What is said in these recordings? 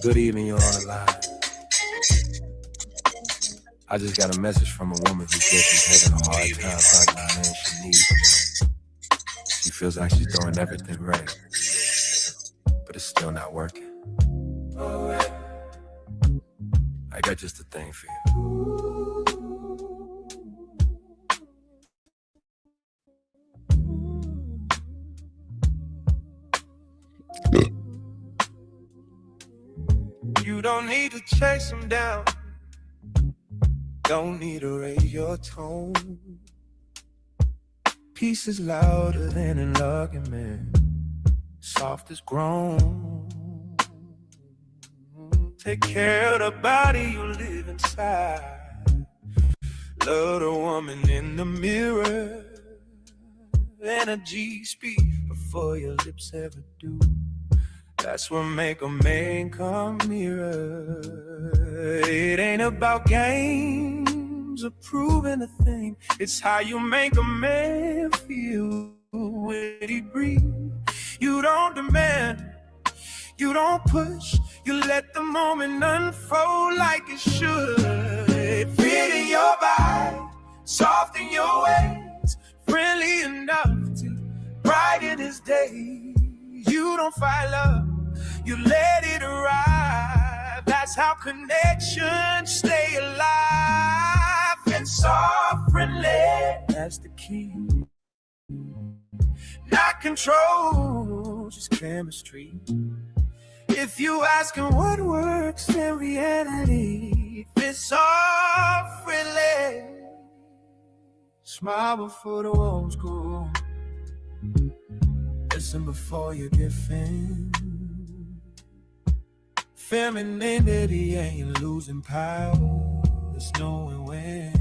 Good evening, you're on the line. I just got a message from a woman who says she's having a hard time finding the man she needs. She feels like she's doing everything right, but it's still not working. I got just the thing for you. You don't need to chase him down. Don't need to raise your tone. Peace is louder than an argument. Soft as grown. Take care of the body you live inside. Love the woman in the mirror. Energy speak before your lips ever do. That's what make a man come nearer. It ain't about games or proving a thing. It's how you make a man feel when he breathes. You don't demand, you don't push. You let the moment unfold like it should. Fit in your body, soft in your ways, friendly enough to brighten his day. You don't fight love, you let it arrive. That's how connections stay alive. And soft, friendly, that's the key. Not control, just chemistry. If you asking what works in reality, it's soft, friendly. Smile before the walls go. Listen before you get thin. Femininity ain't losing power, it's knowing when.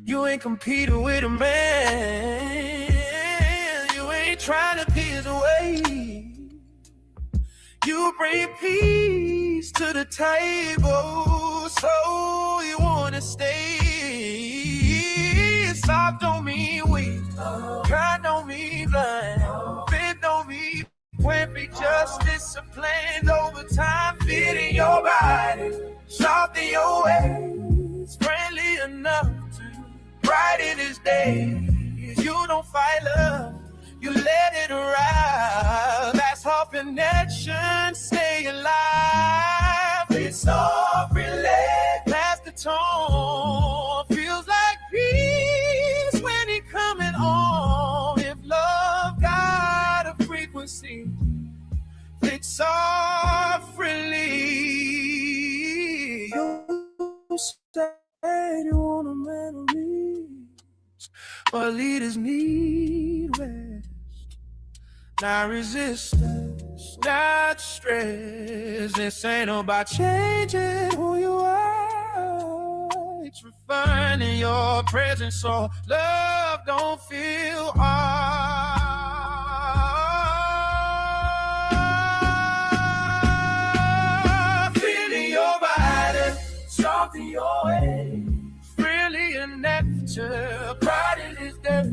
You ain't competing with a man. You ain't trying to be his way. You bring peace to the table, so you wanna stay. Soft don't mean weak, kind don't mean blind, fit don't mean wimpy, just disciplined over time. Fit in your body, soft in your ways, friendly enough to brighten his day. You don't fight love, you let it arrive. That's how connection stay alive. It's all relate, past the tone, feels like peace when he coming on. If love got a frequency, it's all freely. You say you want a man who leads, but leaders need rest. Not resistance, not stress. This ain't about changing who you are. It's refining your presence so love don't feel hard. Feeling your body, soft in your way, freely and nectar, pride in his day.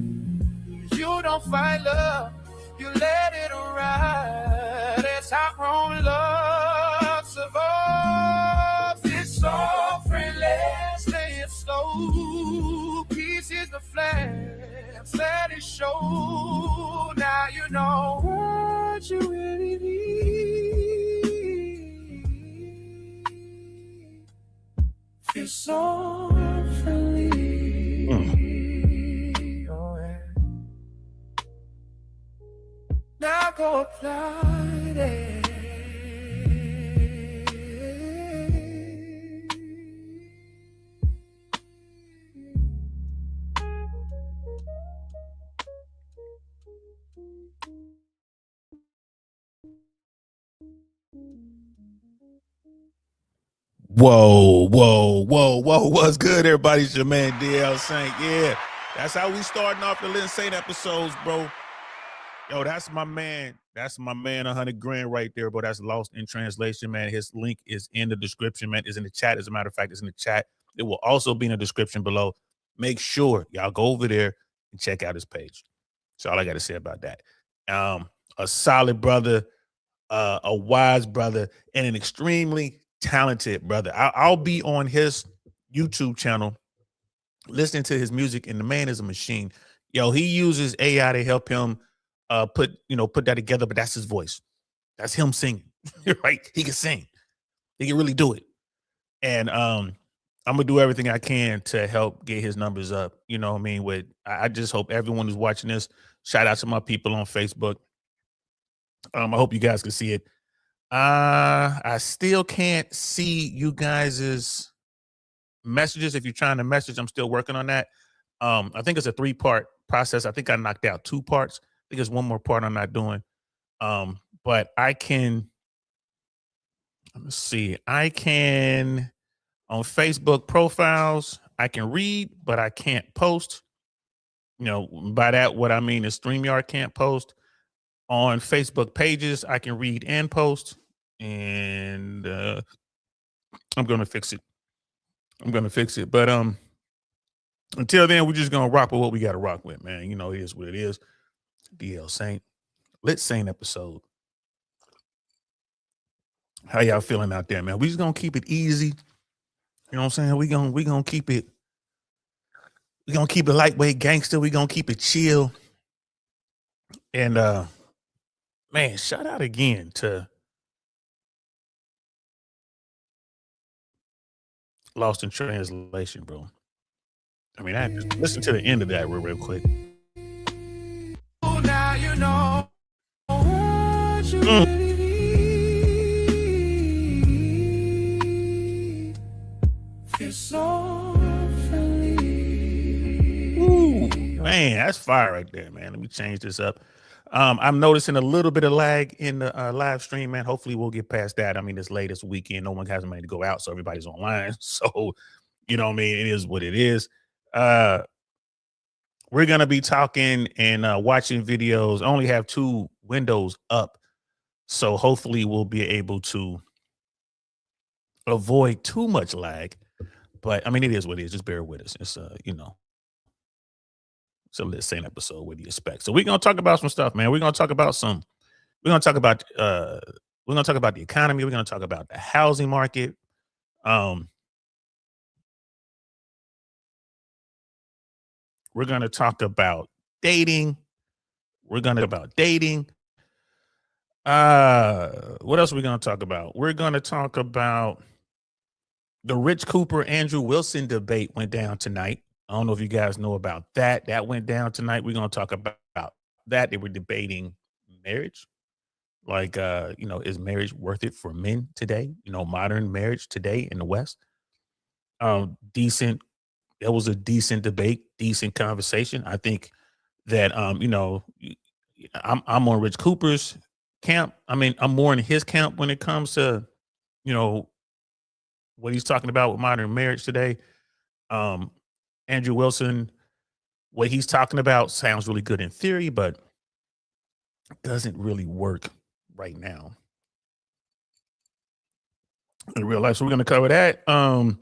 You don't fight love, you let it arrive. That's how grown love survives. It's so friendly, stay it slow. Peace is the flame, let it show. Now you know what you really need. Feel so friendly. Now go apply it. Whoa. What's good, everybody? It's your man, DL Saint. Yeah, that's how we starting off the Lynn Saint episodes, bro. Yo, that's my man. That's my man, 100 grand right there, bro. That's Lost in Translation, man. His link is in the description, man. It's in the chat. As a matter of fact, it's in the chat. It will also be in the description below. Make sure y'all go over there and check out his page. That's all I got to say about that. A solid brother, a wise brother, and an extremely talented brother. I'll be on his YouTube channel listening to his music, and the man is a machine. Yo, he uses AI to help him put that together, but that's his voice. That's him singing. Right? He can sing. He can really do it. And I'm gonna do everything I can to help get his numbers up. You know what I mean? I just hope everyone who's watching this, shout out to my people on Facebook. I hope you guys can see it. I still can't see you guys's messages. If you're trying to message, I'm still working on that. I think it's a 3-part process. I think I knocked out 2 parts. I think there's one more part I'm not doing. But I can, let me see. I can on Facebook profiles, I can read, but I can't post. You know, by that, what I mean is StreamYard can't post. On Facebook pages, I can read and post. And I'm gonna fix it. But until then, we're just gonna rock with what we gotta rock with, man. You know, it is what it is. DL Saint. Lit Saint episode. How y'all feeling out there, man? We just gonna keep it easy. You know what I'm saying? We gonna keep it. We gonna keep it lightweight gangster. We gonna keep it chill. And man, shout out again to Lost in Translation, bro. I mean, I just listen to the end of that real quick. Now you know what you really need. Feel so friendly. Ooh, man, that's fire right there, man. Let me change this up. I'm noticing a little bit of lag in the live stream, man. Hopefully we'll get past that. I mean, it's late, it's weekend. No one has money to go out, so everybody's online. So, you know what I mean? It is what it is. We're going to be talking and watching videos. I only have 2 windows up. So hopefully we'll be able to avoid too much lag. But I mean, it is what it is. Just bear with us. It's, you know, it's a Lit Saint episode. What do you expect? So we're going to talk about some stuff, man. We're going to talk about the economy. We're going to talk about the housing market. We're going to talk about dating. What else are we going to talk about? We're going to talk about the Rich Cooper, Andrew Wilson debate went down tonight. I don't know if you guys know about that. That went down tonight. We're going to talk about that. They were debating marriage. Like, you know, is marriage worth it for men today? You know, modern marriage today in the West. Decent. That was a decent debate, decent conversation. I think that, you know, I'm on Rich Cooper's camp. I mean, I'm more in his camp when it comes to, you know, what he's talking about with modern marriage today. Andrew Wilson, what he's talking about sounds really good in theory, but doesn't really work right now in real life. So we're going to cover that. And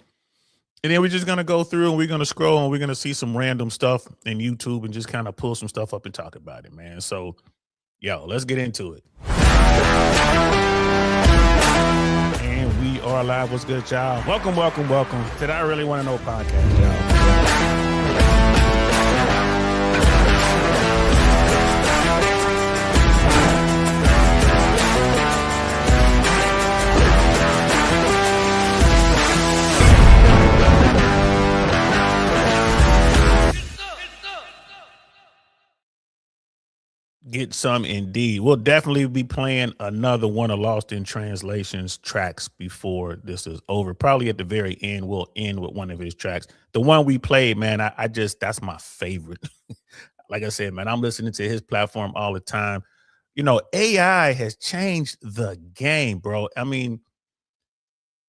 then we're just going to go through and we're going to scroll and we're going to see some random stuff in YouTube and just kind of pull some stuff up and talk about it, man. So, yo, let's get into it. And we are live. What's good, y'all? Welcome to I Really Want to Know podcast, y'all. Get some indeed. We'll definitely be playing another one of Lost in Translation's tracks before this is over. Probably at the very end, we'll end with one of his tracks. The one we played, man, I just, that's my favorite. Like I said, man, I'm listening to his platform all the time. You know, AI has changed the game, bro. I mean,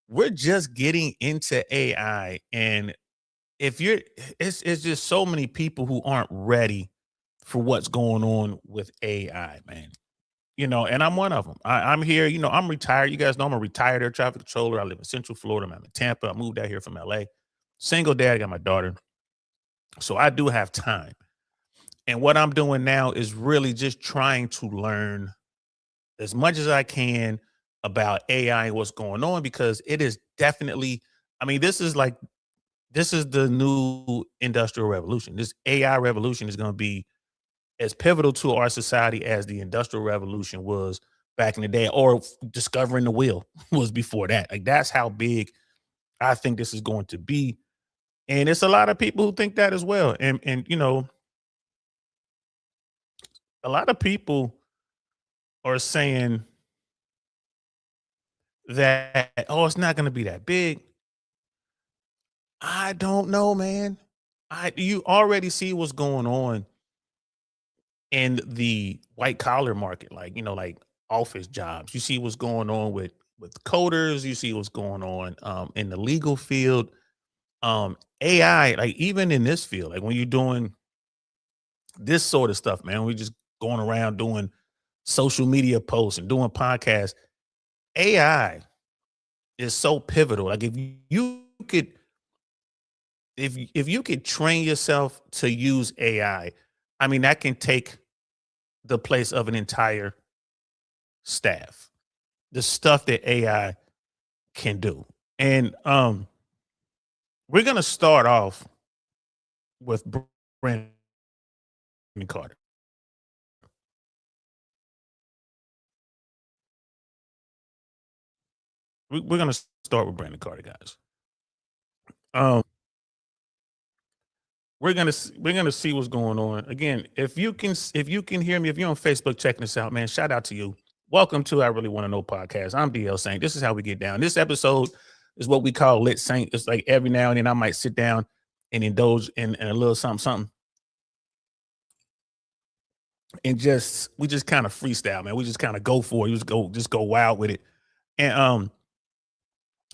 we're just getting into AI. And if you're, it's just so many people who aren't ready for what's going on with AI, man. You know, and I'm one of them. I'm here, you know, I'm retired. You guys know I'm a retired air traffic controller. I live in Central Florida. I'm in Tampa. I moved out here from LA. Single dad, I got my daughter. So I do have time. And what I'm doing now is really just trying to learn as much as I can about AI and what's going on, because it is definitely, I mean, this is the new industrial revolution. This AI revolution is going to be as pivotal to our society as the industrial revolution was back in the day, or discovering the wheel was before that. Like, that's how big I think this is going to be. And it's a lot of people who think that as well. And a lot of people are saying that, oh, it's not going to be that big. I don't know, man. You already see what's going on in the white collar market, like, like office jobs. You see what's going on with coders. You see what's going on in the legal field. AI, like even in this field, like when you're doing this sort of stuff, man, we just going around doing social media posts and doing podcasts. AI is so pivotal. Like if you could train yourself to use AI, I mean, that can take the place of an entire staff. The stuff that AI can do. And we're gonna start off with Brandon Carter. We're gonna start with Brandon Carter, guys. We're gonna see what's going on. Again, if you can hear me, if you're on Facebook checking this out, man, shout out to you. Welcome to I Really Want to Know podcast. I'm DL Saint. This is how we get down. This episode is what we call Lit Saint. It's like every now and then I might sit down and indulge in a little something. And we just kind of freestyle, man. We just kind of go for it. Just go wild with it. And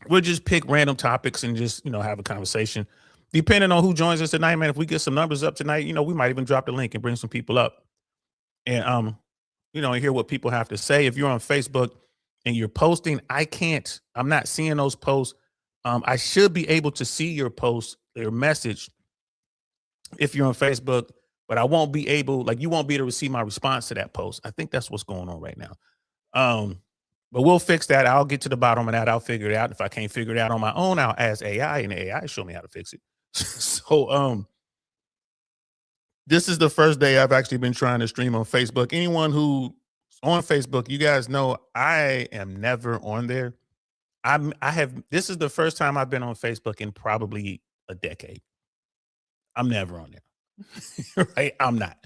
we'll just pick random topics and just, have a conversation. Depending on who joins us tonight, man, if we get some numbers up tonight, we might even drop the link and bring some people up. And hear what people have to say. If you're on Facebook and you're posting, I'm not seeing those posts. I should be able to see your post, your message, if you're on Facebook, but I won't be able, you won't be able to receive my response to that post. I think that's what's going on right now. But we'll fix that. I'll get to the bottom of that. I'll figure it out. If I can't figure it out on my own, I'll ask AI, and the AI show me how to fix it. So this is the first day I've actually been trying to stream on Facebook. Anyone who's on Facebook, you guys know I am never on there. This is the first time I've been on Facebook in probably a decade. I'm never on there. Right? I'm not.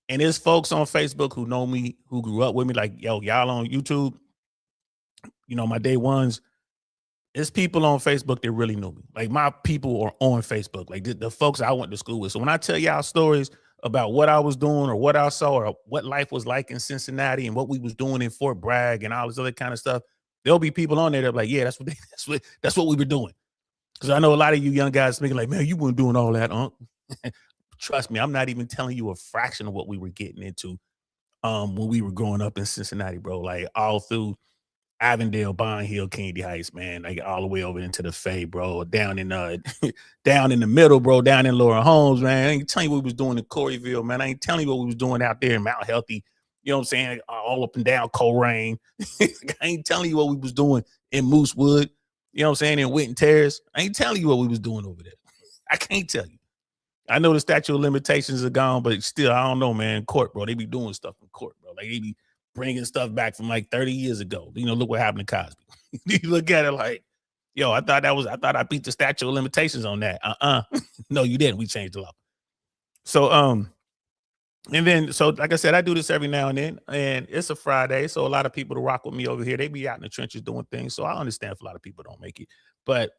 And there's folks on Facebook who know me, who grew up with me, like, yo, y'all on YouTube, my day ones. It's people on Facebook that really knew me. Like, my people are on Facebook, like the folks I went to school with. So when I tell y'all stories about what I was doing or what I saw or what life was like in Cincinnati and what we was doing in Fort Bragg and all this other kind of stuff, there'll be people on there that are like, yeah, that's what we were doing. Because I know a lot of you young guys thinking like, man, you weren't doing all that, Trust me, I'm not even telling you a fraction of what we were getting into when we were growing up in Cincinnati, bro. Like, all through Avondale, Bond Hill, Kennedy Heights, man, like all the way over into the Fay, bro, down in down in the middle, bro, down in Laura Holmes, man. I ain't telling you what we was doing in Coreyville, man. I ain't telling you what we was doing out there in Mount Healthy, you know what I'm saying, all up and down Coleraine. I ain't telling you what we was doing in Moosewood, you know what I'm saying, in Winton Terrace. I ain't telling you what we was doing over there. I can't tell you. I know the statute of limitations are gone, but still, I don't know, man. Court, bro, they be doing stuff in court, bro. Like, they be bringing stuff back from like 30 years ago. Look what happened to Cosby. You look at it like, yo, I thought I beat the statute of limitations on that. No, you didn't. We changed the law. So, and then, so like I said, I do this every now and then, and it's a Friday. So a lot of people to rock with me over here, they be out in the trenches doing things. So I understand if a lot of people don't make it, but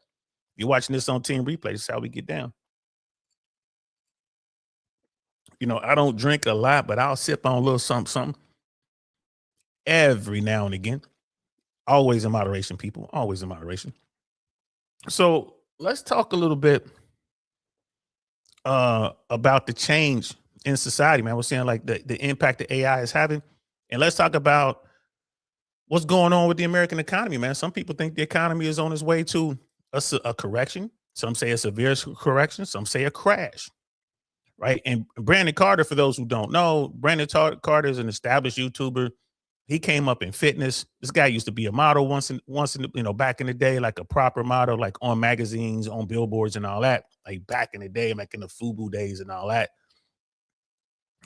you're watching this on Team Replay. This is how we get down. I don't drink a lot, but I'll sip on a little something every now and again. Always in moderation, people. Always in moderation. So let's talk a little bit about the change in society, man. We're seeing like the impact that AI is having. And let's talk about what's going on with the American economy, man. Some people think the economy is on its way to a correction. Some say a severe correction. Some say a crash. Right. And Brandon Carter, for those who don't know, Brandon Carter is an established YouTuber. he came up in fitness. This guy used to be a model once in back in the day, like a proper model, like on magazines, on billboards and all that, like back in the day, like in the FUBU days and all that.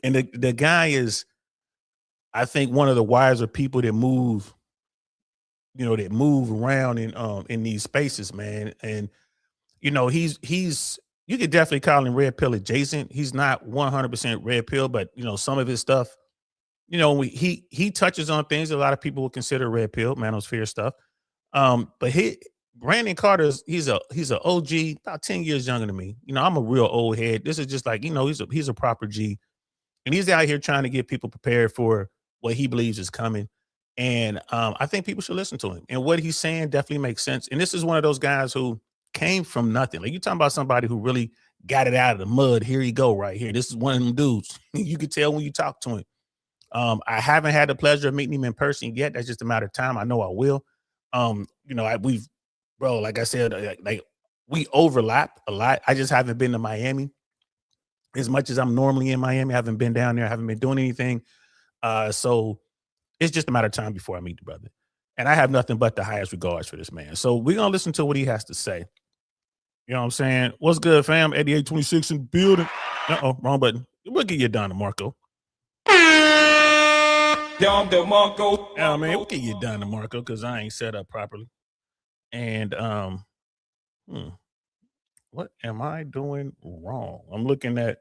And the guy is, I think, one of the wiser people that move around in these spaces, man. And he's you could definitely call him red pill adjacent. He's not 100% red pill, but some of his stuff, he touches on things a lot of people would consider red pill, manosphere stuff. But Brandon Carter, he's an OG, about 10 years younger than me. I'm a real old head. This is just like, he's a proper G. And he's out here trying to get people prepared for what he believes is coming. And I think people should listen to him. And what he's saying definitely makes sense. And this is one of those guys who came from nothing. Like, you're talking about somebody who really got it out of the mud. Here you go, right here. This is one of them dudes. You can tell when you talk to him. I haven't had the pleasure of meeting him in person yet. That's just a matter of time. I know I will. Like I said, like we overlap a lot. I just haven't been to Miami as much as I'm normally in Miami. I haven't been down there. I haven't been doing anything. So it's just a matter of time before I meet the brother. And I have nothing but the highest regards for this man. So we're going to listen to what he has to say. You know what I'm saying? What's good, fam? 8826 in the building. Wrong button. We'll get you Don DeMarco. Don DeMarco. Yeah, man, we'll get you Don DeMarco because I ain't set up properly. And what am I doing wrong? I'm looking at,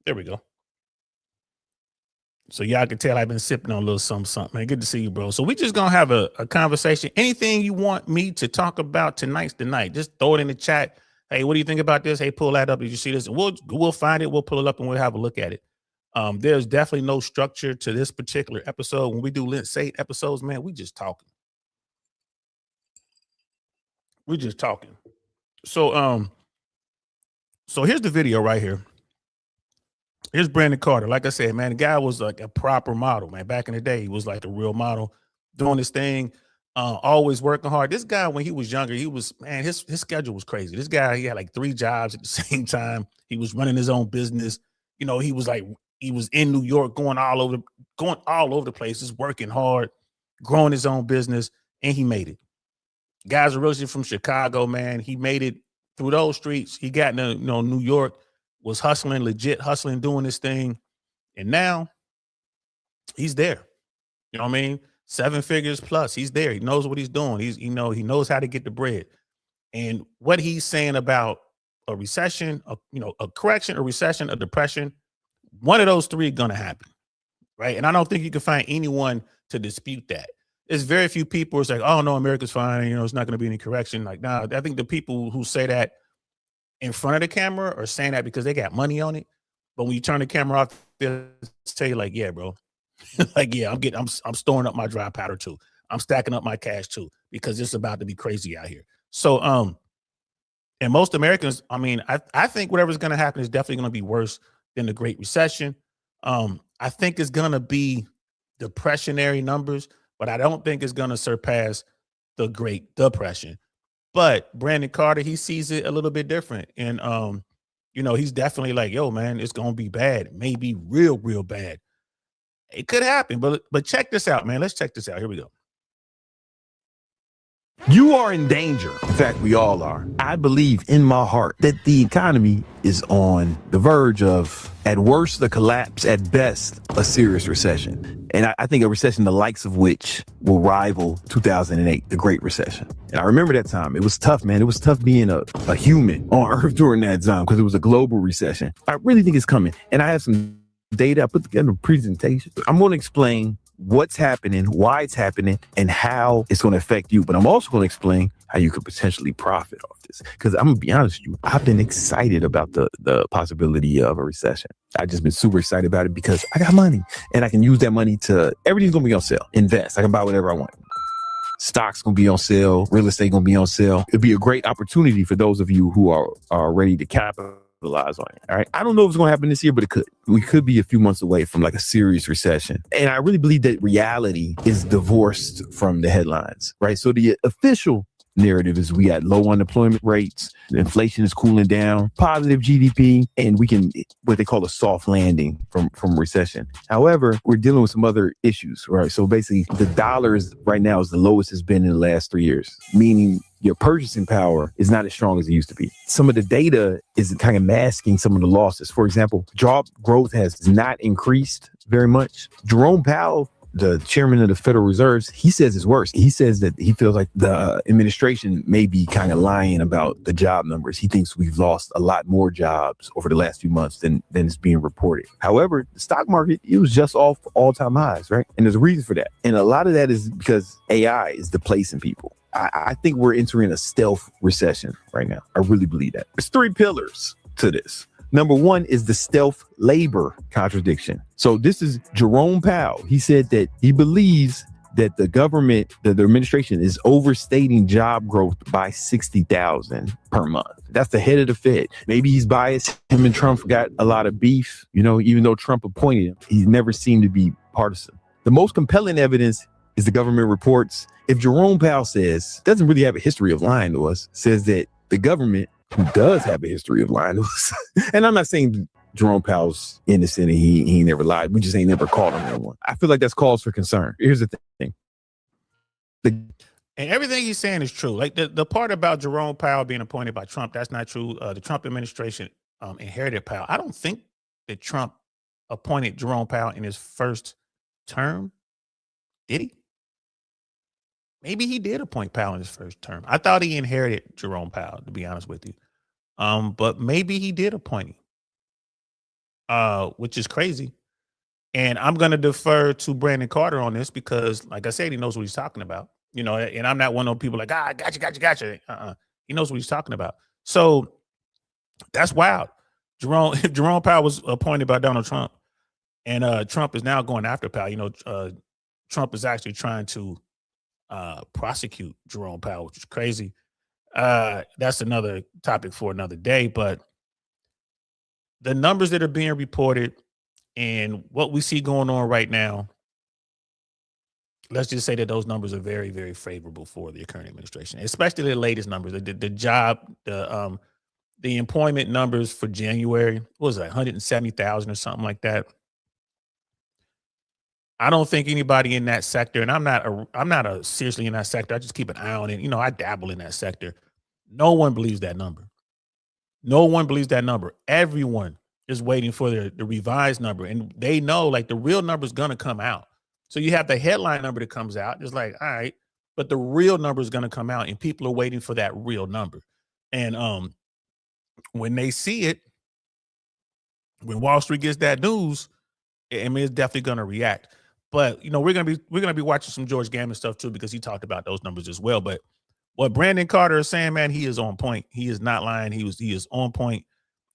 there we go. So y'all can tell I've been sipping on a little something, man. Good to see you, bro. So we just gonna have a conversation. Anything you want me to talk about tonight's the night. Just throw it in the chat. Hey, what do you think about this? Hey, pull that up. Did you see this? And we'll find it. We'll pull it up and we'll have a look at it. There's definitely no structure to this particular episode. When we do Lent Sate episodes, man, we just talking. We're just talking. So here's the video right here. Here's Brandon Carter. Like I said, man, the guy was like a proper model, man. Back in the day, he was like a real model, doing his thing, always working hard. This guy, when he was younger, his schedule was crazy. This guy, he had like 3 jobs at the same time. He was running his own business. He was in New York, going all over the place, just working hard, growing his own business, and he made it. Guys originally from Chicago, man. He made it through those streets. He got into New York, was legit hustling, doing this thing. And now he's there. You know what I mean? 7 figures plus. He's there. He knows what he's doing. He knows how to get the bread. And what he's saying about a recession, a correction, a recession, a depression, one of those 3 are going to happen. Right. And I don't think you can find anyone to dispute that. There's very few people who's like, oh no, America's fine. It's not going to be any correction. Like, nah, I think the people who say that in front of the camera are saying that because they got money on it. But when you turn the camera off, they'll tell you like, yeah, bro, like, yeah, I'm storing up my dry powder too. I'm stacking up my cash too, because it's about to be crazy out here. So, and most Americans, I think whatever's going to happen is definitely going to be worse than the Great Recession. I think it's going to be depressionary numbers, but I don't think it's going to surpass the Great Depression. But Brandon Carter, he sees it a little bit different. And, he's definitely like, yo, man, it's going to be bad. It may be real, real bad. It could happen. But check this out, man. Let's check this out. Here we go. You are in danger. In fact, we all are. I believe in my heart that the economy is on the verge of, at worst, a collapse, at best, a serious recession. And I think a recession the likes of which will rival 2008, the Great Recession. And I remember that time. It was tough, man. It was tough being a human on Earth during that time because it was a global recession. I really think it's coming. And I have some data. I put together a presentation. I'm going to explain what's happening, why it's happening, and how it's going to affect you. But I'm also going to explain how you could potentially profit off this. Because I'm going to be honest with you, I've been excited about the possibility of a recession. I've just been super excited about it because I got money and I can use that money to, everything's going to be on sale. Invest. I can buy whatever I want. Stock's going to be on sale. Real estate going to be on sale. It'd be a great opportunity for those of you who are ready to capitalize on it. All right. I don't know if it's going to happen this year, but it could. We could be a few months away from like a serious recession. And I really believe that reality is divorced from the headlines, right? So the official narrative is we got low unemployment rates, inflation is cooling down, positive GDP, and we can what they call a soft landing from recession. However, we're dealing with some other issues, right? So basically, the dollar is right now is the lowest it's been in the last 3 years, meaning your purchasing power is not as strong as it used to be. Some of the data is kind of masking some of the losses. For example, job growth has not increased very much. Jerome Powell, the chairman of the Federal Reserve, he says it's worse. He says that he feels like the administration may be kind of lying about the job numbers. He thinks we've lost a lot more jobs over the last few months than is being reported. However, the stock market, it was just off all-time highs, right? And there's a reason for that. And a lot of that is because AI is displacing people. I think we're entering a stealth recession right now. I really believe that. There's 3 pillars to this. Number 1 is the stealth labor contradiction. So this is Jerome Powell. He said that he believes that the government, that the administration is overstating job growth by 60,000 per month. That's the head of the Fed. Maybe he's biased. Him and Trump got a lot of beef. You know, even though Trump appointed him, he never seemed to be partisan. The most compelling evidence is the government reports. If Jerome Powell says, doesn't really have a history of lying to us, says that the government, who does have a history of lying to us, and I'm not saying Jerome Powell's innocent and he never lied. We just ain't never caught him on one. I feel like that's cause for concern. Here's the thing. And everything he's saying is true. Like the part about Jerome Powell being appointed by Trump, that's not true. The Trump administration inherited Powell. I don't think that Trump appointed Jerome Powell in his first term. Did he? Maybe he did appoint Powell in his first term. I thought he inherited Jerome Powell, to be honest with you. But maybe he did appoint him, which is crazy. And I'm going to defer to Brandon Carter on this because, like I said, he knows what he's talking about. You know, and I'm not one of those people like, gotcha. He knows what he's talking about. So that's wild. If Jerome Powell was appointed by Donald Trump and Trump is now going after Powell, you know, Trump is actually trying to prosecute Jerome Powell, which is crazy. That's another topic for another day. But the numbers that are being reported and what we see going on right now, let's just say that those numbers are very, very favorable for the current administration, especially the latest numbers. The employment numbers for January, what was it, 170,000 or something like that. I don't think anybody in that sector, and I'm not seriously in that sector. I just keep an eye on it. You know, I dabble in that sector. No one believes that number. No one believes that number. Everyone is waiting for the revised number, and they know like the real number is going to come out. So you have the headline number that comes out. It's like, all right, but the real number is going to come out, and people are waiting for that real number. And when they see it, when Wall Street gets that news, I mean, it's definitely going to react. But, you know, we're gonna be watching some George Gammon stuff too, because he talked about those numbers as well. But what Brandon Carter is saying, man, he is on point. He is not lying. He is on point,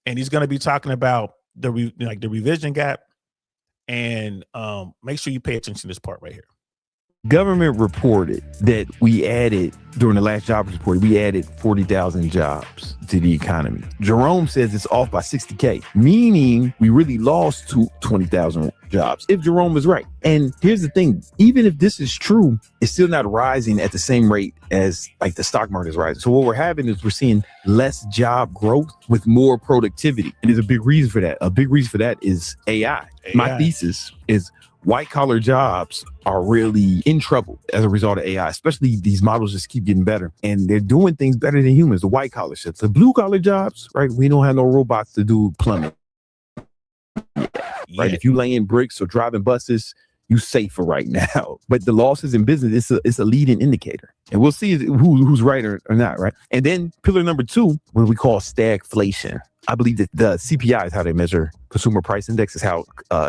and he's gonna be talking about the revision gap. And make sure you pay attention to this part right here. Government reported that we added, during the last jobs report, we added 40,000 jobs to the economy. Jerome says it's off by 60K, meaning we really lost 20,000 jobs, if Jerome is right. And here's the thing, even if this is true, it's still not rising at the same rate as like the stock market is rising. So what we're having is we're seeing less job growth with more productivity. And there's a big reason for that. A big reason for that is AI. My thesis is white collar jobs are really in trouble as a result of AI, especially these models just keep getting better and they're doing things better than humans. The white collar shit, the blue collar jobs, right? We don't have no robots to do plumbing. Right? If you lay in bricks or driving buses, you safer right now. But the losses in business, it's a leading indicator. And we'll see who's right or not, right? And then pillar number 2, what we call stagflation. I believe that the CPI is how they measure consumer price index, is how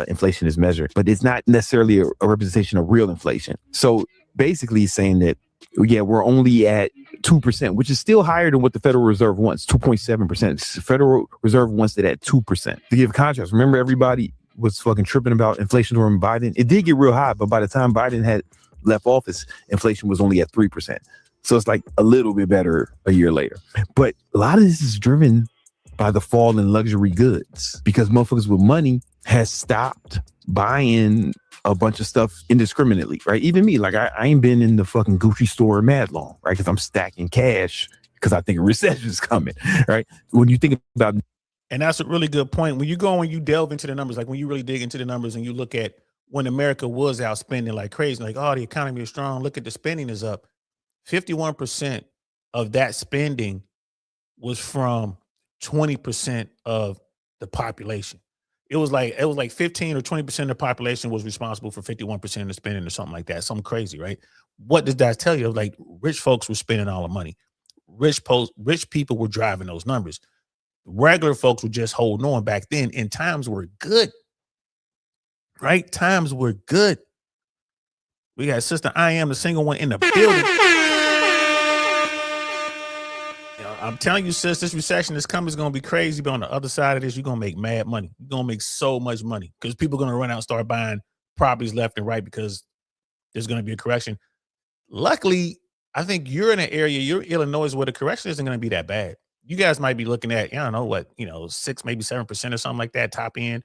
inflation is measured, but it's not necessarily a representation of real inflation. So basically saying that, yeah, we're only at 2%, which is still higher than what the Federal Reserve wants, 2.7%. The Federal Reserve wants it at 2%. To give contrast, remember everybody was fucking tripping about inflation during Biden. It did get real high, but by the time Biden had left office, inflation was only at 3%. So it's like a little bit better a year later. But a lot of this is driven by the fall in luxury goods because motherfuckers with money has stopped buying a bunch of stuff indiscriminately, right? Even me, like I ain't been in the fucking Gucci store mad long, right? Because I'm stacking cash because I think a recession is coming, right? When you think about, and that's a really good point. When you delve into the numbers, like when you really dig into the numbers and you look at when America was out spending like crazy, like, oh, the economy is strong. Look at the spending is up. 51% of that spending was from 20% of the population. It was like 15 or 20% of the population was responsible for 51% of the spending or something like that. Something crazy, right? What does that tell you? Like rich folks were spending all the money. Rich people were driving those numbers. Regular folks were just holding on back then, and times were good. Right? Times were good. We got Sister I Am, the single one in the building. I'm telling you, sis, this recession is coming. It's going to be crazy. But on the other side of this, you're going to make mad money. You're going to make so much money because people are going to run out and start buying properties left and right because there's going to be a correction. Luckily, I think you're in an area, you're Illinois, where the correction isn't going to be that bad. You guys might be looking at, I don't know what, 6, maybe 7% or something like that, top end,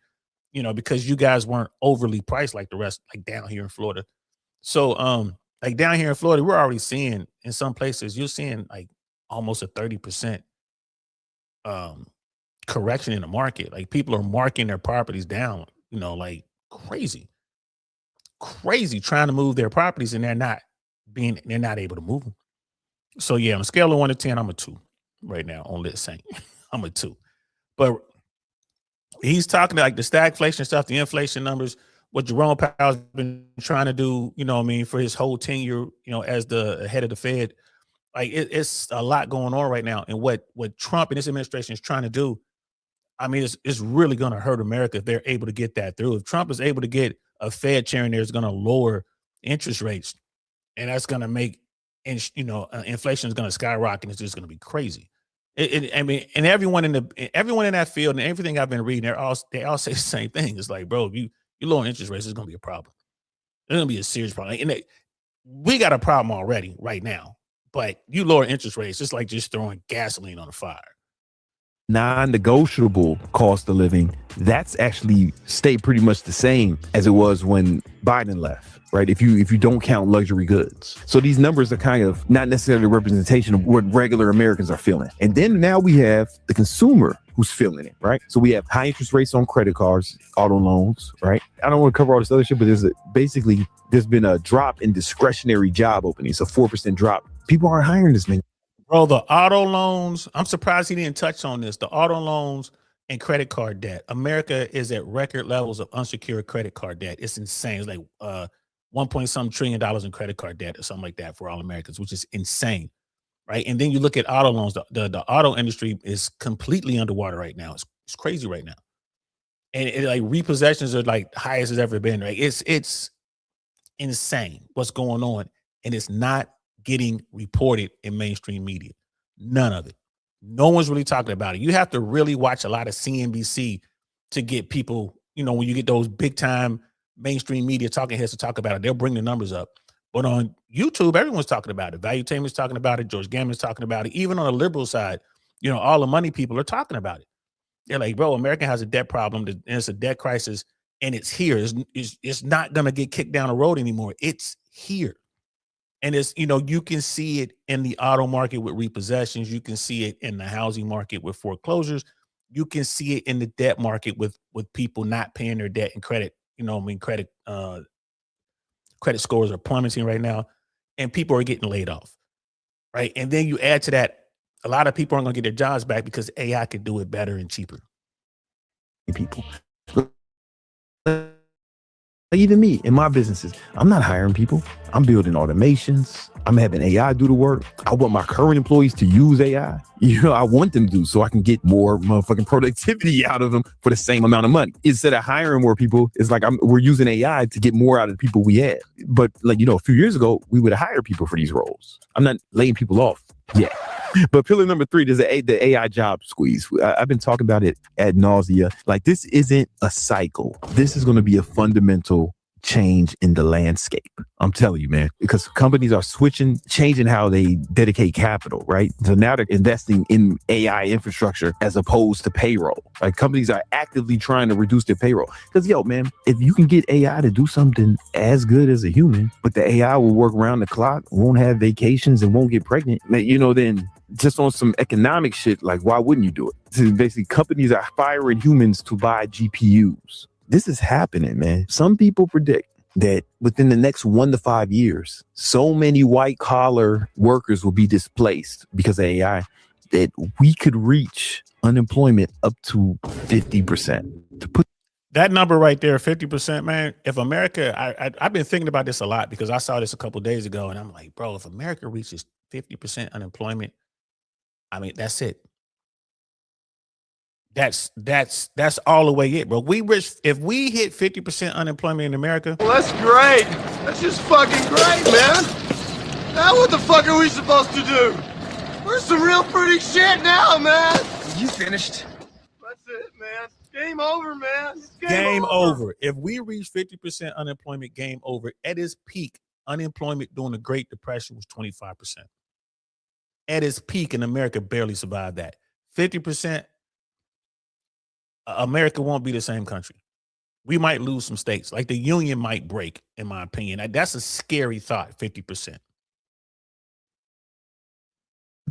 because you guys weren't overly priced like the rest, like down here in Florida. So, like down here in Florida, we're already seeing in some places, you're seeing like almost a 30% correction in the market. Like people are marking their properties down, like crazy, trying to move their properties, and they're not able to move them. So yeah, on a scale of 1 to 10, I'm a 2 right now on Lit Saint. I'm a 2. But he's talking like the stagflation stuff, the inflation numbers, what Jerome Powell's been trying to do, for his whole tenure, as the head of the Fed. Like it's a lot going on right now. And what Trump and his administration is trying to do, it's really going to hurt America if they're able to get that through. If Trump is able to get a Fed chair in there, it's going to lower interest rates. And that's going to make, inflation is going to skyrocket. It's just going to be crazy. And everyone in that field and everything I've been reading, they all say the same thing. It's like, bro, if you lower interest rates, it's going to be a problem. It's going to be a serious problem. And we got a problem already right now. But you lower interest rates, it's like just throwing gasoline on the fire. Non-negotiable cost of living, that's actually stayed pretty much the same as it was when Biden left, right? If you don't count luxury goods. So these numbers are kind of not necessarily a representation of what regular Americans are feeling. And then now we have the consumer who's feeling it, right? So we have high interest rates on credit cards, auto loans, right? I don't want to cover all this other shit, but there's been a drop in discretionary job openings, a 4% drop. People aren't hiring this nigga. Bro, the auto loans, I'm surprised he didn't touch on this. The auto loans and credit card debt. America is at record levels of unsecured credit card debt. It's insane. It's like $1.some trillion in credit card debt or something like that for all Americans, which is insane, right? And then you look at auto loans. The auto industry is completely underwater right now. It's crazy right now. And like repossessions are like highest it's ever been, right? It's insane what's going on. And it's not getting reported in mainstream media. None of it. No one's really talking about it. You have to really watch a lot of CNBC to get people, when you get those big time mainstream media talking heads to talk about it, they'll bring the numbers up. But on YouTube, everyone's talking about it. Valuetainment's talking about it. George Gammon's talking about it. Even on the liberal side, all the money people are talking about it. They're like, bro, America has a debt problem and it's a debt crisis and it's here. It's not going to get kicked down the road anymore. It's here. And it's, you can see it in the auto market with repossessions. You can see it in the housing market with foreclosures. You can see it in the debt market with people not paying their debt and credit. Credit scores are plummeting right now and people are getting laid off. Right. And then you add to that, a lot of people aren't going to get their jobs back because AI could do it better and cheaper. People. Even me in my businesses, I'm not hiring people. I'm building automations. I'm having AI do the work. I want my current employees to use AI. I want them to so I can get more motherfucking productivity out of them for the same amount of money. Instead of hiring more people, it's like we're using AI to get more out of the people we have. But a few years ago, we would hire people for these roles. I'm not laying people off yet. But pillar number 3, there's the AI job squeeze. I've been talking about it ad nausea. Like, this isn't a cycle. This is going to be a fundamental change in the landscape. I'm telling you, man, because companies are changing how they dedicate capital, right? So now they're investing in AI infrastructure as opposed to payroll. Like companies are actively trying to reduce their payroll. Because, yo, man, if you can get AI to do something as good as a human, but the AI will work around the clock, won't have vacations and won't get pregnant, then just on some economic shit, like why wouldn't you do it? So basically, companies are hiring humans to buy GPUs. This is happening, man. Some people predict that within the next 1 to 5 years, so many white collar workers will be displaced because of AI that we could reach unemployment up to 50%. To put that number right there, 50%, man. If America, I've been thinking about this a lot because I saw this a couple of days ago and I'm like, bro, if America reaches 50% unemployment, I mean, that's it. That's all the way it, bro. If we hit 50% unemployment in America. Well, that's great. That's just fucking great, man. Now what the fuck are we supposed to do? We're some real pretty shit now, man. You finished? That's it, man. Game over, man. Game over. If we reach 50% unemployment, game over. At its peak, unemployment during the Great Depression was 25%. At its peak, and America barely survived that. 50%. America won't be the same country. We might lose some states. Like the union might break, in my opinion. That's a scary thought, 50%.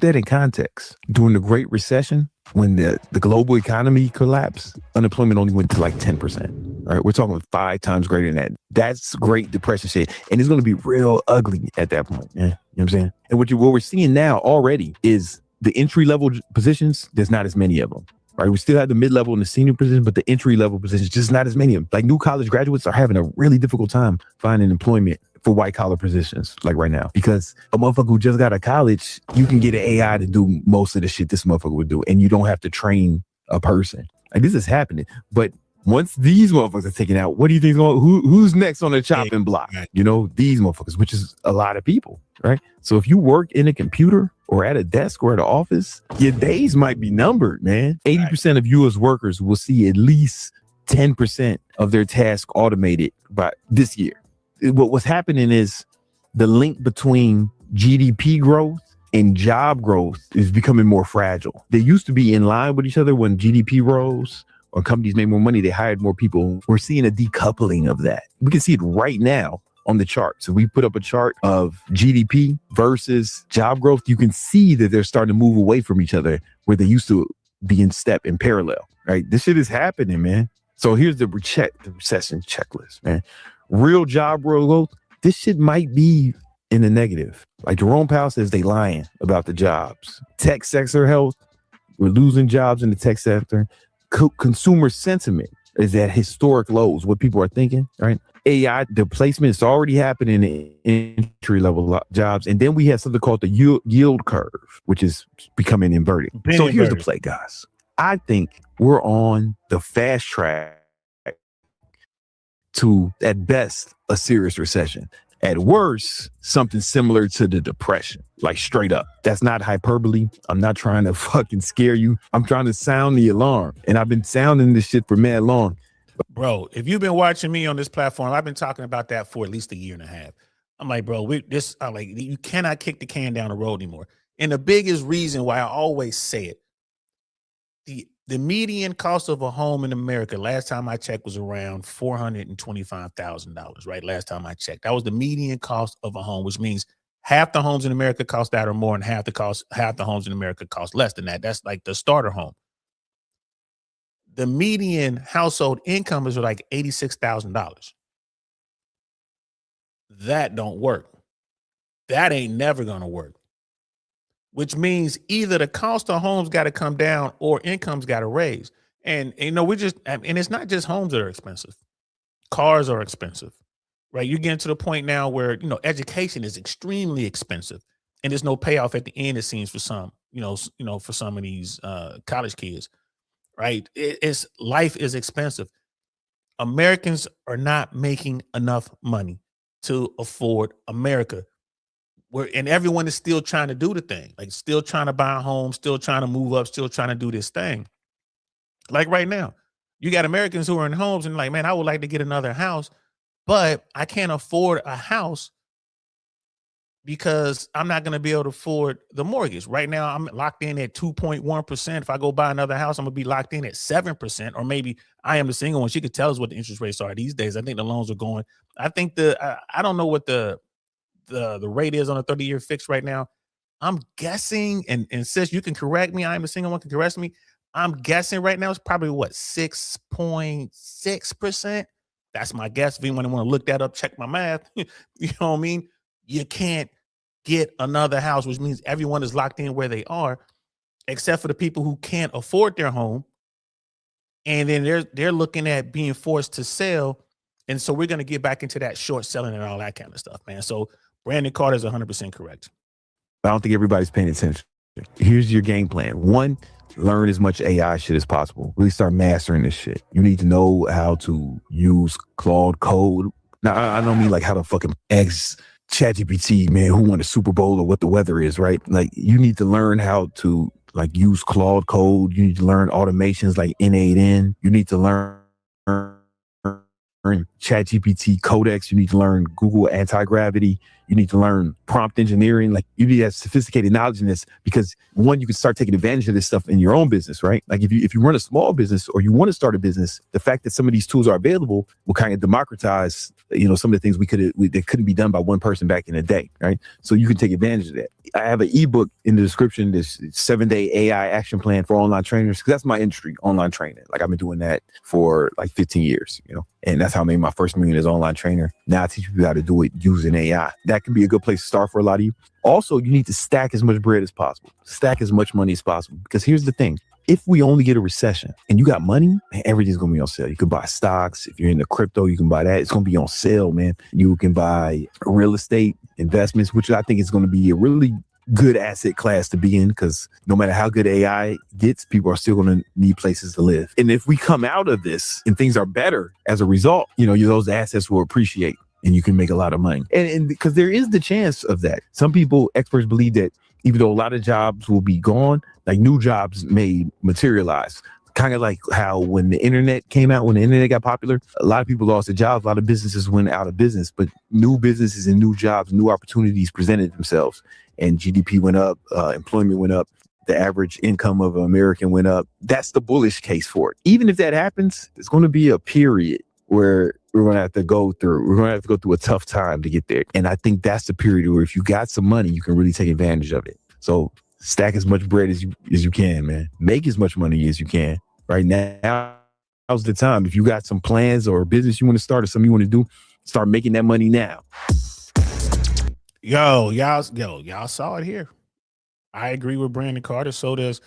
that in context. During the Great Recession, when the global economy collapsed, unemployment only went to like 10%. All right, we're talking 5 times greater than that. That's Great Depression shit. And it's going to be real ugly at that point. Yeah, you know what I'm saying? And what we're seeing now already is the entry-level positions, there's not as many of them. Right, we still have the mid-level and the senior positions, but the entry-level positions, just not as many of them. Like new college graduates are having a really difficult time finding employment for white-collar positions, like right now, because a motherfucker who just got out of college, you can get an AI to do most of the shit this motherfucker would do, and you don't have to train a person. Like this is happening. But once these motherfuckers are taken out, what do you think is going? Who's next on the chopping block? You know, these motherfuckers, which is a lot of people, right? So if you work in a computer or at a desk or at an office, your days might be numbered, man. 80% of U.S. workers will see at least 10% of their task automated by this year. What's happening is the link between GDP growth and job growth is becoming more fragile. They used to be in line with each other when GDP rose or companies made more money, they hired more people. We're seeing a decoupling of that. We can see it right now on the chart. So we put up a chart of GDP versus job growth. You can see that they're starting to move away from each other where they used to be in step, in parallel, right? This shit is happening, man. So here's the recession checklist, man. Real job growth, this shit might be in the negative. Like Jerome Powell says, they lying about the jobs. Tech sector health, we're losing jobs in the tech sector. Consumer sentiment is at historic lows, what people are thinking, right? AI displacement is already happening in entry-level jobs. And then we have something called the yield curve, which is becoming inverted. So here's the play, guys. I think we're on the fast track to, at best, a serious recession. At worst, something similar to the Depression, like straight up. That's not hyperbole. I'm not trying to fucking scare you. I'm trying to sound the alarm. And I've been sounding this shit for mad long. Bro, if you've been watching me on this platform, I've been talking about that for at least a year and a half. I'm like, bro, I'm like, you cannot kick the can down the road anymore. And the biggest reason why I always say it, the median cost of a home in America, last time I checked, was around $425,000, right? Last time I checked. That was the median cost of a home, which means half the homes in America cost that or more, and half the homes in America cost less than that. That's like the starter home. The median household income is like $86,000. That don't work. That ain't never gonna work. Which means either the cost of homes got to come down or income's got to raise. And you know, and it's not just homes that are expensive. Cars are expensive, right? You're getting to the point now where, you know, education is extremely expensive and there's no payoff at the end, it seems, for some, for some of these college kids, right? Life is expensive. Americans are not making enough money to afford America. And everyone is still trying to do the thing, like still trying to buy a home, still trying to move up, still trying to do this thing. Like right now, you got Americans who are in homes and like, man, I would like to get another house, but I can't afford a house because I'm not going to be able to afford the mortgage. Right now, I'm locked in at 2.1%. If I go buy another house, I'm going to be locked in at 7%. Or maybe I am the single one. She could tell us what the interest rates are these days. I think the loans are going. I think I don't know what the rate is on a 30-year fix right now. I'm guessing, and sis, you can correct me. I am the single one, can correct me. I'm guessing right now it's probably what, 6.6%. That's my guess. If anyone want to look that up, check my math. You know what I mean? You can't get another house, which means everyone is locked in where they are, except for the people who can't afford their home. And then they're looking at being forced to sell. And so we're going to get back into that short selling and all that kind of stuff, man. So Brandon Carter is 100% correct. I don't think everybody's paying attention. Here's your game plan. One, learn as much AI shit as possible. Really start mastering this shit. You need to know how to use Claude Code. Now, I don't mean like how to fucking X ChatGPT, man, who won the Super Bowl or what the weather is, right? Like, you need to learn how to like use Claude Code. You need to learn automations like N8N. You need to learn ChatGPT Codex. You need to learn Google Anti-Gravity. You need to learn prompt engineering. Like, you need to have sophisticated knowledge in this, because one, you can start taking advantage of this stuff in your own business, right? Like, if you run a small business or you want to start a business, the fact that some of these tools are available will kind of democratize, some of the things that couldn't be done by one person back in the day, right? So you can take advantage of that. I have an ebook in the description, this 7-day AI action plan for online trainers, because that's my industry, online training. Like, I've been doing that for like 15 years, and that's how I made my first million as online trainer. Now I teach people how to do it using AI. That can be a good place to start for a lot of you. Also, you need to stack as much bread as possible, stack as much money as possible, because here's the thing. If we only get a recession and you got money, man, everything's going to be on sale. You can buy stocks. If you're into crypto, you can buy that. It's going to be on sale, man. You can buy real estate investments, which I think is going to be a really good asset class to be in, because no matter how good AI gets, people are still going to need places to live. And if we come out of this and things are better as a result, those assets will appreciate and you can make a lot of money. And because there is the chance of that. Some experts believe that even though a lot of jobs will be gone, like new jobs may materialize. Kind of like how when the internet came out, when the internet got popular, a lot of people lost their jobs. A lot of businesses went out of business, but new businesses and new jobs, new opportunities presented themselves, and GDP went up, employment went up, the average income of an American went up. That's the bullish case for it. Even if that happens, there's going to be a period where we're going to have to go through a tough time to get there. And I think that's the period where if you got some money, you can really take advantage of it. So stack as much bread as you can, man. Make as much money as you can. Right now, now's the time. If you got some plans or a business you want to start or something you want to do, start making that money now. Y'all saw it here. I agree with Brandon Carter. So does,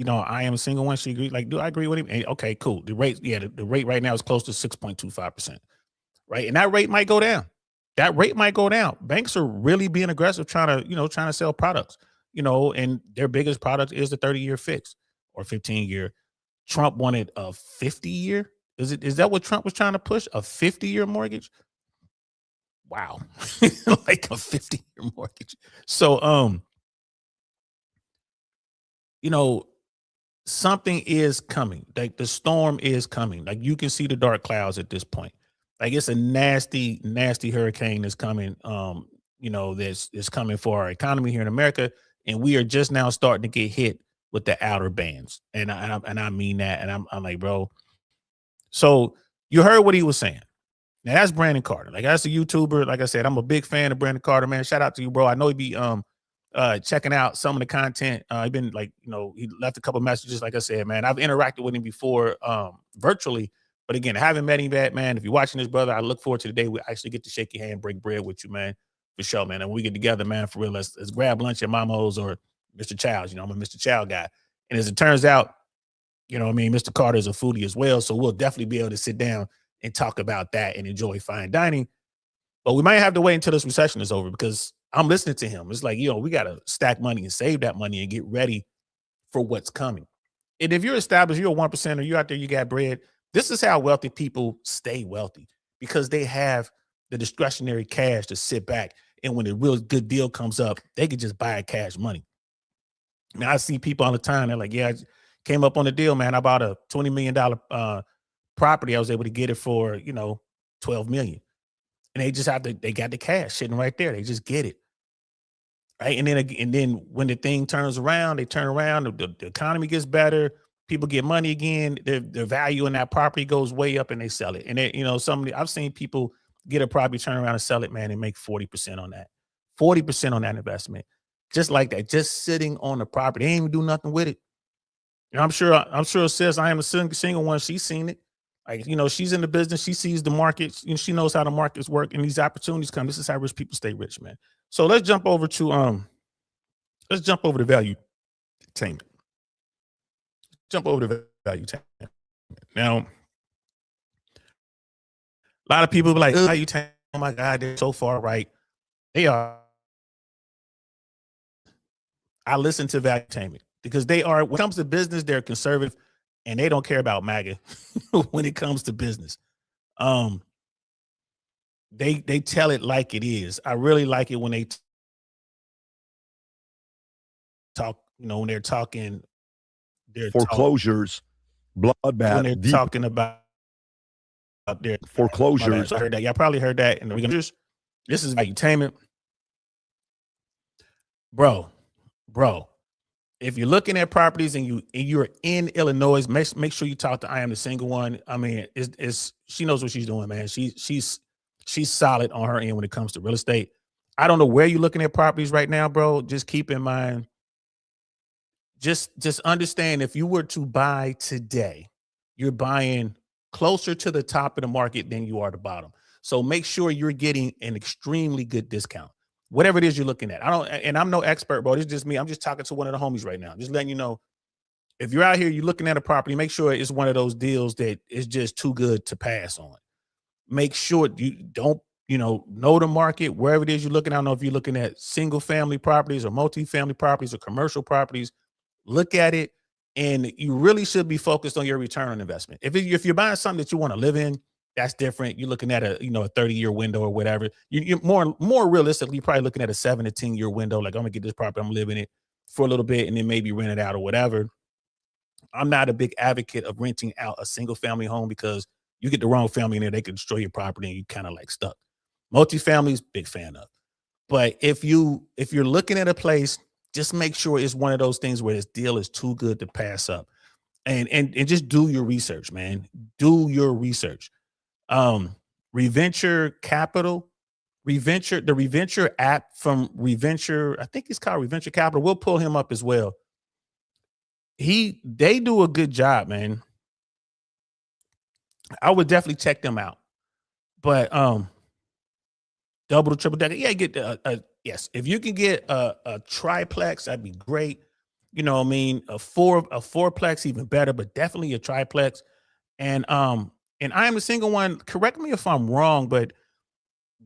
I am a single one. She agreed. Like, do I agree with him? Okay, cool. The rate, the rate right now is close to 6.25%. Right. And that rate might go down. Banks are really being aggressive trying to sell products, and their biggest product is the 30-year fix or 15-year. Trump wanted a 50-year. Is that what Trump was trying to push? A 50-year mortgage? Wow. Like a 50-year mortgage. So, something is coming. Like, the storm is coming. Like, you can see the dark clouds at this point. Like, it's a nasty, nasty hurricane that's coming. That's coming for our economy here in America, and we are just now starting to get hit with the outer bands, and I mean that. And I'm like, bro. So you heard what he was saying. Now that's Brandon Carter. Like, that's a YouTuber. Like I said, I'm a big fan of Brandon Carter, man. Shout out to you, bro. I know he be checking out some of the content. He been like, he left a couple messages. Like I said, man, I've interacted with him before virtually. But again, I haven't met him yet, man. If you're watching this, brother, I look forward to the day we actually get to shake your hand, break bread with you, man. For sure, man. And when we get together, man, for real, let's grab lunch at Mamo's or Mr. Chow's. I'm a Mr. Chow guy. And as it turns out, Mr. Carter is a foodie as well. So we'll definitely be able to sit down and talk about that and enjoy fine dining. But we might have to wait until this recession is over, because I'm listening to him. It's like, we got to stack money and save that money and get ready for what's coming. And if you're established, you're a 1%, or you're out there, you got bread. This is how wealthy people stay wealthy, because they have the discretionary cash to sit back. And when a real good deal comes up, they can just buy cash money. Now, I see people all the time. They're like, yeah, I came up on a deal, man. I bought a $20 million property. I was able to get it for, $12 million. and they just they got the cash sitting right there. They just get it. Right. And then when the thing turns around, they turn around, the economy gets better, people get money again, their value in that property goes way up and they sell it. And they, I've seen people get a property, turn around and sell it, man, and make 40% on that. 40% on that investment. Just like that, just sitting on the property. They ain't even do nothing with it. And I'm sure sis, I am a single one. She's seen it. Like, she's in the business. She sees the markets. She knows how the markets work, and these opportunities come. This is how rich people stay rich, man. So let's jump over to valuetainment. Jump over to valuetainment. Now, a lot of people be like, valuetainment, oh my God, they're so far right. They are. I listen to valuetainment because they are, when it comes to business, they're conservative and they don't care about MAGA when it comes to business. They tell it like it is. I really like it when they talk, when they're talking their foreclosures, bloodbath. When they're talking about their foreclosures. I heard that. Y'all probably heard that. And this is valuetainment. Bro, if you're looking at properties and you're in Illinois, make sure you talk to I Am the Single One. I mean, she knows what she's doing, man. She's solid on her end when it comes to real estate. I don't know where you're looking at properties right now, bro. Just keep in mind, just understand, if you were to buy today, you're buying closer to the top of the market than you are the bottom. So make sure you're getting an extremely good discount. Whatever it is you're looking at. I'm no expert, bro. It's just me. I'm just talking to one of the homies right now. Just letting you know, if you're out here, you're looking at a property, make sure it's one of those deals that is just too good to pass on. Make sure you don't, know the market, wherever it is you're looking. I don't know if you're looking at single family properties or multi-family properties or commercial properties. Look at it, and you really should be focused on your return on investment. If you're buying something that you want to live in, that's different. You're looking at a 30-year window or whatever. You're more realistically probably looking at a 7 to 10-year window. Like, I'm gonna get this property, I'm living it for a little bit, and then maybe rent it out or whatever. I'm not a big advocate of renting out a single family home because you get the wrong family in there, they can destroy your property and you kind of like stuck. Multifamilies, big fan of. But if you're looking at a place, just make sure it's one of those things where this deal is too good to pass up. And just do your research, man. Do your research. Reventure Capital, the Reventure app from Reventure, I think it's called Reventure Capital. We'll pull him up as well. They do a good job, man. I would definitely check them out. But double to triple decker, yeah, get yes. If you can get a triplex, that'd be great. A fourplex, even better, but definitely a triplex. And I Am a Single One, correct me if I'm wrong, but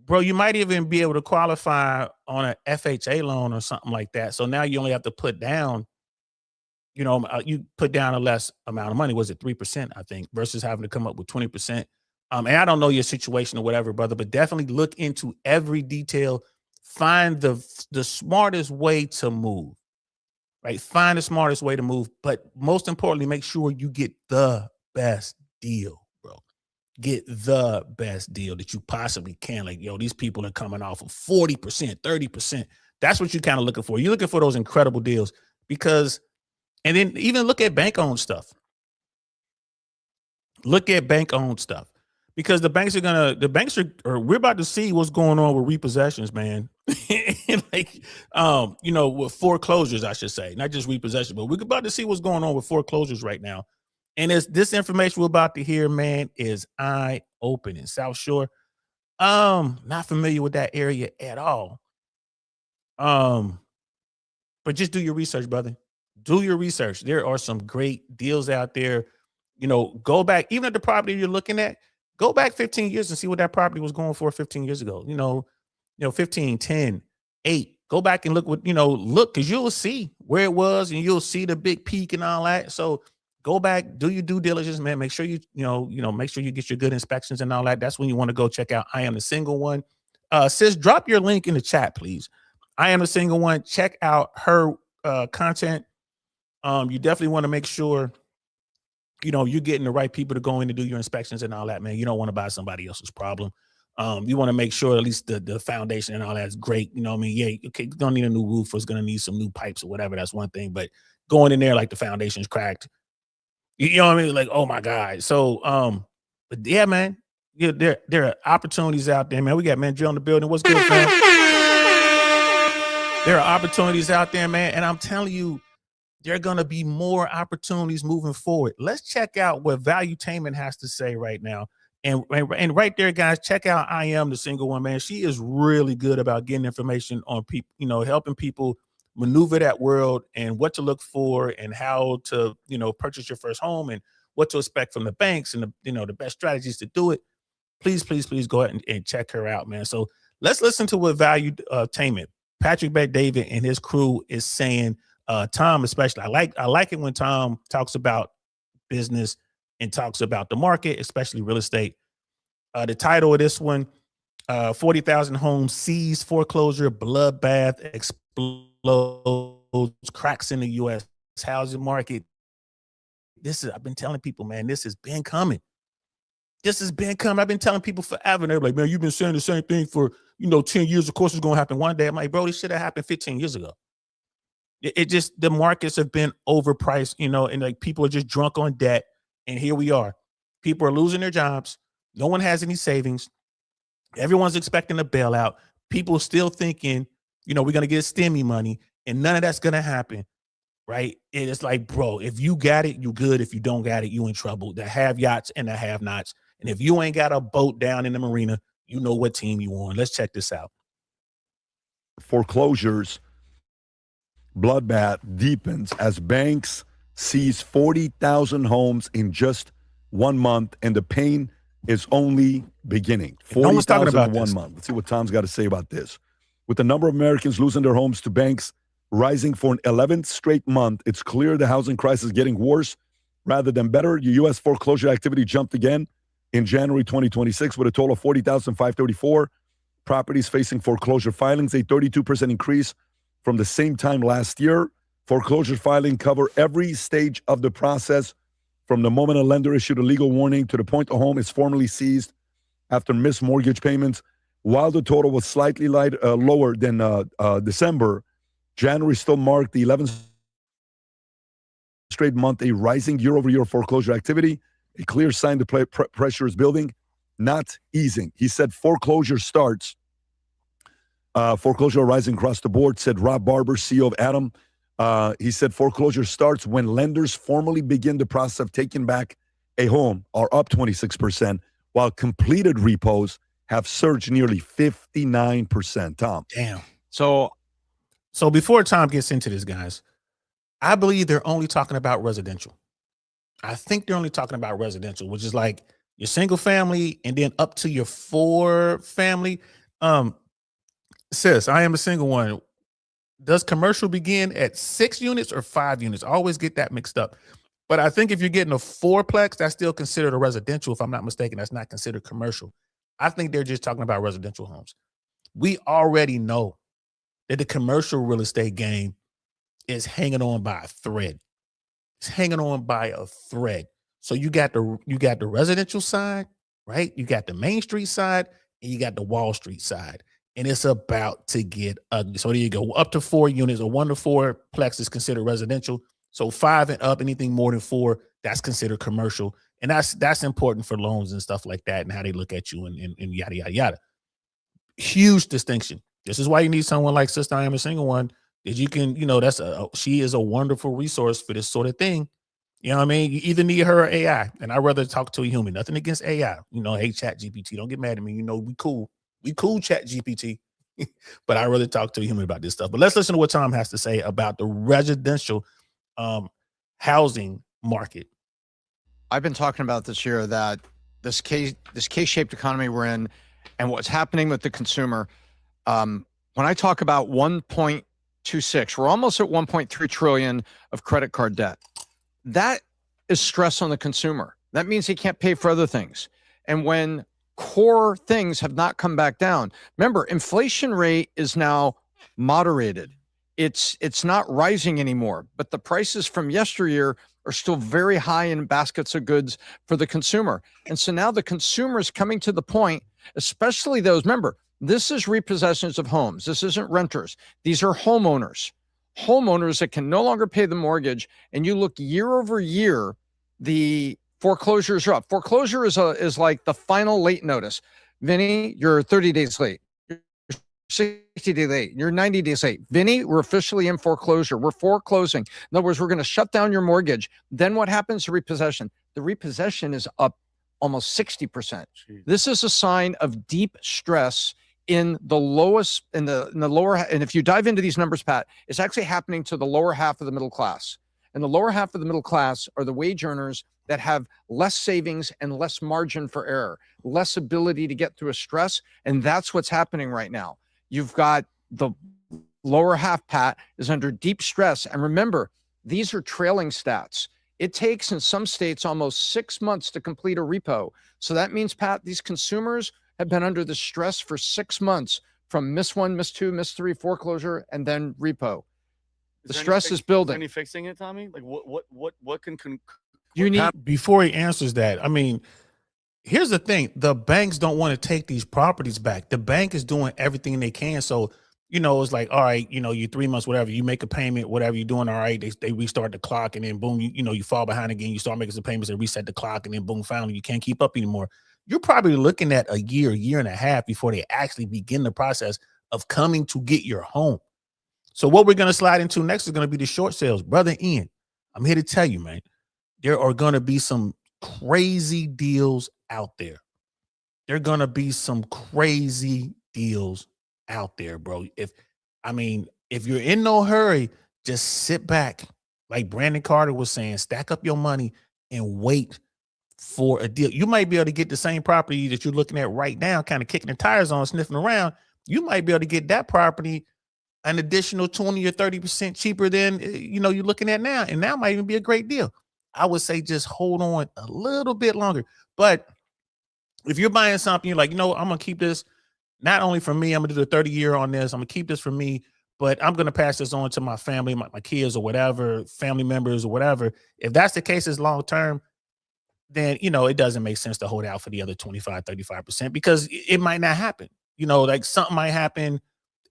bro, you might even be able to qualify on an FHA loan or something like that. So now you only have to put down, you put down a less amount of money. Was it 3%, I think, versus having to come up with 20%. And I don't know your situation or whatever, brother, but definitely look into every detail. Find the smartest way to move, right? Find the smartest way to move. But most importantly, make sure you get the best deal. Get the best deal that you possibly can. Like, these people are coming off of 40%, 30%. That's what you're kind of looking for. You're looking for those incredible deals and then even look at bank-owned stuff. Look at bank-owned stuff because we're about to see what's going on with repossessions, man. With foreclosures, I should say, not just repossession, but we're about to see what's going on with foreclosures right now. And this information we're about to hear, man, is eye-opening. South Shore, not familiar with that area at all. But just do your research, brother. Do your research. There are some great deals out there. Go back, even at the property you're looking at, go back 15 years and see what that property was going for 15 years ago. 15, 10, 8. Go back and look because you'll see where it was and you'll see the big peak and all that. So go back, do your due diligence, man. Make sure make sure you get your good inspections and all that. That's when you want to go check out I Am the Single One. Sis, drop your link in the chat, please. I Am the Single One. Check out her content. You definitely want to make sure, you're getting the right people to go in to do your inspections and all that, man. You don't want to buy somebody else's problem. You want to make sure at least the foundation and all that's great. You know what I mean? Yeah, okay, you don't need a new roof, or it's gonna need some new pipes or whatever. That's one thing. But going in there like the foundation's cracked, you know what I mean? Like, oh my God. So but yeah, man, yeah, there are opportunities out there, man. We got man Joe in the building. What's good, fam? There are opportunities out there, man, and I'm telling you, there are gonna be more opportunities moving forward. Let's check out what Valuetainment has to say right now. And right there, guys, check out I Am the Single One, man. She is really good about getting information on people, you know, helping people maneuver that world and what to look for and how to, you know, purchase your first home and what to expect from the banks and the, you know, the best strategies to do it. Please go ahead and check her out, man. So let's listen to what Valuetainment, Patrick Bet-David and his crew is saying. Tom, especially, I like it when Tom talks about business and talks about the market, especially real estate. The title of this one, 40,000 homes seized, foreclosure, bloodbath explodes, cracks in the U.S. housing market. I've been telling people, man, this has been coming. I've been telling people forever. And they're like, man, you've been saying the same thing for, 10 years. Of course, it's going to happen one day. I'm like, bro, this should have happened 15 years ago. It just, the markets have been overpriced, and like people are just drunk on debt. And here we are. People are losing their jobs. No one has any savings. Everyone's expecting a bailout. People still thinking, we're going to get stimmy money, and none of that's going to happen. Right. And it's like, bro, if you got it, you good. If you don't got it, you in trouble. The have yachts and the have nots. And if you ain't got a boat down in the marina, you know what team you on. Let's check this out. Foreclosures bloodbath deepens as banks seize 40,000 homes in just 1 month, and the pain is only beginning. 40,000 in 1 month. Let's see what Tom's got to say about this. With the number of Americans losing their homes to banks rising for an 11th straight month, it's clear the housing crisis is getting worse rather than better. U.S. foreclosure activity jumped again in January 2026 with a total of 40,534 properties facing foreclosure filings, a 32% increase from the same time last year. Foreclosure filing cover every stage of the process, from the moment a lender issued a legal warning to the point the home is formally seized after missed mortgage payments. While the total was slightly lower than December, January still marked the 11th straight month a rising year-over-year foreclosure activity, a clear sign the pressure is building, not easing. He said foreclosure starts. Foreclosure rising across the board, said Rob Barber, CEO of Adam. He said foreclosure starts when lenders formally begin the process of taking back a home, are up 26%, while completed repos have surged nearly 59%. Tom. Damn. So before Tom gets into this, guys, I believe they're only talking about residential. I think they're only talking about residential, which is like your single family and then up to your 4 family. Sis, I am a single one. Does commercial begin at 6 units or 5 units? I always get that mixed up. But I think if you're getting a 4-plex, that's still considered a residential. If I'm not mistaken, that's not considered commercial. I think they're just talking about residential homes. We already know that the commercial real estate game is hanging on by a thread. It's hanging on by a thread. So you got the residential side, right? You got the Main Street side, and you got the Wall Street side. And it's about to get ugly. So there you go. Up to 4 units, or 1 to 4 plex is considered residential. So 5 and up, anything more than 4, that's considered commercial. And that's important for loans and stuff like that, and how they look at you and yada, yada, yada. Huge distinction. This is why you need someone like Sister I Am a Single One, that you can, she is a wonderful resource for this sort of thing. You know what I mean? You either need her or AI. And I'd rather talk to a human. Nothing against AI. Hey, Chat GPT, don't get mad at me. We cool. We cool, Chat GPT. But I'd rather talk to a human about this stuff. But let's listen to what Tom has to say about the residential housing market. I've been talking about this year, that this K-shaped economy we're in and what's happening with the consumer. When I talk about 1.26, we're almost at 1.3 trillion of credit card debt. That is stress on the consumer. That means he can't pay for other things. And when core things have not come back down, remember, inflation rate is now moderated. It's not rising anymore, but the prices from yesteryear are still very high in baskets of goods for the consumer. And so now the consumer is coming to the point especially those. Remember, this is repossessions of homes. This isn't renters. These are homeowners that can no longer pay the mortgage. And you look year over year, the foreclosures are up. Foreclosure is like the final late notice. Vinny, you're 30 days late. You're 60 days late. You're 90 days late. Vinny, we're officially in foreclosure. We're foreclosing. In other words, we're going to shut down your mortgage. Then what happens to repossession? The repossession is up almost 60%. Jeez. This is a sign of deep stress in the lowest, in the lower. And if you dive into these numbers, Pat, it's actually happening to the lower half of the middle class. And the lower half of the middle class are the wage earners that have less savings and less margin for error, less ability to get through a stress. And that's what's happening right now. You've got the lower half, Pat, is under deep stress. And remember, these are trailing stats. It takes in some states almost 6 months to complete a repo. So that means, Pat, these consumers have been under the stress for 6 months from miss 1, miss 2, miss 3, foreclosure, and then repo. The stress is building. Any fixing it, Tommy? Like what can you need? Before he answers that, I mean, here's the thing: the banks don't want to take these properties back. The bank is doing everything they can. So, you know, it's like, all right, you know, you 3 months, whatever, you make a payment, whatever you're doing, all right, they restart the clock, and then boom, you fall behind again. You start making some payments and reset the clock, and then boom, finally you can't keep up anymore. You're probably looking at a year and a half before they actually begin the process of coming to get your home. So what we're going to slide into next is going to be the short sales. Brother Ian, I'm here to tell you, man, there are going to be some crazy deals out there. There are going to be some crazy deals out there, bro. If you're in no hurry, just sit back. Like Brandon Carter was saying, stack up your money and wait for a deal. You might be able to get the same property that you're looking at right now, kind of kicking the tires on, sniffing around. You might be able to get that property an additional 20 or 30% cheaper than, you're looking at now. And that might even be a great deal. I would say just hold on a little bit longer. But if you're buying something, you're like, I'm going to keep this not only for me, I'm going to do the 30-year on this. I'm going to keep this for me, but I'm going to pass this on to my family, my kids or whatever, family members or whatever. If that's the case, it's long term, then, it doesn't make sense to hold out for the other 25, 35% because it might not happen. Like something might happen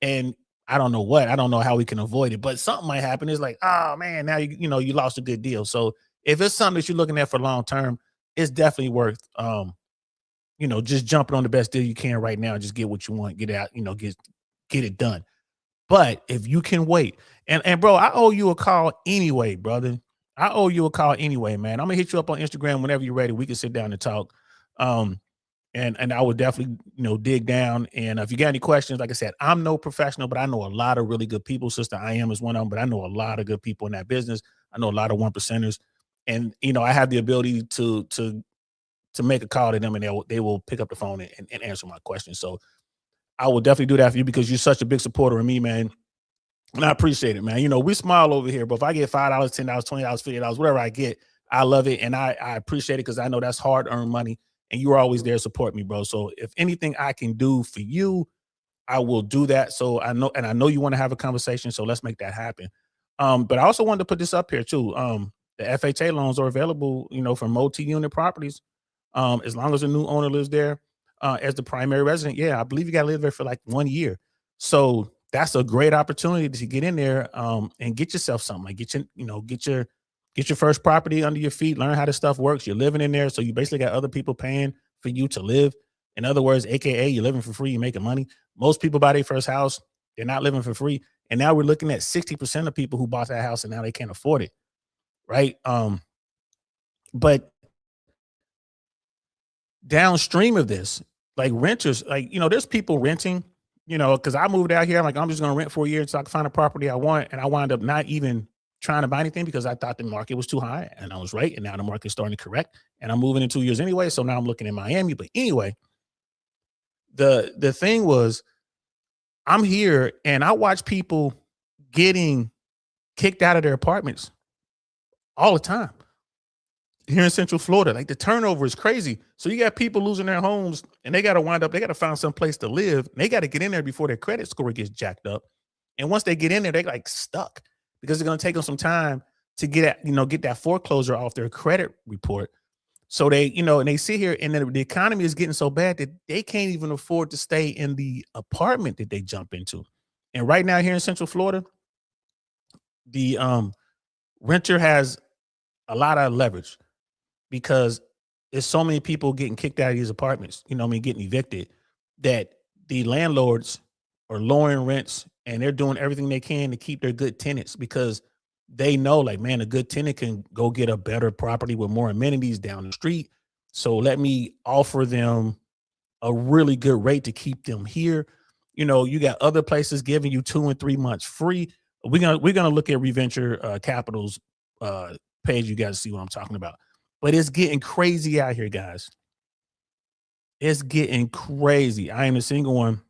and I don't know what. I don't know how we can avoid it, but something might happen. It's like, oh man, now you lost a good deal. So if it's something that you're looking at for long term, it's definitely worth just jumping on the best deal you can right now. Just get what you want, get out, get it done. But if you can wait, and bro, I owe you a call anyway, brother. I owe you a call anyway, man. I'm gonna hit you up on Instagram whenever you're ready. We can sit down and talk. And I would definitely, dig down. And if you got any questions, like I said, I'm no professional, but I know a lot of really good people. Sister I Am is one of them, but I know a lot of good people in that business. I know a lot of 1%ers. And, I have the ability to make a call to them and they will pick up the phone and answer my questions. So I will definitely do that for you because you're such a big supporter of me, man. And I appreciate it, man. We smile over here, but if I get $5, $10, $20, $50, whatever I get, I love it. And I appreciate it because I know that's hard earned money. And you're always there to support me, bro. So if anything I can do for you, I will do that. So I know you want to have a conversation. So let's make that happen. But I also wanted to put this up here too. The FHA loans are available, for multi-unit properties. As long as a new owner lives there as the primary resident. Yeah, I believe you got to live there for like 1 year. So that's a great opportunity to get in there and get yourself something. Like get your first property under your feet, learn how this stuff works. You're living in there. So you basically got other people paying for you to live. In other words, AKA you're living for free, you're making money. Most people buy their first house, they're not living for free. And now we're looking at 60% of people who bought that house and now they can't afford it. Right. But downstream of this, like renters, like, there's people renting, because I moved out here. I'm like, I'm just going to rent for a year so I can find a property I want. And I wound up not even trying to buy anything because I thought the market was too high, and I was right. And now the market's starting to correct, and I'm moving in 2 years anyway. So now I'm looking in Miami. But anyway, the thing was, I'm here and I watch people getting kicked out of their apartments all the time here in Central Florida. Like the turnover is crazy. So you got people losing their homes and they got to find some place to live. They got to get in there before their credit score gets jacked up. And once they get in there, they're like stuck. Because it's going to take them some time to get that foreclosure off their credit report. So they, and they sit here and then the economy is getting so bad that they can't even afford to stay in the apartment that they jump into. And right now here in Central Florida, the renter has a lot of leverage because there's so many people getting kicked out of these apartments, getting evicted, that the landlords are lowering rents and they're doing everything they can to keep their good tenants because they know, like, man, a good tenant can go get a better property with more amenities down the street. So let me offer them a really good rate to keep them here. You got other places giving you 2 and 3 months free. We're gonna look at ReVenture Capital's page. You guys see what I'm talking about. But it's getting crazy out here, guys. It's getting crazy. I am a single one.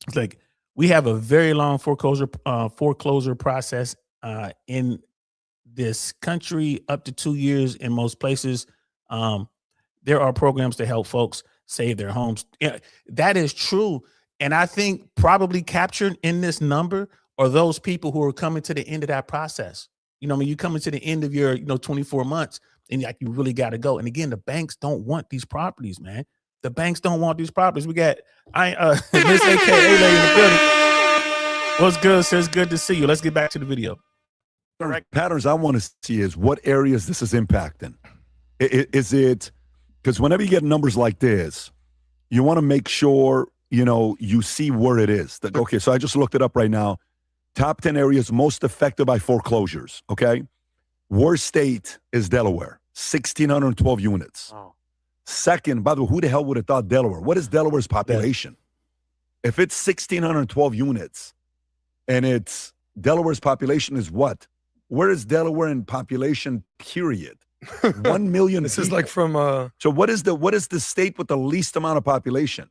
It's like we have a very long foreclosure process in this country, up to 2 years in most places. There are programs to help folks save their homes. Yeah, that is true. And I think probably captured in this number are those people who are coming to the end of that process. You coming to the end of your, 24 months and like you really got to go. And again, the banks don't want these properties, man. The banks don't want these properties. We got Miss AKA in the building. What's good, sir? It's good to see you. Let's get back to the video. Correct. Patterns I want to see is what areas this is impacting. Is it because whenever you get numbers like this, you want to make sure you see where it is. Okay, so I just looked it up right now. Top 10 areas most affected by foreclosures. Okay, worst state is Delaware, 1,612 units. Oh. Second, by the way, who the hell would have thought Delaware? What is Delaware's population? If it's 1,612 units, and it's Delaware's population is what? Where is Delaware in population? Period. 1 million. This people. is like from So what is the state with the least amount of population?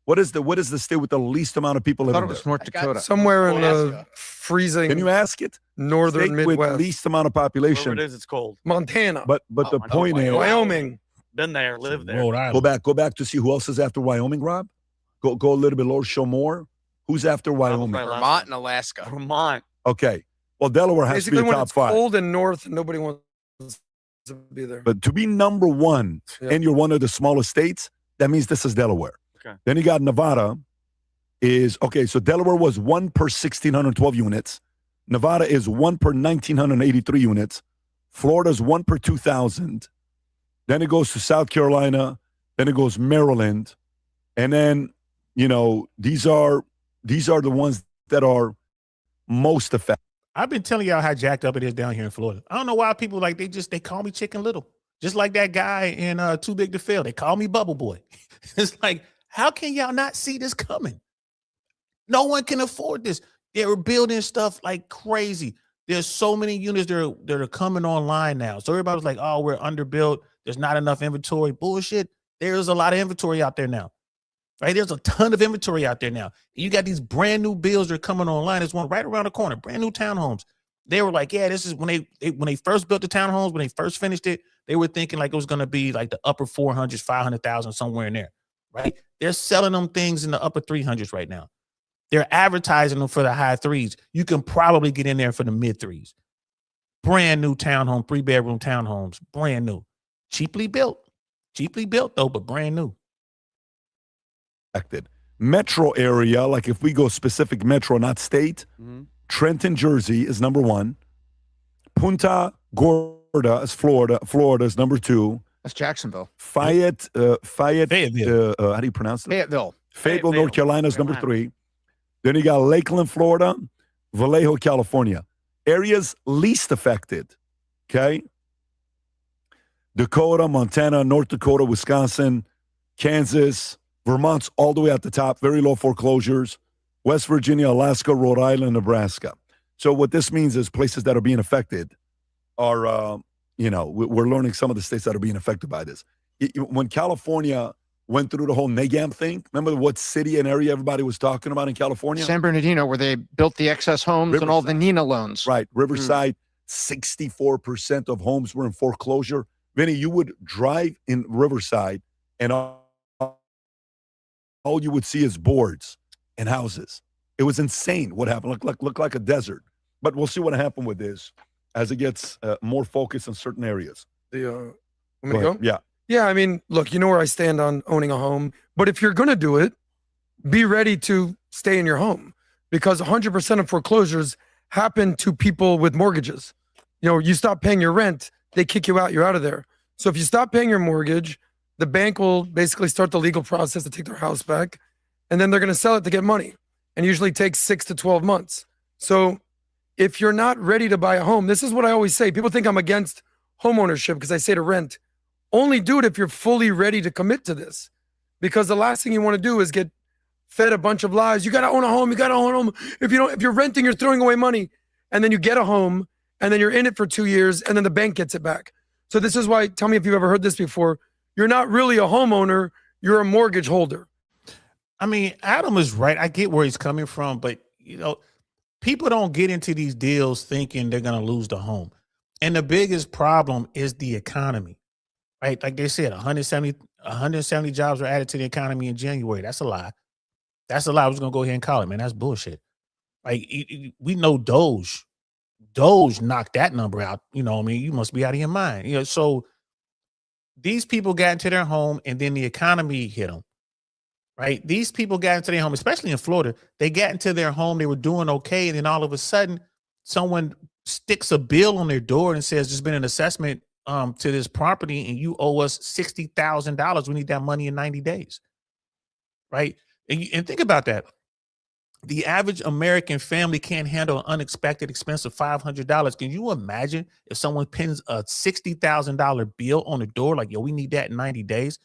What is the state with the least amount of people I thought living it was there? North Dakota. somewhere in the Alaska. freezing Can you ask it? northern State with Midwest. least amount of Wherever population. it is, it's cold. Montana, But Oh, the I know point is, Wyoming. Been there, lived there. Rhode Island. go back to see who else is after Wyoming, Rob. Go a little bit lower, show more. Who's after Wyoming? Right. Vermont and Alaska. Vermont. Okay. Well, Delaware has Basically, to be when top it's 5. cold and north, and nobody wants to be there. But to be number 1 Yeah. and you're one of the smallest states, that means this is Delaware. Okay. Then you got Nevada. So Delaware was 1 per 1,612 units. Nevada is 1 per 1,983 units. Florida's 1 per 2,000. Then it goes to South Carolina. Then it goes Maryland. And then, these are the ones that are most affected. I've been telling y'all how jacked up it is down here in Florida. I don't know why people they call me Chicken Little. Just like that guy in Too Big to Fail. They call me Bubble Boy. It's like, how can y'all not see this coming? No one can afford this. They're building stuff like crazy. There's so many units that are coming online now. So everybody's like, oh, we're underbuilt. There's not enough inventory. Bullshit. There's a lot of inventory out there now. Right? There's a ton of inventory out there now. You got these brand new builds that are coming online. There's one right around the corner, brand new townhomes. They were like, yeah, this is when they first built the townhomes, when they first finished it, they were thinking like it was going to be like the upper 400s, 500,000, somewhere in there. Right? They're selling them things in the upper 300s right now. They're advertising them for the high 3s. You can probably get in there for the mid 3s. Brand new townhome, 3-bedroom townhomes, brand new. Cheaply built though, but brand new. Metro area, like if we go specific metro, not state, Mhm. Trenton, Jersey is number 1. Punta Gorda is Florida. Florida is number 2. That's Jacksonville. Fayetteville. Fayetteville. How do you pronounce it? Fayetteville. Fayetteville, North Carolina is number Carolina. 3. Then you got Lakeland, Florida, Vallejo, California. Areas least affected. Okay. Dakota, Montana, North Dakota, Wisconsin, Kansas, Vermont's all the way at the top, very low foreclosures. West Virginia, Alaska, Rhode Island, Nebraska. So what this means is places that are being affected are, we're learning some of the states that are being affected by this. When California went through the whole NAGAM thing, remember what city and area everybody was talking about in California? San Bernardino, where they built the excess homes and all the Riverside. Nina loans. Right. Riverside, 64% of homes were in foreclosure. Vinny, you would drive in Riverside and all you would see is boards and houses. It was insane what happened. Looked like a desert. But we'll see what happened with this as it gets more focused in certain areas. The Want me to go? Yeah. Yeah, I mean, look, you know where I stand on owning a home, but if you're going to do it, be ready to stay in your home because 100% of foreclosures happen to people with mortgages. You know, you stop paying your rent, they kick you out, you're out of there. So if you stop paying your mortgage, the bank will basically start the legal process to take their house back, and then they're going to sell it to get money, and usually takes 6 to 12 months. So if you're not ready to buy a home, this is what I always say. People think I'm against home ownership because I say to rent. Only do it if you're fully ready to commit to this. Because the last thing you want to do is get fed a bunch of lies. You got to own a home. You got to own a home. If you're renting, you're throwing away money. And then you get a home and then you're in it for 2 years and then the bank gets it back. So this is why, tell me if you've ever heard this before. You're not really a homeowner. You're a mortgage holder. I mean, Adam is right. I get where he's coming from, but you know, people don't get into these deals thinking they're going to lose the home. And the biggest problem is the economy. Right, like they said, 170 jobs were added to the economy in January. That's a lie. That's a lie. I was gonna go ahead and call it, man. That's bullshit. Like we know Doge knocked that number out. You know, I mean, you must be out of your mind. You know, so these people got into their home, and then the economy hit them. Right, these people got into their home, especially in Florida. They got into their home, they were doing okay, and then all of a sudden, someone sticks a bill on their door and says, "There's been an assessment to this property and you owe us $60,000. We need that money in 90 days. Right. And think about that. The average American family can't handle an unexpected expense of $500. Can you imagine if someone pins a $60,000 bill on the door? Like, yo, we need that in 90 days.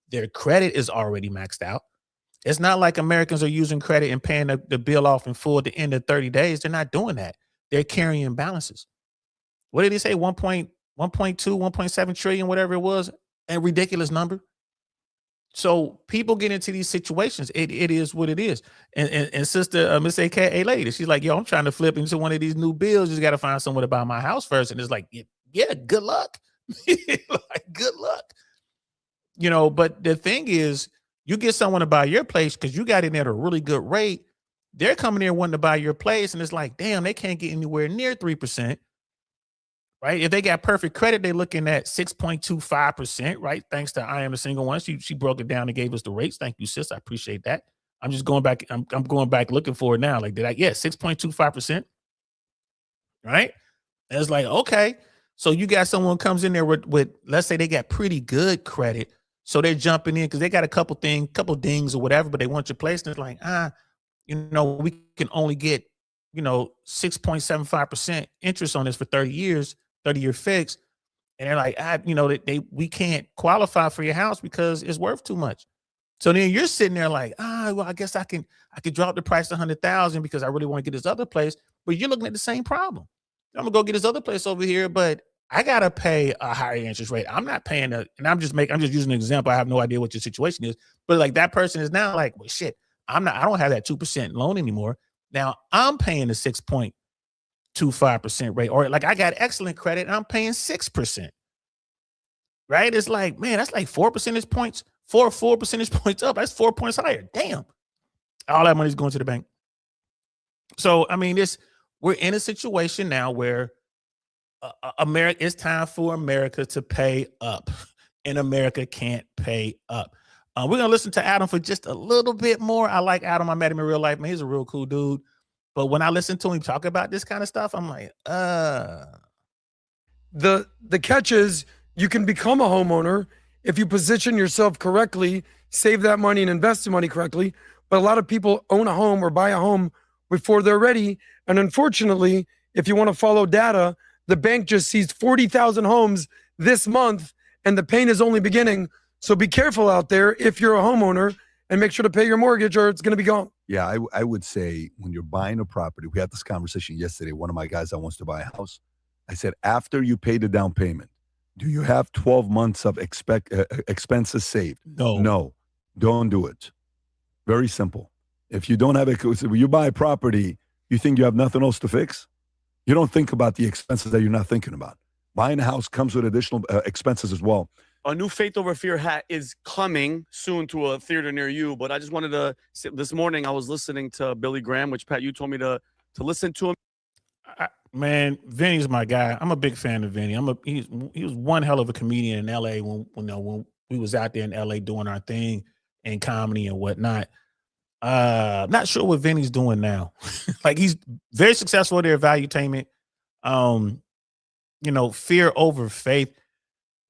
Their credit is already maxed out. It's not like Americans are using credit and paying the bill off in full at the end of 30 days. They're not doing that. They're carrying balances. What did he say? 1.2, 1.7 trillion, whatever it was, a ridiculous number. So people get into these situations. It is what it is. And sister, Miss AKA lady, she's like, yo, I'm trying to flip into one of these new bills. Just got to find someone to buy my house first. And it's like, yeah, good luck. Like, good luck. You know, but the thing is, you get someone to buy your place because you got in at a really good rate. They're coming there wanting to buy your place. And it's like, damn, they can't get anywhere near 3%. Right. If they got perfect credit, they're looking at 6.25%. Right. Thanks to I Am a Single One. She broke it down and gave us the rates. Thank you, sis. I appreciate that. I'm just going back. I'm going back looking for it now. Like, 6.25%. Right. And it's like, OK, so you got someone comes in there with let's say they got pretty good credit. So they're jumping in because they got a couple dings or whatever, but they want your place. And it's like, we can only get, 6.75% interest on this for 30 years. 30-year fix, and they're like, we can't qualify for your house because it's worth too much. So then you're sitting there like, well, I guess I could drop the price to 100,000 because I really want to get this other place. But you're looking at the same problem. I'm gonna go get this other place over here, but I gotta pay a higher interest rate. I'm not paying and I'm just using an example. I have no idea what your situation is, but like that person is now like, well, shit, I don't have that 2% loan anymore. Now I'm paying the 6.25% rate, or like I got excellent credit and I'm paying 6%. Right? It's like, man, that's like 4 percentage points, 4 percentage points up. That's 4 points higher. Damn. All that money's going to the bank. So, I mean, we're in a situation now where America, it's time for America to pay up, and America can't pay up. We're going to listen to Adam for just a little bit more. I like Adam. I met him in real life, man. He's a real cool dude. But when I listen to him talk about this kind of stuff, I'm like, The catch is you can become a homeowner if you position yourself correctly, save that money and invest the money correctly. But a lot of people own a home or buy a home before they're ready. And unfortunately, if you want to follow data, the bank just seized 40,000 homes this month, and the pain is only beginning. So be careful out there if you're a homeowner, and make sure to pay your mortgage or it's going to be gone. Yeah, I would say when you're buying a property, we had this conversation yesterday. One of my guys that wants to buy a house, I said, after you pay the down payment, do you have 12 months of expenses saved? No, don't do it. Very simple. If you don't have it, when you buy a property, you think you have nothing else to fix? You don't think about the expenses that you're not thinking about. Buying a house comes with additional expenses as well. A new Faith Over Fear hat is coming soon to a theater near you. But I just wanted to, this morning I was listening to Billy Graham, which Pat, you told me to listen to him. Man, Vinny's my guy. I'm a big fan of Vinny. He was one hell of a comedian in LA when we was out there in LA doing our thing and comedy and whatnot. Not sure what Vinny's doing now. Like he's very successful at their valuetainment. Fear over faith.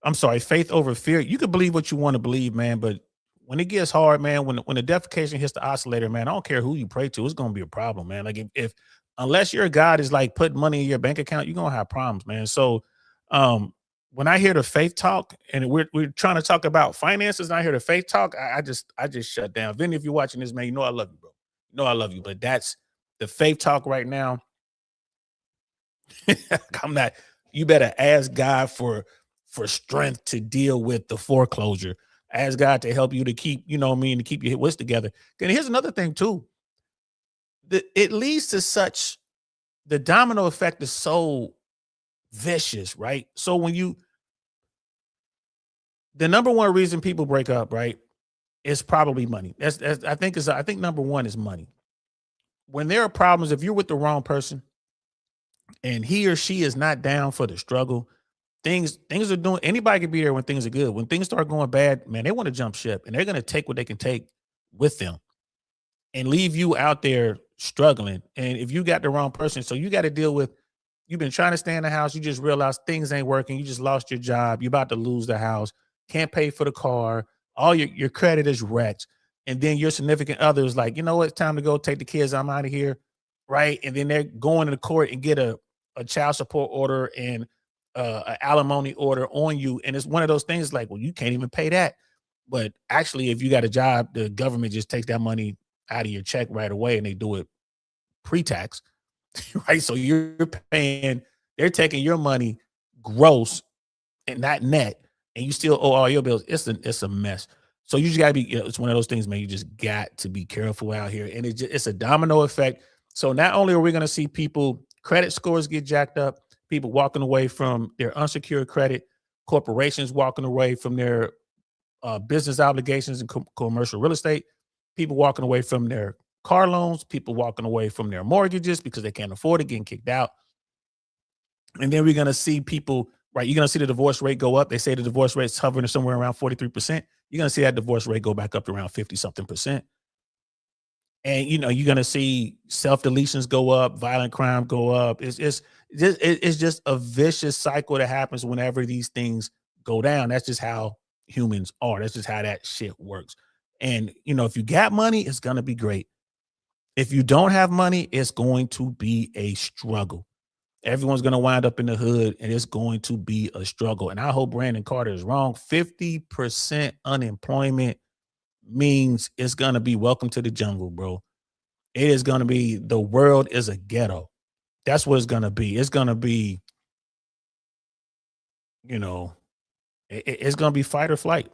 I'm sorry, faith over fear. You can believe what you want to believe, man, but when it gets hard, man, when the defecation hits the oscillator, man, I don't care who you pray to, it's gonna be a problem, man. Like if unless your God is like putting money in your bank account, you're gonna have problems, man. So when I hear the faith talk and we're trying to talk about finances and I hear the faith talk, I just shut down. Vinny, if you're watching this, man, you know I love you, bro. You know I love you, but that's the faith talk right now. You better ask God for strength to deal with the foreclosure. Ask God to help you to keep, to keep your wits together. And here's another thing too. It leads to the domino effect is so vicious, right? So the number one reason people break up, right, is probably money. I think number one is money. When there are problems, if you're with the wrong person and he or she is not down for the struggle, things are doing, anybody can be there when things are good. When things start going bad, man, they want to jump ship and they're going to take what they can take with them and leave you out there struggling. And if you got the wrong person, so you got to deal with, you've been trying to stay in the house, you just realize things ain't working, you just lost your job, you're about to lose the house, can't pay for the car, all your credit is wrecked. And then your significant other is like, you know what, it's time to go take the kids, I'm out of here, right? And then they're going to the court and get a child support order and an alimony order on you. And it's one of those things like, well, you can't even pay that. But actually, if you got a job, the government just takes that money out of your check right away and they do it pre-tax, right? So they're taking your money gross and not net, and you still owe all your bills. It's a mess. So you just gotta be, it's one of those things, man, you just got to be careful out here. And it's a domino effect. So not only are we gonna see people, credit scores get jacked up, people walking away from their unsecured credit, corporations walking away from their business obligations and commercial real estate, people walking away from their car loans, people walking away from their mortgages because they can't afford it, getting kicked out. And then we're going to see people, right? You're going to see the divorce rate go up. They say the divorce rate's hovering somewhere around 43%. You're going to see that divorce rate go back up to around 50-something%. And, you're going to see self-deletions go up, violent crime go up. It's just a vicious cycle that happens whenever these things go down. That's just how humans are. That's just how that shit works. And, if you got money, it's going to be great. If you don't have money, it's going to be a struggle. Everyone's going to wind up in the hood and it's going to be a struggle. And I hope Brandon Carter is wrong. 50% unemployment means it's going to be welcome to the jungle, bro. It is going to be, the world is a ghetto. That's what it's going to be. It's going to be, it's going to be fight or flight.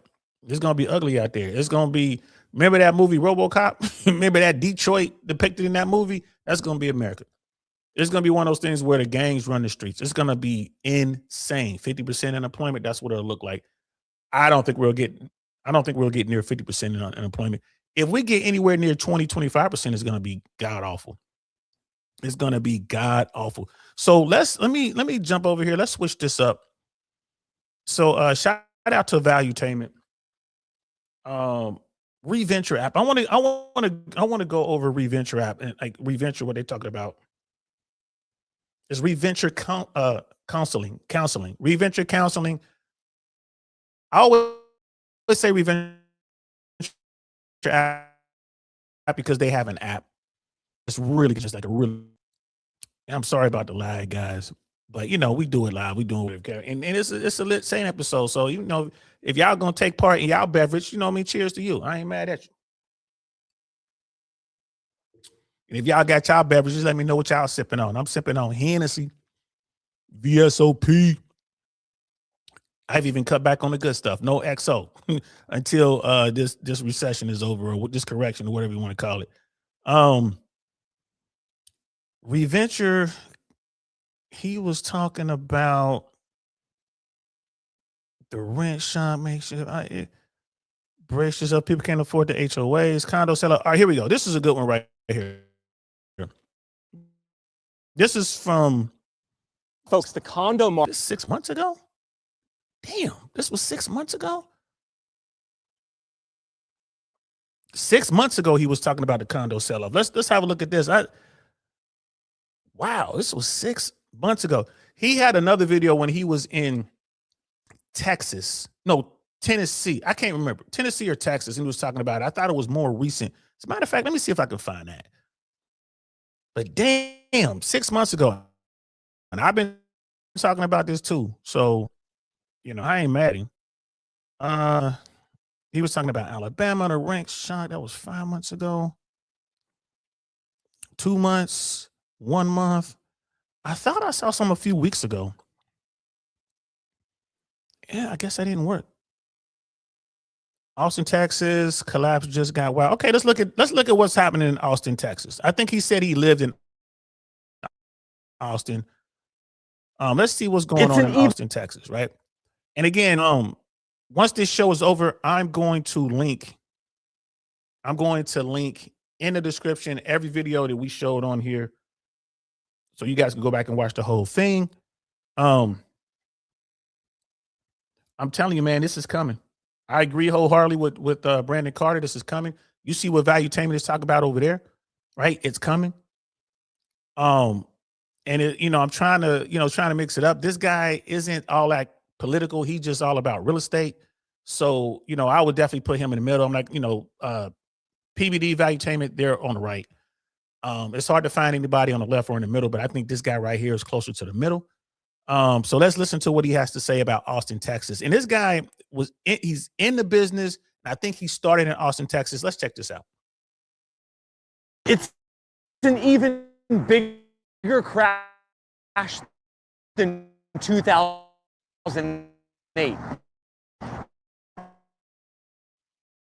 It's going to be ugly out there. It's going to be, remember that movie RoboCop? Remember that Detroit depicted in that movie? That's going to be America. It's going to be one of those things where the gangs run the streets. It's going to be insane. 50% unemployment, that's what it'll look like. I don't think we'll get near 50% in unemployment. If we get anywhere near 20-25%, it's going to be god awful. It's going to be god awful. So let me jump over here. Let's switch this up. So shout out to Valuetainment. Reventure app. I want to go over Reventure app and like Reventure, what they're talking about. It's Reventure counseling. Reventure counseling. I always say Reventure app because they have an app. It's really just like I'm sorry about the lag, guys, but we do it live. We do it, and it's a lit same episode. So if y'all gonna take part in y'all beverage, cheers to you. I ain't mad at you. And if y'all got y'all beverages, let me know what y'all sipping on. I'm sipping on Hennessy, VSOP. I've even cut back on the good stuff. No XO until this recession is over, or this correction, or whatever you want to call it. Reventure, he was talking about the rent shop. Make sure brace yourself. People can't afford the HOAs. Condo seller. All right, here we go. This is a good one right here. This is from Folks, the condo market. 6 months ago? Damn, this was 6 months ago? 6 months ago, he was talking about the condo sell-off. Let's have a look at this. Wow, this was 6 months ago. He had another video when he was in Texas. No, Tennessee. I can't remember. Tennessee or Texas, and he was talking about it. I thought it was more recent. As a matter of fact, let me see if I can find that. But damn, 6 months ago. And I've been talking about this too. So, you know, I ain't mad at him. He was talking about Alabama, the rank shot. That was 5 months ago. 2 months, 1 month. I thought I saw some a few weeks ago. Yeah, I guess that didn't work. Austin, Texas, collapse just got wild. Okay, let's look at what's happening in Austin, Texas. I think he said he lived in Austin. Let's see what's going on in Austin, Texas, right? And again, once this show is over, I'm going to link in the description every video that we showed on here, so you guys can go back and watch the whole thing. I'm telling you, man, this is coming. I agree wholeheartedly with Brandon Carter. This is coming. You see what Valuetainment is talking about over there, right? It's coming. And it, you know, I'm trying to mix it up. This guy isn't all that political. He's just all about real estate. So, you know, I would definitely put him in the middle. I'm like, you know, PBD, Valuetainment, they're on the right. It's hard to find anybody on the left or in the middle, but I think this guy right here is closer to the middle. So let's listen to what he has to say about Austin, Texas. And this guy he's in the business. I think he started in Austin, Texas. Let's check this out. It's an even bigger crash than 2008.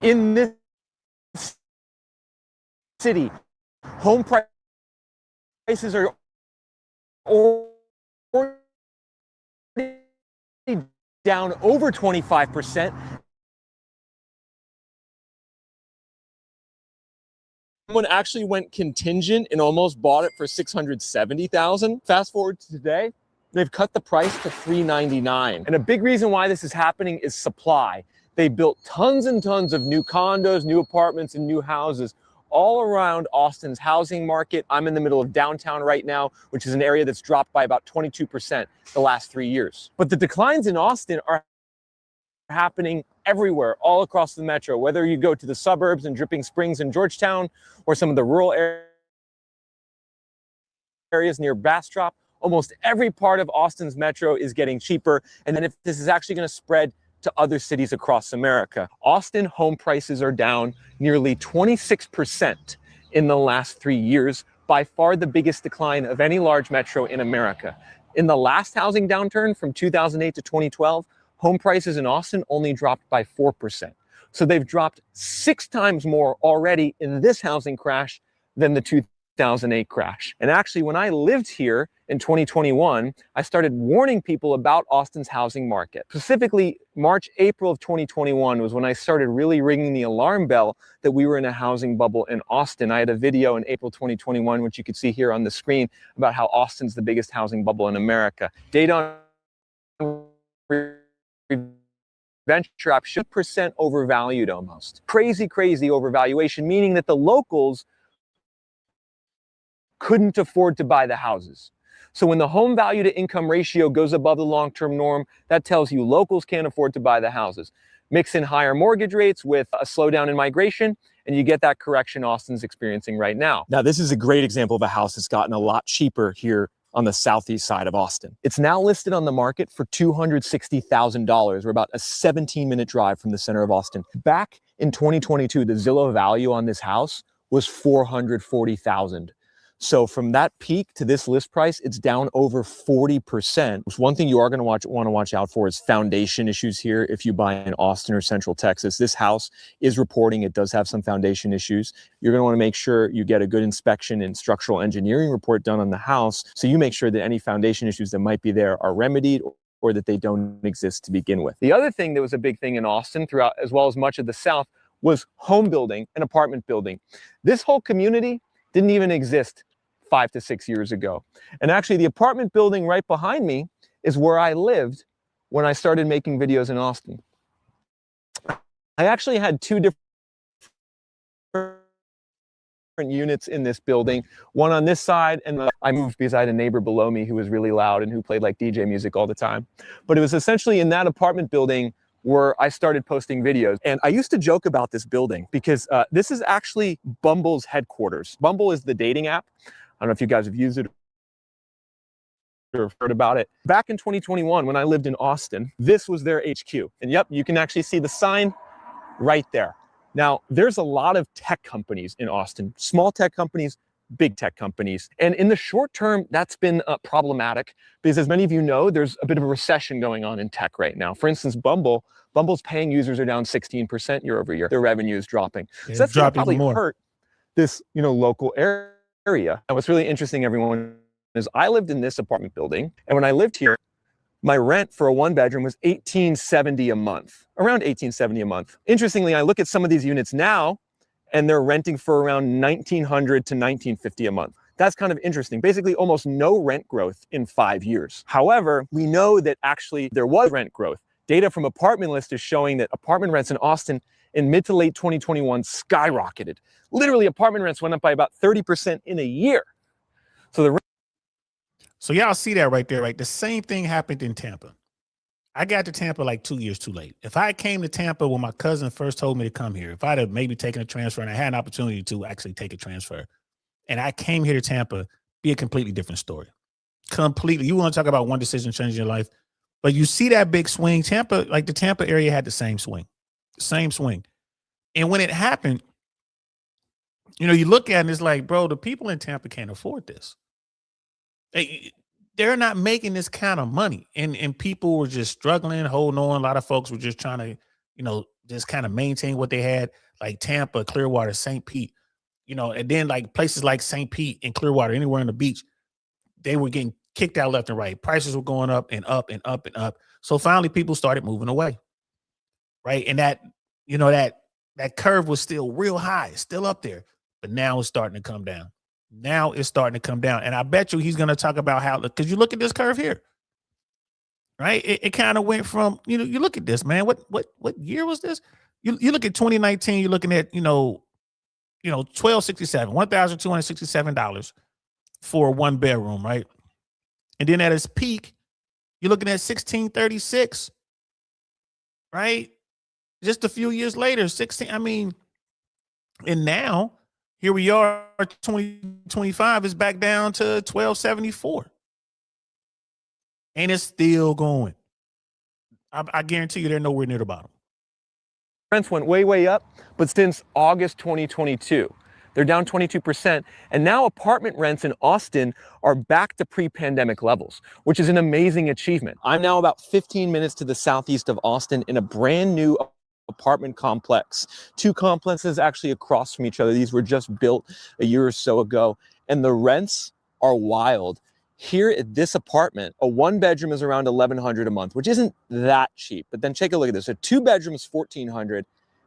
In this city, home prices are already down over 25%. Someone actually went contingent and almost bought it for $670,000. Fast forward to today, they've cut the price to $399. And a big reason why this is happening is supply. They built tons and tons of new condos, new apartments, and new houses all around Austin's housing market. I'm in the middle of downtown right now, which is an area that's dropped by about 22% the last 3 years. But the declines in Austin are happening everywhere, all across the metro, whether you go to the suburbs and Dripping Springs and Georgetown, or some of the rural areas near Bastrop. Almost every part of Austin's metro is getting cheaper. And then if this is actually going to spread to other cities across America. Austin home prices are down nearly 26% in the last 3 years, by far the biggest decline of any large metro in America. In the last housing downturn from 2008 to 2012, home prices in Austin only dropped by 4%. So they've dropped 6 times more already in this housing crash than the 2008 crash. And actually, when I lived here in 2021, I started warning people about Austin's housing market. Specifically, March, April of 2021 was when I started really ringing the alarm bell that we were in a housing bubble in Austin. I had a video in April 2021, which you can see here on the screen, about how Austin's the biggest housing bubble in America. Data on Venture App should percent overvalued almost. Crazy overvaluation, meaning that the locals couldn't afford to buy the houses. So when the home value to income ratio goes above the long-term norm, that tells you locals can't afford to buy the houses. Mix in higher mortgage rates with a slowdown in migration, and you get that correction Austin's experiencing right now. Now, this is a great example of a house that's gotten a lot cheaper here on the southeast side of Austin. It's now listed on the market for $260,000. We're about a 17-minute drive from the center of Austin. Back in 2022, the Zillow value on this house was $440,000. So from that peak to this list price, it's down over 40%. One thing you are going to want to watch out for is foundation issues here. If you buy in Austin or Central Texas, this house is reporting it does have some foundation issues. You're going to want to make sure you get a good inspection and structural engineering report done on the house, so you make sure that any foundation issues that might be there are remedied, or that they don't exist to begin with. The other thing that was a big thing in Austin throughout, as well as much of the South, was home building and apartment building. This whole community didn't even exist 5 to 6 years ago. And actually the apartment building right behind me is where I lived when I started making videos in Austin. I actually had 2 different units in this building, one on this side, and I moved because I had a neighbor below me who was really loud and who played like DJ music all the time. But it was essentially in that apartment building where I started posting videos. And I used to joke about this building because this is actually Bumble's headquarters. Bumble is the dating app. I don't know if you guys have used it or heard about it. Back in 2021, when I lived in Austin, this was their HQ. And yep, you can actually see the sign right there. Now, there's a lot of tech companies in Austin, small tech companies, big tech companies. And in the short term, that's been problematic because, as many of you know, there's a bit of a recession going on in tech right now. For instance, Bumble's paying users are down 16% year over year. Their revenue is dropping. So that's going to probably hurt this, local area. And what's really interesting, everyone, is I lived in this apartment building. And when I lived here, my rent for a 1-bedroom was $1,870 a month, around $1,870 a month. Interestingly, I look at some of these units now, and they're renting for around $1,900 to $1,950 a month. That's kind of interesting. Basically, almost no rent growth in 5 years. However, we know that actually there was rent growth. Data from Apartment List is showing that apartment rents in Austin in mid to late 2021 skyrocketed. Literally, apartment rents went up by about 30% in a year. So y'all see that right there, right? The same thing happened in Tampa. I got to Tampa like 2 years too late. If I came to Tampa when my cousin first told me to come here, if I'd have maybe taken a transfer and I had an opportunity to actually take a transfer, and I came here to Tampa, be a completely different story. Completely. You want to talk about one decision changing your life, but you see that big swing. Tampa, like the Tampa area had the same swing. And when it happened, you look at it and it's like, bro, the people in Tampa can't afford this. They're not making this kind of money. And people were just struggling, holding on. A lot of folks were just trying to, just kind of maintain what they had, like Tampa, Clearwater, St. Pete, and then like places like St. Pete and Clearwater, anywhere on the beach, they were getting kicked out left and right. Prices were going up and up and up and up. So finally people started moving away. Right. And that curve was still real high, still up there, but now it's starting to come down. And I bet you he's going to talk about how, because you look at this curve here, right? It kind of went from, you look at this, man, what year was this? You look at 2019, you're looking at, $1,267 for a 1-bedroom, right? And then at its peak, you're looking at $1,636, right? Just a few years later, and now here we are, 2025 is back down to $1,274. And it's still going. I guarantee you they're nowhere near the bottom. Rents went way, way up, but since August 2022, they're down 22%. And now apartment rents in Austin are back to pre-pandemic levels, which is an amazing achievement. I'm now about 15 minutes to the southeast of Austin in a brand new apartment complex. 2 complexes actually across from each other. These were just built a year or so ago, and the rents are wild. Here at this apartment, a 1-bedroom is around $1,100 a month, which isn't that cheap. But then take a look at this. A 2-bedroom is $1,400,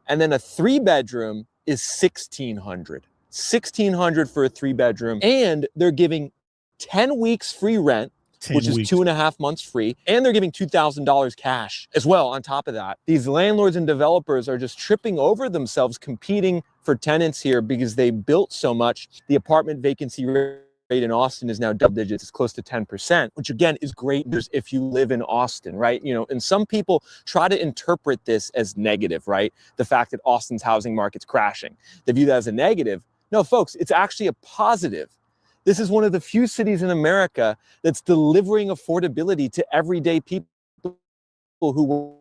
and then a 3-bedroom is $1,600. $1,600 for a 3-bedroom, and they're giving 10 weeks free rent, which is 2.5 months free. And they're giving $2,000 cash as well on top of that. These landlords and developers are just tripping over themselves competing for tenants here because they built so much. The apartment vacancy rate in Austin is now double digits. It's close to 10%, which again is great news if you live in Austin, right? And some people try to interpret this as negative, right? The fact that Austin's housing market's crashing. They view that as a negative. No, folks, it's actually a positive. This is one of the few cities in America that's delivering affordability to everyday people who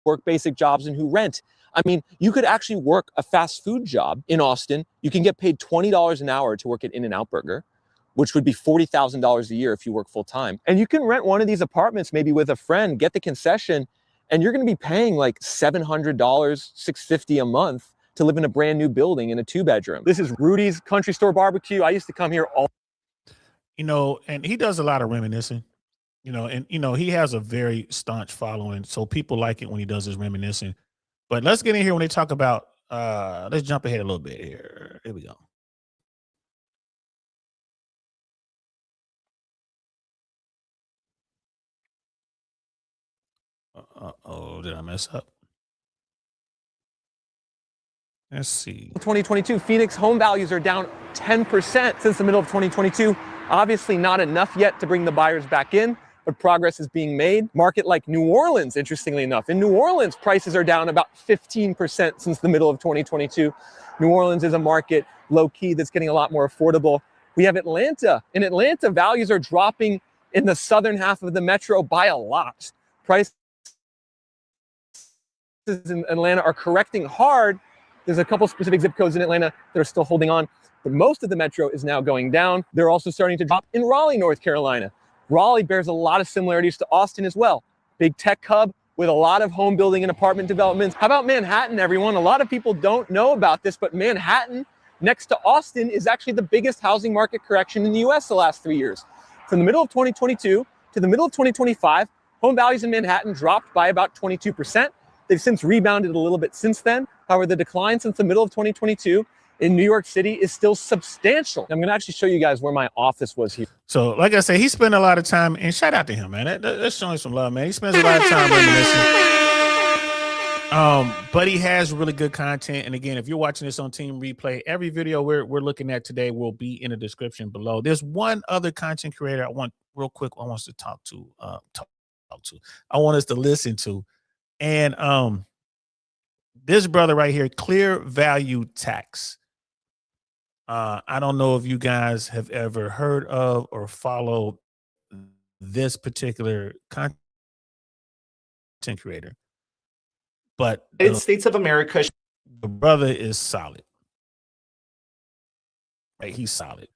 work basic jobs and who rent. I mean, you could actually work a fast food job in Austin. You can get paid $20 an hour to work at In-N-Out Burger, which would be $40,000 a year if you work full time. And you can rent one of these apartments maybe with a friend, get the concession, and you're going to be paying like $700, $650 a month to live in a brand new building in a 2-bedroom. This is Rudy's Country Store Barbecue. I used to come here all. And he does a lot of reminiscing, and he has a very staunch following. So people like it when he does his reminiscing. But let's get in here when they talk about, let's jump ahead a little bit here. Here we go. Oh, did I mess up? Let's see. 2022, Phoenix home values are down 10% since the middle of 2022. Obviously not enough yet to bring the buyers back in, but progress is being made. Market like New Orleans, interestingly enough. In New Orleans, prices are down about 15% since the middle of 2022. New Orleans is a market, low-key, that's getting a lot more affordable. We have Atlanta. In Atlanta, values are dropping in the southern half of the metro by a lot. Prices in Atlanta are correcting hard. There's a couple specific zip codes in Atlanta that are still holding on, but most of the metro is now going down. They're also starting to drop in Raleigh, North Carolina. Raleigh bears a lot of similarities to Austin as well. Big tech hub with a lot of home building and apartment developments. How about Manhattan, everyone? A lot of people don't know about this, but Manhattan, next to Austin, is actually the biggest housing market correction in the US the last 3 years. From the middle of 2022 to the middle of 2025, home values in Manhattan dropped by about 22%. They've since rebounded a little bit since then. However, the decline since the middle of 2022 in New York City is still substantial. I'm going to actually show you guys where my office was here. So, like I said, he spent a lot of time, and shout out to him, man. That's showing some love, man. He spends a lot of time reminiscing. But he has really good content. And again, if you're watching this on Team Replay, every video we're looking at today will be in the description below. There's one other content creator I want us to talk to. I want us to listen to. And this brother right here, Clear Value Tax. I don't know if you guys have ever heard of or followed this particular content creator, but United States of America. The brother is solid. Right, he's solid,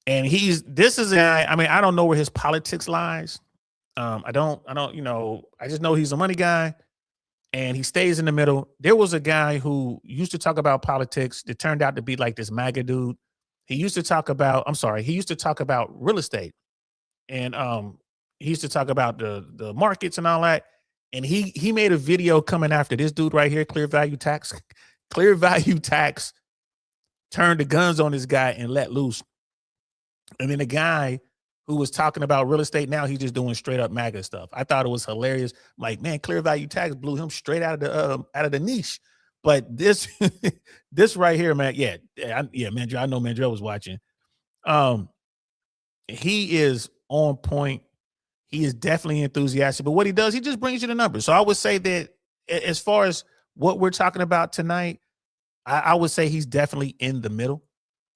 and this is a guy. I mean, I don't know where his politics lies. I don't. I just know he's a money guy. And he stays in the middle. There was a guy who used to talk about politics that turned out to be like this MAGA dude. He used to talk about real estate. And he used to talk about the markets and all that. And he made a video coming after this dude right here, Clear Value Tax. Clear Value Tax turned the guns on this guy and let loose. And then the guy who was talking about real estate, now he's just doing straight up MAGA stuff. I thought it was hilarious. Like, man, Clear Value Tax blew him straight out of the niche. But this this right here, man, Mandrell, I know Mandrell was watching. He is on point. He is definitely enthusiastic. But what he does, he just brings you the numbers. So I would say that as far as what we're talking about tonight, I would say he's definitely in the middle.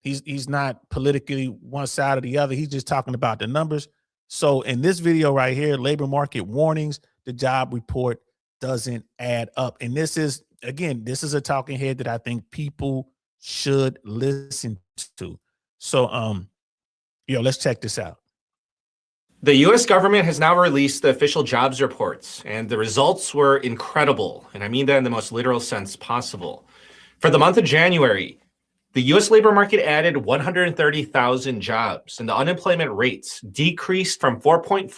He's not politically one side or the other. He's just talking about the numbers. So in this video right here, labor market warnings, the job report doesn't add up. And this is a talking head that I think people should listen to. So, let's check this out. The U.S. government has now released the official jobs reports, and the results were incredible. And I mean that in the most literal sense possible. For the month of January, the U.S. labor market added 130,000 jobs, and the unemployment rates decreased from 4.4%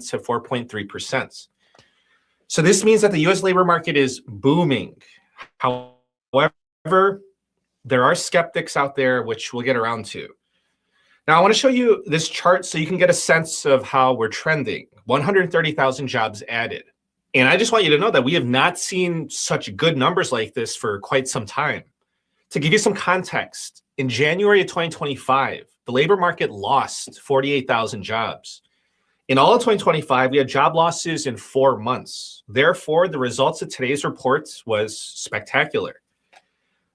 to 4.3%. So this means that the U.S. labor market is booming. However, there are skeptics out there, which we'll get around to. Now, I want to show you this chart so you can get a sense of how we're trending. 130,000 jobs added. And I just want you to know that we have not seen such good numbers like this for quite some time. To give you some context, in January of 2025, the labor market lost 48,000 jobs. In all of 2025, we had job losses in 4 months. Therefore, the results of today's report was spectacular.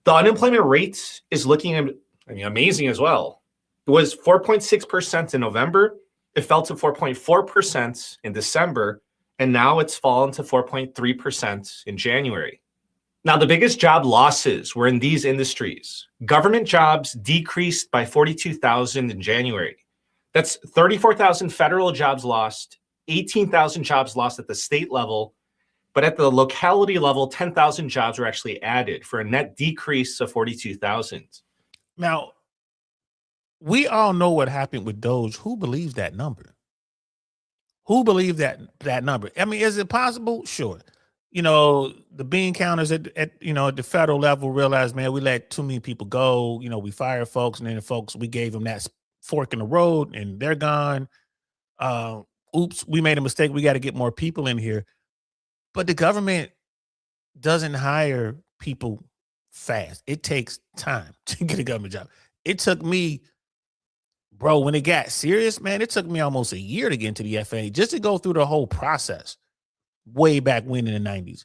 The unemployment rate is looking amazing as well. It was 4.6% in November. It fell to 4.4% in December, and now it's fallen to 4.3% in January. Now, the biggest job losses were in these industries. Government jobs decreased by 42,000 in January. That's 34,000 federal jobs lost, 18,000 jobs lost at the state level, but at the locality level, 10,000 jobs were actually added for a net decrease of 42,000. Now, we all know what happened with Doge. Who believes that number? Who believes that number? I mean, is it possible? Sure. The bean counters at the federal level realized, man, we let too many people go. We fired folks, and then the folks, we gave them that fork in the road, and they're gone. Oops, we made a mistake. We got to get more people in here. But the government doesn't hire people fast. It takes time to get a government job. It took me, bro, when it got serious, man, it took me almost a year to get into the FAA just to go through the whole process way back when in the 90s.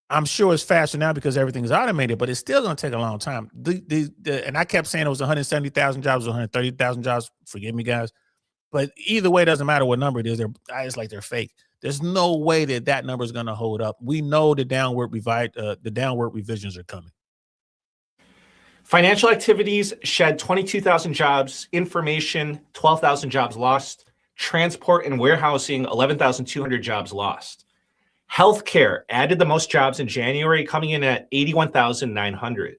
I'm sure it's faster now because everything's automated, but it's still going to take a long time. And I kept saying it was 170,000 jobs, 130,000 jobs. Forgive me, guys. But either way, it doesn't matter what number it is. It's like they're fake. There's no way that number is going to hold up. We know the downward revisions are coming. Financial activities shed 22,000 jobs. Information, 12,000 jobs lost. Transport and warehousing, 11,200 jobs lost. Healthcare added the most jobs in January, coming in at 81,900.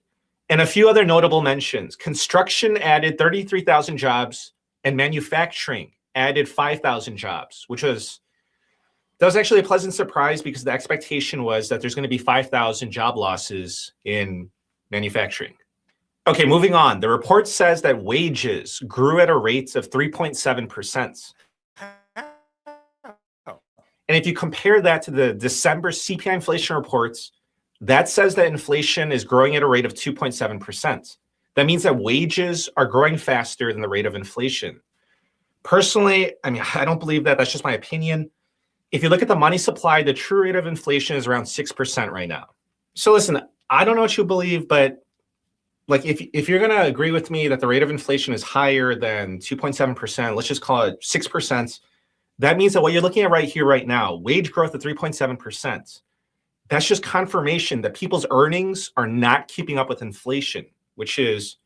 And a few other notable mentions. Construction added 33,000 jobs, and manufacturing added 5,000 jobs, that was actually a pleasant surprise because the expectation was that there's going to be 5,000 job losses in manufacturing. Okay, moving on. The report says that wages grew at a rate of 3.7%. And if you compare that to the December CPI inflation reports, that says that inflation is growing at a rate of 2.7%. That means that wages are growing faster than the rate of inflation. Personally, I mean, I don't believe that. That's just my opinion. If you look at the money supply, the true rate of inflation is around 6% right now. So listen, I don't know what you believe, but like if you're going to agree with me that the rate of inflation is higher than 2.7%, let's just call it 6%. That means that what you're looking at right here, right now, wage growth of 3.7%, that's just confirmation that people's earnings are not keeping up with inflation, which is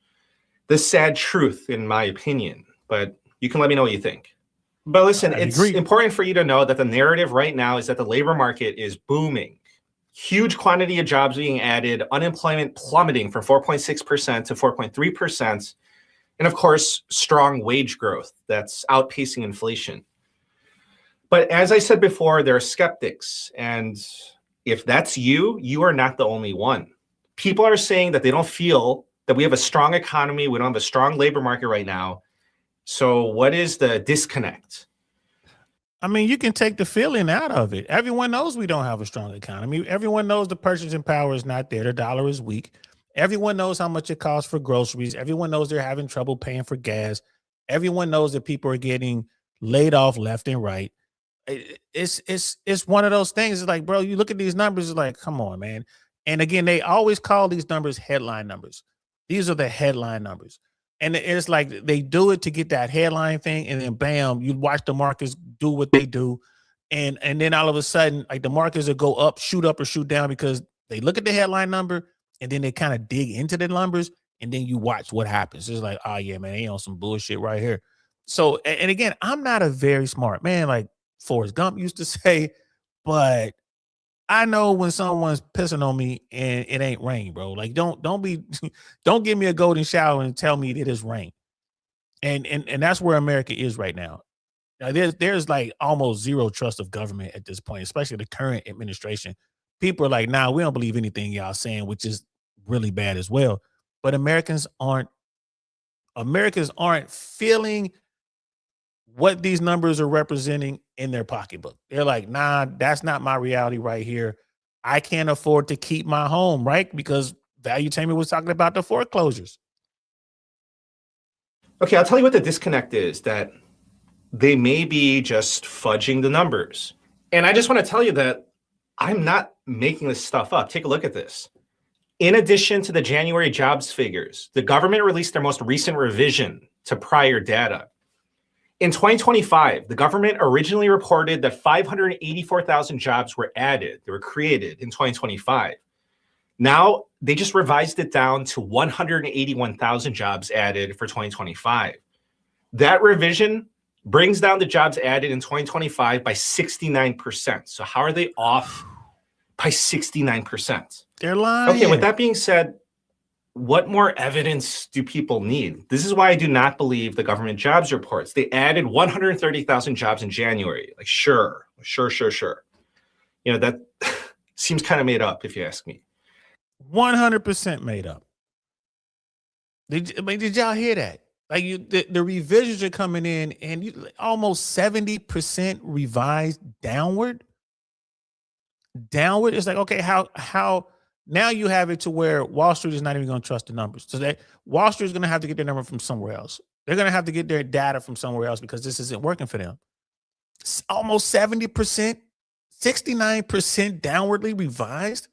the sad truth, in my opinion. But you can let me know what you think. But listen, it's important for you to know that the narrative right now is that the labor market is booming. Huge quantity of jobs being added, unemployment plummeting from 4.6% to 4.3%, and of course, strong wage growth that's outpacing inflation. But as I said before, there are skeptics. And if that's you, you are not the only one. People are saying that they don't feel that we have a strong economy. We don't have a strong labor market right now. So what is the disconnect? I mean, you can take the feeling out of it. Everyone knows we don't have a strong economy. Everyone knows the purchasing power is not there. The dollar is weak. Everyone knows how much it costs for groceries. Everyone knows they're having trouble paying for gas. Everyone knows that people are getting laid off left and right. It's one of those things. It's like, bro, you look at these numbers, it's like, come on, man. And again, they always call these numbers headline numbers. These are the headline numbers. And it's like they do it to get that headline thing, and then bam, you watch the markets do what they do. And then all of a sudden, like the markets will go up, or shoot down because they look at the headline number and then they kind of dig into the numbers, and then you watch what happens. It's like, oh yeah, man, they on some bullshit right here. So, and again, I'm not a very smart man, like Forrest Gump used to say, but I know when someone's pissing on me and it ain't rain, bro. Like don't give me a golden shower and tell me that it's rain. And that's where America is right now. Now there's like almost zero trust of government at this point, especially the current administration. People are like, nah, we don't believe anything y'all saying, which is really bad as well. But Americans aren't feeling what these numbers are representing in their pocketbook. They're like, nah, that's not my reality right here. I can't afford to keep my home, right? Because Valuetainment was talking about the foreclosures. Okay, I'll tell you what the disconnect is, that they may be just fudging the numbers. And I just want to tell you that I'm not making this stuff up. Take a look at this. In addition to the January jobs figures, the government released their most recent revision to prior data. In 2025, the government originally reported that 584,000 jobs were added, they were created in 2025. Now, they just revised it down to 181,000 jobs added for 2025. That revision brings down the jobs added in 2025 by 69%. So how are they off by 69%? They're lying. Okay, with that being said, what more evidence do people need? This is why I do not believe the government jobs reports. They added 130,000 jobs in January. Like, sure. You know, that seems kind of made up, if you ask me. 100% made up. Did y'all hear that? Like the revisions are coming in, and almost 70% revised downward. downward, it's like, okay, how now you have it to where Wall Street is not even going to trust the numbers. So that Wall Street is going to have to get their number from somewhere else. They're going to have to get their data from somewhere else because this isn't working for them. It's almost 70%, 69% downwardly revised.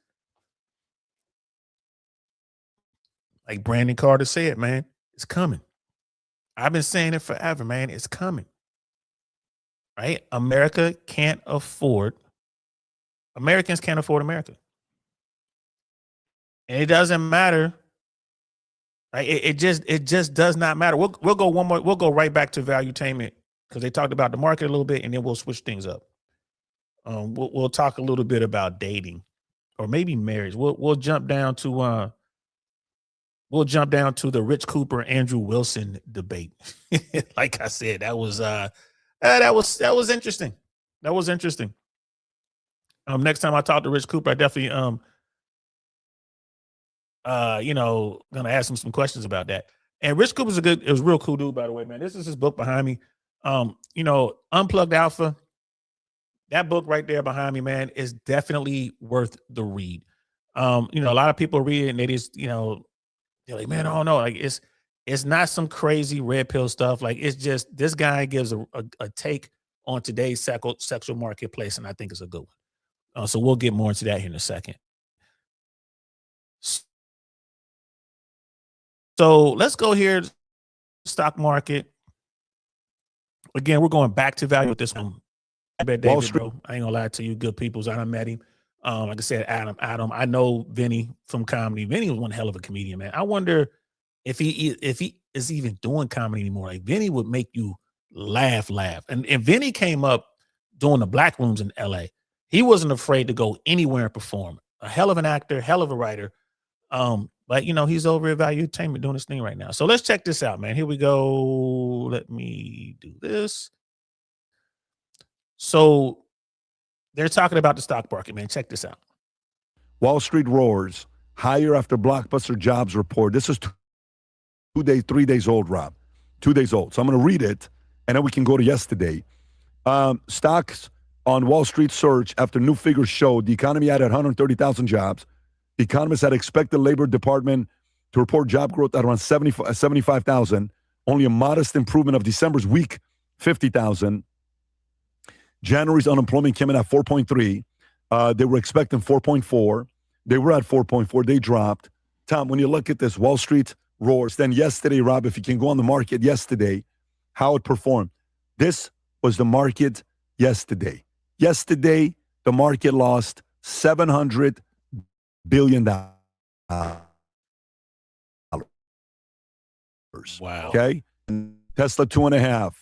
Like Brandon Carter said, man, it's coming. I've been saying it forever, man. It's coming. Right? Americans can't afford America. And it doesn't matter. Right? It just does not matter. We'll go one more. We'll go right back to Valuetainment because they talked about the market a little bit, and then we'll switch things up. We'll talk a little bit about dating or maybe marriage. We'll jump down to the Rich Cooper Andrew Wilson debate. Like I said, that was interesting. That was interesting. Next time I talk to Rich Cooper, I definitely gonna ask him some questions about that. And Rich Cooper's it was a real cool dude, by the way, man. This is his book behind me. Unplugged Alpha. That book right there behind me, man, is definitely worth the read. A lot of people read it and they just, they're like, man, I don't know. Like it's not some crazy red pill stuff. Like it's just this guy gives a take on today's sexual marketplace, and I think it's a good one. So we'll get more into that here in a second. So let's go here. Stock market. Again, we're going back to value with this one. I bet David, bro. I ain't gonna lie to you, good peoples. I done met him. Like I said, Adam. I know Vinny from comedy. Vinny was one hell of a comedian, man. I wonder if he is even doing comedy anymore. Like Vinny would make you laugh. And Vinny came up doing the black rooms in LA. He wasn't afraid to go anywhere and perform. A hell of an actor, hell of a writer. But he's over at Valuetainment doing his thing right now. So let's check this out, man. Here we go. Let me do this. So they're talking about the stock market, man. Check this out. Wall Street roars higher after blockbuster jobs report. This is 3 days old, Rob. 2 days old. So I'm going to read it, and then we can go to yesterday. Stocks on Wall Street surge after new figures showed the economy added 130,000 jobs. Economists had expected Labor Department to report job growth at around 75,000, only a modest improvement of December's weak 50,000. January's unemployment came in at 4.3. They were expecting 4.4. They were at 4.4. They dropped. Tom, when you look at this, Wall Street roars. Then yesterday, Rob, if you can go on the market yesterday, how it performed. This was the market yesterday. Yesterday, the market lost $700 billion. Wow. Okay. Tesla 2.5.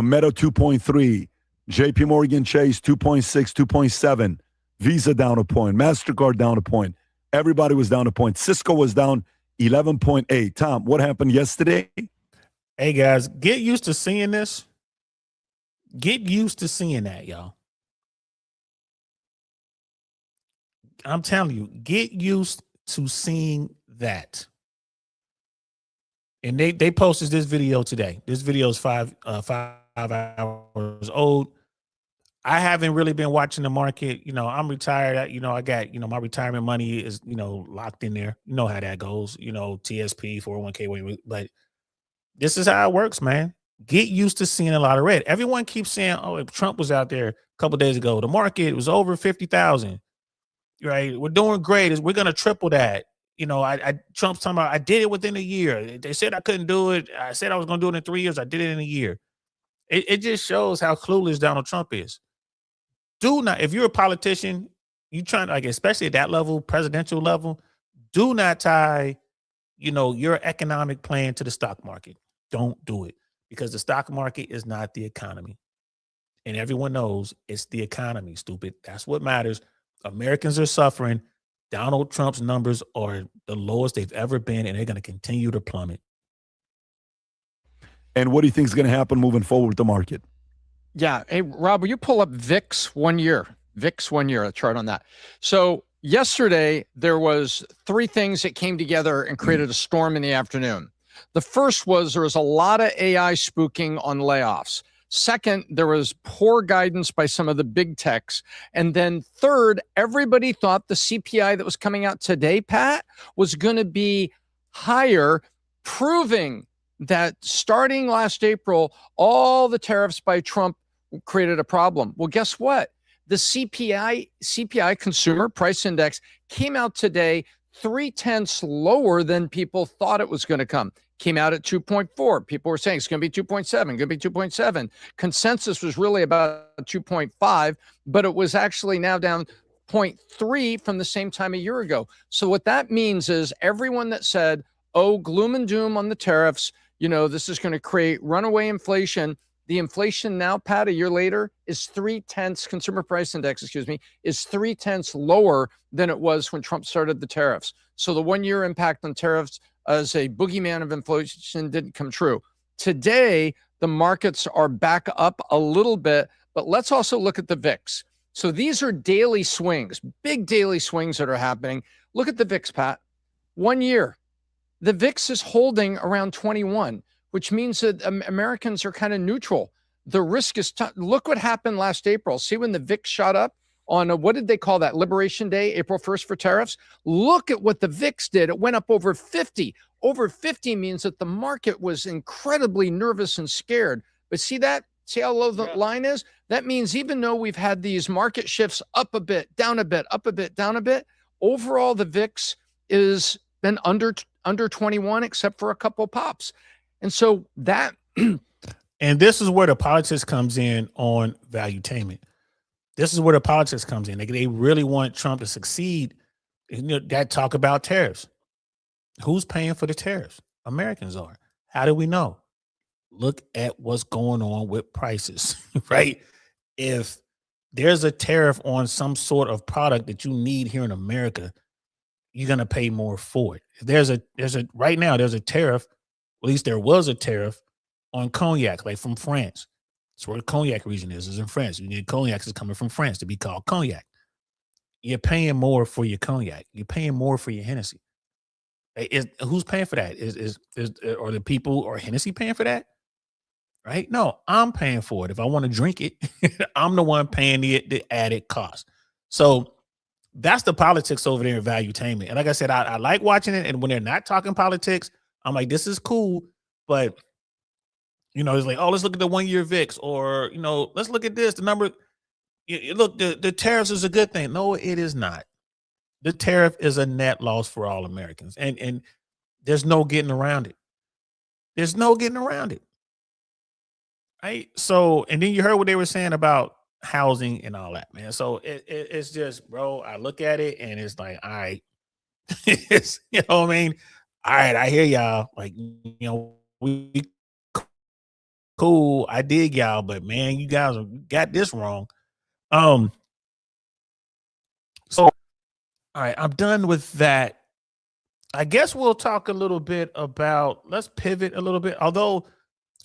Meta 2.3. JP Morgan Chase 2.6, 2.7. Visa down a point. MasterCard down a point. Everybody was down a point. Cisco was down 11.8. Tom, what happened yesterday? Hey guys, get used to seeing this. Get used to seeing that, y'all. I'm telling you, get used to seeing that. And they posted this video today. This video is 5 hours old. I haven't really been watching the market. I'm retired. I got, my retirement money is, locked in there. You know how that goes, TSP, 401k. But this is how it works, man. Get used to seeing a lot of red. Everyone keeps saying, oh, if Trump was out there a couple of days ago, the market was over 50,000. Right? We're doing great. We're going to triple that. Trump's talking about, I did it within a year. They said I couldn't do it. I said I was going to do it in 3 years. I did it in a year. It just shows how clueless Donald Trump is. Do not, if you're a politician, you trying to, especially at that level, presidential level, do not tie, your economic plan to the stock market. Don't do it, because the stock market is not the economy. And everyone knows it's the economy, stupid. That's what matters. Americans are suffering. Donald Trump's numbers are the lowest they've ever been, and they're going to continue to plummet. And what do you think is going to happen moving forward with the market? Yeah. Hey, Rob, will you pull up VIX 1 year? VIX 1 year, a chart on that. So yesterday, there was 3 things that came together and created a storm in the afternoon. The first was there was a lot of AI spooking on layoffs. Second, there was poor guidance by some of the big techs. And then third, everybody thought the CPI that was coming out today, Pat, was going to be higher, proving that starting last April, all the tariffs by Trump created a problem. Well, guess what? The CPI Consumer Price Index came out today 0.3 lower than people thought it was going to come. Came out at 2.4. People were saying it's going to be 2.7, going to be 2.7. Consensus was really about 2.5, but it was actually now down 0.3 from the same time a year ago. So what that means is everyone that said, oh, gloom and doom on the tariffs, this is going to create runaway inflation. The inflation now, Pat, a year later is 0.3, Consumer Price Index, is 0.3 lower than it was when Trump started the tariffs. So the 1 year impact on tariffs as a boogeyman of inflation didn't come true. Today, the markets are back up a little bit, but let's also look at the VIX. So these are daily swings, big daily swings that are happening. Look at the VIX, Pat. 1 year. The VIX is holding around 21, which means that Americans are kind of neutral. The risk is look what happened last April. See when the VIX shot up on what did they call that? Liberation Day, April 1st for tariffs. Look at what the VIX did. It went up over 50. Over 50 means that the market was incredibly nervous and scared. But see that? See how low the line is? That means even though we've had these market shifts up a bit, down a bit, up a bit, down a bit, overall the VIX is been under 21 except for a couple pops. And so that and this is where the politics comes in on valuetainment. This is where the politics comes in. They really want Trump to succeed. That talk about tariffs. Who's paying for the tariffs? Americans are. How do we know? Look at what's going on with prices, right? If there's a tariff on some sort of product that you need here in America, you're going to pay more for it. There's a right now there's a tariff, at least there was a tariff on cognac, like from France. That's where the cognac region is in France. You need cognac is coming from France to be called cognac. You're paying more for your cognac. You're paying more for your Hennessy. Who's paying for that? Are the people or Hennessy paying for that? Right? No, I'm paying for it. If I want to drink it, I'm the one paying the added cost. So that's the politics over there in valuetainment. And like I said, I like watching it. And when they're not talking politics, I'm like, this is cool. But, it's like, oh, let's look at the 1 year VIX, or, let's look at this. The number, look, the tariffs is a good thing. No, it is not. The tariff is a net loss for all Americans. And there's no getting around it. There's no getting around it. Right. So, and then you heard what they were saying about housing and all that, man. So it's just, bro, I look at it and it's like, all right, it's, what I mean? All right, I hear y'all. Like, we cool. I dig y'all, but man, you guys got this wrong. So, all right, I'm done with that. I guess we'll talk a little bit about, let's pivot a little bit. Although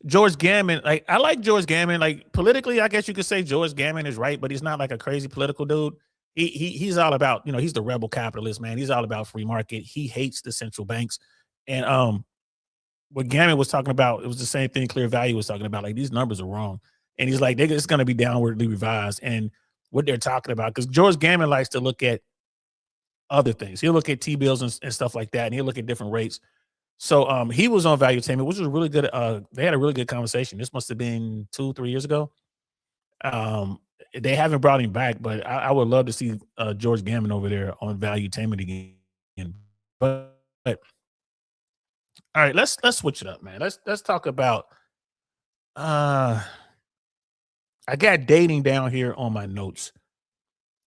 George Gammon, like, I like George Gammon. Like, politically, I guess you could say George Gammon is right, but he's not like a crazy political dude. He's all about, he's the rebel capitalist, man. He's all about free market. He hates the central banks. And what Gammon was talking about, it was the same thing Clear Value was talking about. Like, these numbers are wrong. And he's like, it's going to be downwardly revised. And what they're talking about, because George Gammon likes to look at other things. He'll look at T-bills and stuff like that, and he'll look at different rates. So he was on Valuetainment, which was really good. They had a really good conversation. This must have been 2-3 years ago. They haven't brought him back, but I would love to see George Gammon over there on Valuetainment again. But all right, let's switch it up, man. Let's talk about I got dating down here on my notes.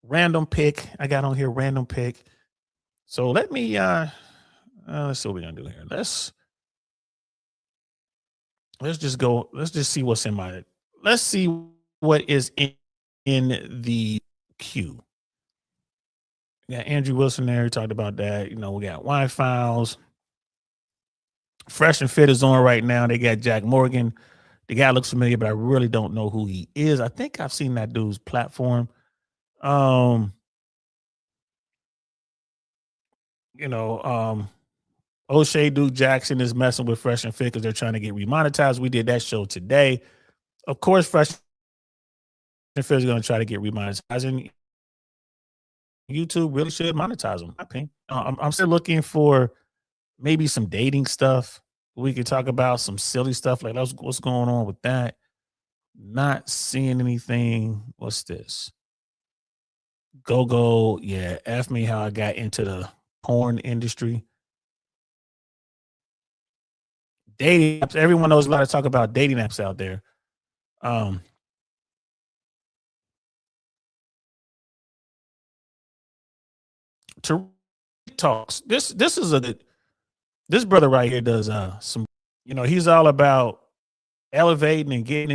Random pick. I got on here random pick. So let me let's see what we're gonna do here. Let's just go. Let's just see what's in my. Let's see what is in the queue. We got Andrew Wilson there. We talked about that. We got Wine Files. Fresh and Fit is on right now. They got Jack Morgan. The guy looks familiar, but I really don't know who he is. I think I've seen that dude's platform. O'Shea Duke Jackson is messing with Fresh and Fit because they're trying to get remonetized. We did that show today. Of course, Fresh and Fit is going to try to get remonetized. YouTube really should monetize them. I think I'm still looking for maybe some dating stuff. We could talk about some silly stuff like what's going on with that. Not seeing anything. What's this? Go. Yeah, F me how I got into the porn industry. Dating apps. Everyone knows a lot of talk about dating apps out there. To talks. This is this brother right here does some, he's all about elevating and getting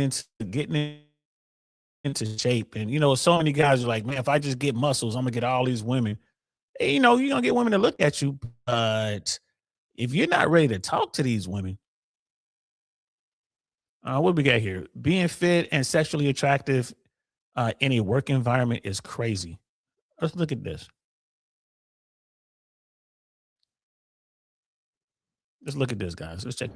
into shape. And so many guys are like, man, if I just get muscles, I'm gonna get all these women. Hey, you're gonna get women to look at you, but if you're not ready to talk to these women, what we got here? Being fit and sexually attractive in a work environment is crazy. Let's look at this. Let's look at this, guys. Let's check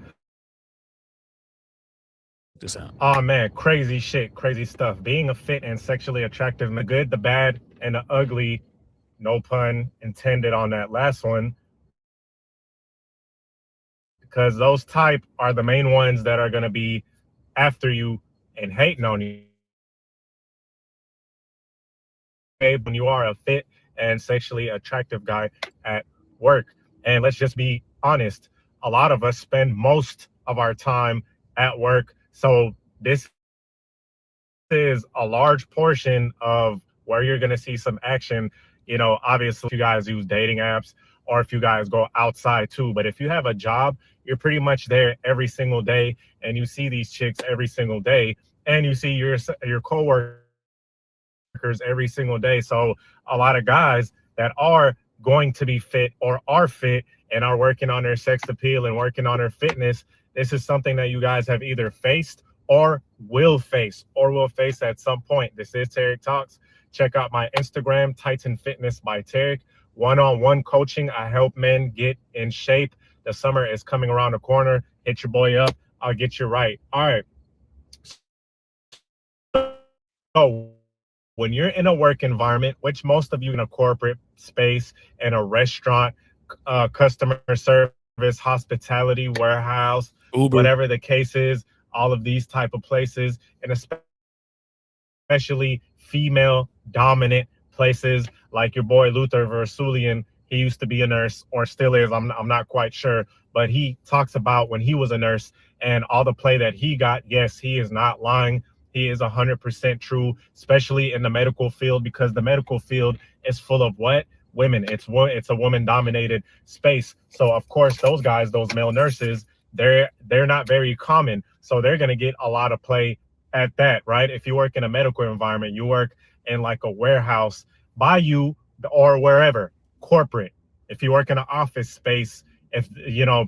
this out. Oh man, crazy shit, crazy stuff. Being a fit and sexually attractive, the good, the bad, and the ugly, no pun intended on that last one. Because those type are the main ones that are going to be after you and hating on you. When you are a fit and sexually attractive guy at work. And let's just be honest, a lot of us spend most of our time at work. So this is a large portion of where you're going to see some action. Obviously, if you guys use dating apps or if you guys go outside too. But if you have a job, you're pretty much there every single day and you see these chicks every single day and you see your coworkers every single day. So a lot of guys that are going to be fit or are fit and are working on their sex appeal and working on their fitness, this is something that you guys have either faced or will face at some point. This is Tarek Talks. Check out my Instagram, Titan Fitness by Tarek. One-on-one coaching. I help men get in shape. The summer is coming around the corner. Hit your boy up. I'll get you right. All right. So when you're in a work environment, which most of you in a corporate space, in a restaurant, customer service, hospitality, warehouse, Uber, whatever the case is, all of these type of places, and especially female dominant places like your boy Luther Versulian. He used to be a nurse, or still is, I'm not quite sure, but he talks about when he was a nurse and all the play that he got. Yes, he is not lying. He is 100% true, especially in the medical field, because the medical field is full of what? Women. It's a woman-dominated space. So of course, those guys, those male nurses, they're not very common. So they're gonna get a lot of play at that, right? If you work in a medical environment, you work in like a warehouse, by you or wherever, corporate. If you work in an office space, if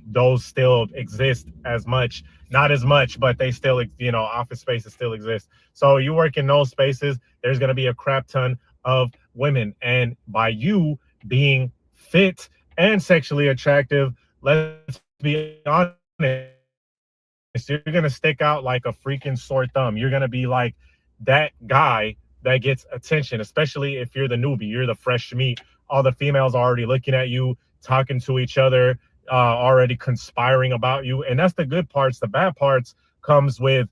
those still exist as much, not as much, but they still, office spaces still exist. So you work in those spaces, there's going to be a crap ton of women. And by you being fit and sexually attractive, let's be honest, you're going to stick out like a freaking sore thumb. You're going to be like that guy that gets attention, especially if you're the newbie, you're the fresh meat. All the females are already looking at you, talking to each other, already conspiring about you. And that's the good parts. The bad parts comes with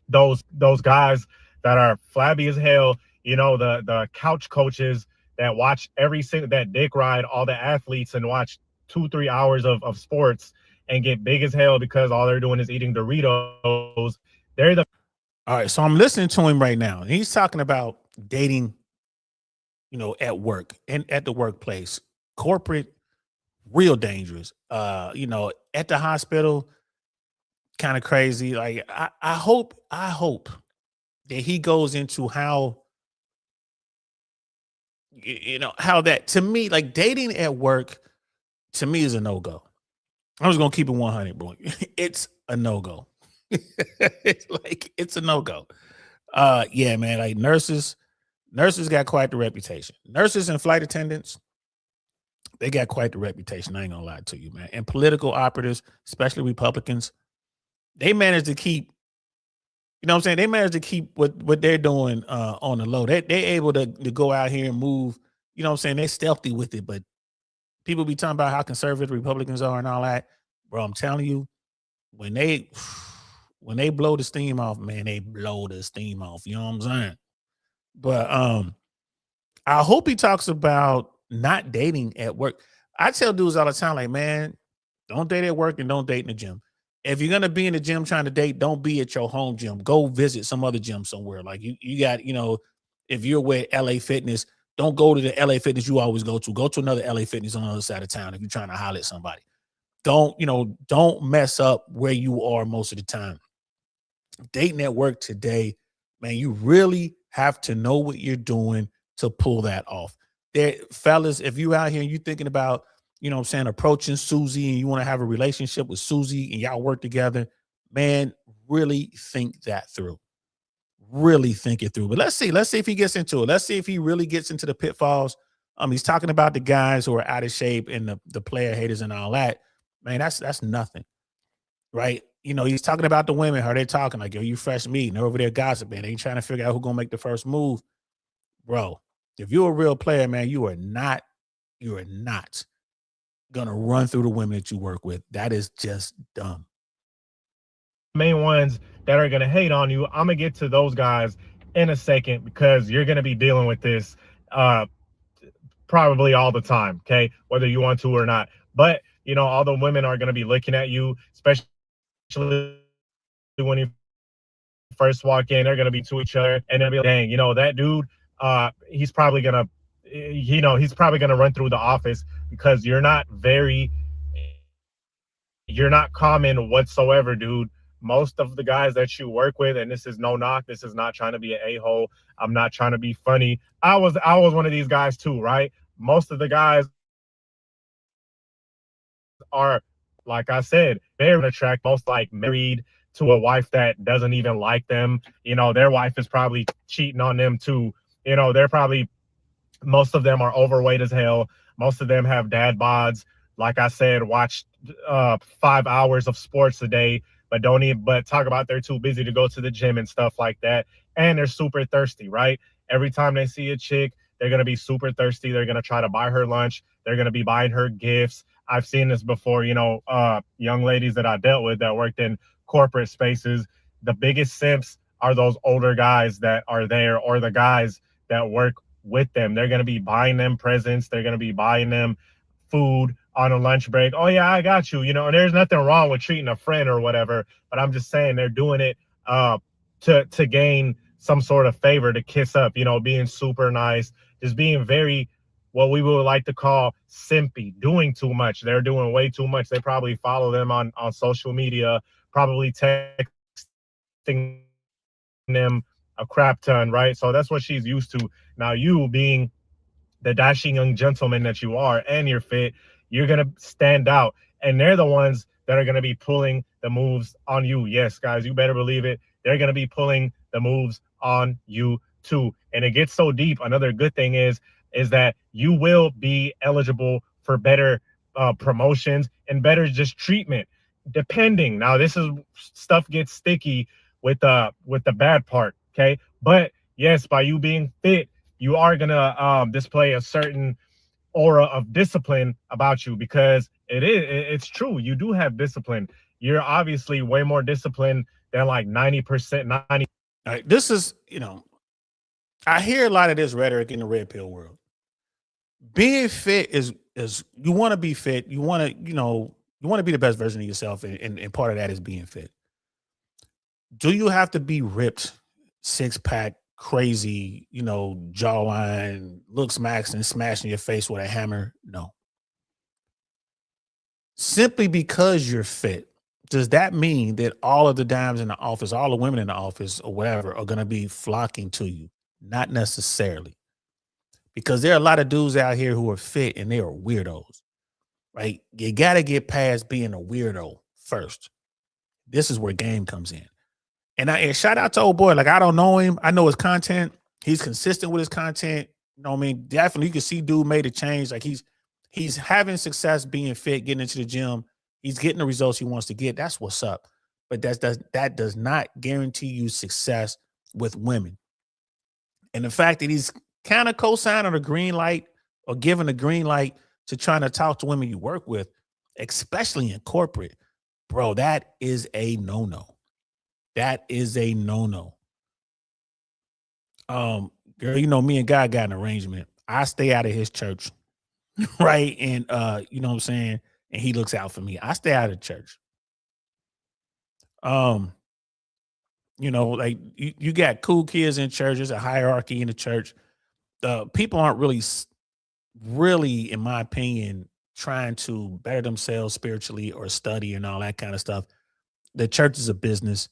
those guys that are flabby as hell, the couch coaches that watch that dick ride all the athletes and watch 2-3 hours of sports and get big as hell because all they're doing is eating Doritos. All right, so I'm listening to him right now, and he's talking about dating, at work and at the workplace, corporate, real dangerous. At the hospital, kind of crazy. Like I hope that he goes into how, how that, to me, like dating at work, to me is a no-go. I'm just gonna keep it 100, bro. It's a no-go. It's a no-go. Yeah, man. Like nurses got quite the reputation. Nurses and flight attendants, they got quite the reputation. I ain't gonna lie to you, man. And political operatives, especially Republicans, they managed to keep You know what I'm saying? They managed to keep what they're doing on the low. They're able to go out here and move. You know what I'm saying? They're stealthy with it, but people be talking about how conservative Republicans are and all that. Bro, I'm telling you, when they blow the steam off, man, they blow the steam off. You know what I'm saying? But I hope he talks about not dating at work. I tell dudes all the time, like, man, don't date at work and don't date in the gym. If you're gonna be in the gym trying to date, don't be at your home gym. Go visit some other gym somewhere. Like you got, you know, if you're with LA Fitness, don't go to the LA Fitness you always go to. Go to another LA Fitness on the other side of town if you're trying to holler at somebody. Don't mess up where you are most of the time. Dating at work today, man, you really have to know what you're doing to pull that off. There, fellas, if you out here and you thinking about, you know what I'm saying, approaching Susie and you want to have a relationship with Susie and y'all work together, man, really think that through. Really think it through. But let's see if he gets into it. Let's see if he really gets into the pitfalls. He's talking about the guys who are out of shape and the player haters and all that. Man, that's nothing. Right? You know, he's talking about the women. How they talking like, yo, you fresh meat. And they're over there gossiping. They ain't trying to figure out who's gonna make the first move. Bro, if you're a real player, man, you are not gonna run through the women that you work with. That is just dumb. Main ones that are gonna hate on you, I'm gonna get to those guys in a second because you're gonna be dealing with this probably all the time, okay, whether you want to or not. But you know, all the women are gonna be looking at you, especially when you first walk in. They're gonna be to each other and they'll be like, dang, you know, that dude, he's probably gonna run through the office because you're not common whatsoever, dude. Most of the guys that you work with, and this is no knock, this is not trying to be an a-hole, I'm not trying to be funny. I was one of these guys too, right? Most of the guys are, like I said, very attractive, most like married to a wife that doesn't even like them. You know, their wife is probably cheating on them too. You know, most of them are overweight as hell. Most of them have dad bods. Like I said, watch 5 hours of sports a day, but talk about they're too busy to go to the gym and stuff like that. And they're super thirsty, right? Every time they see a chick, they're going to be super thirsty. They're going to try to buy her lunch. They're going to be buying her gifts. I've seen this before, you know, young ladies that I dealt with that worked in corporate spaces. The biggest simps are those older guys that are there, or the guys that work with them. They're going to be buying them presents. They're going to be buying them food on a lunch break. Oh yeah, I got you. You know, and there's nothing wrong with treating a friend or whatever, but I'm just saying they're doing it to gain some sort of favor, to kiss up, you know, being super nice, just being very, what we would like to call simpy, doing too much. They're doing way too much. They probably follow them on social media, probably texting them a crap ton, right? So that's what she's used to. Now, you being the dashing young gentleman that you are and you're fit, you're going to stand out. And they're the ones that are going to be pulling the moves on you. Yes, guys, you better believe it. They're going to be pulling the moves on you too. And it gets so deep. Another good thing is that you will be eligible for better promotions and better just treatment, depending. Now, this is stuff gets sticky with the bad part, okay? But yes, by you being fit, you are gonna display a certain aura of discipline about you, because it's true. You do have discipline. You're obviously way more disciplined than like 90%. All right, this is, you know, I hear a lot of this rhetoric in the red pill world. Being fit is you want to be fit. You want to, you want to be the best version of yourself. And part of that is being fit. Do you have to be ripped, 6-pack, crazy, jawline, looks max and smashing your face with a hammer? No. Simply because you're fit, does that mean that all of the dimes in the office, all the women in the office or whatever are going to be flocking to you? Not necessarily. Because there are a lot of dudes out here who are fit and they are weirdos, right? You got to get past being a weirdo first. This is where game comes in. And shout out to old boy. Like, I don't know him. I know his content. He's consistent with his content. You know what I mean? Definitely you can see dude made a change. Like he's having success being fit, getting into the gym. He's getting the results he wants to get. That's what's up. but that does not guarantee you success with women. And the fact that he's kind of co-signing a green light or giving a green light to trying to talk to women you work with, especially in corporate, bro, that is a no-no. That is a no-no. Girl, you know, me and God got an arrangement. I stay out of his church, right? And you know what I'm saying? And he looks out for me. I stay out of church. You know, like you got cool kids in church. There's a hierarchy in the church. People aren't really, in my opinion, trying to better themselves spiritually or study and all that kind of stuff. The church is a business,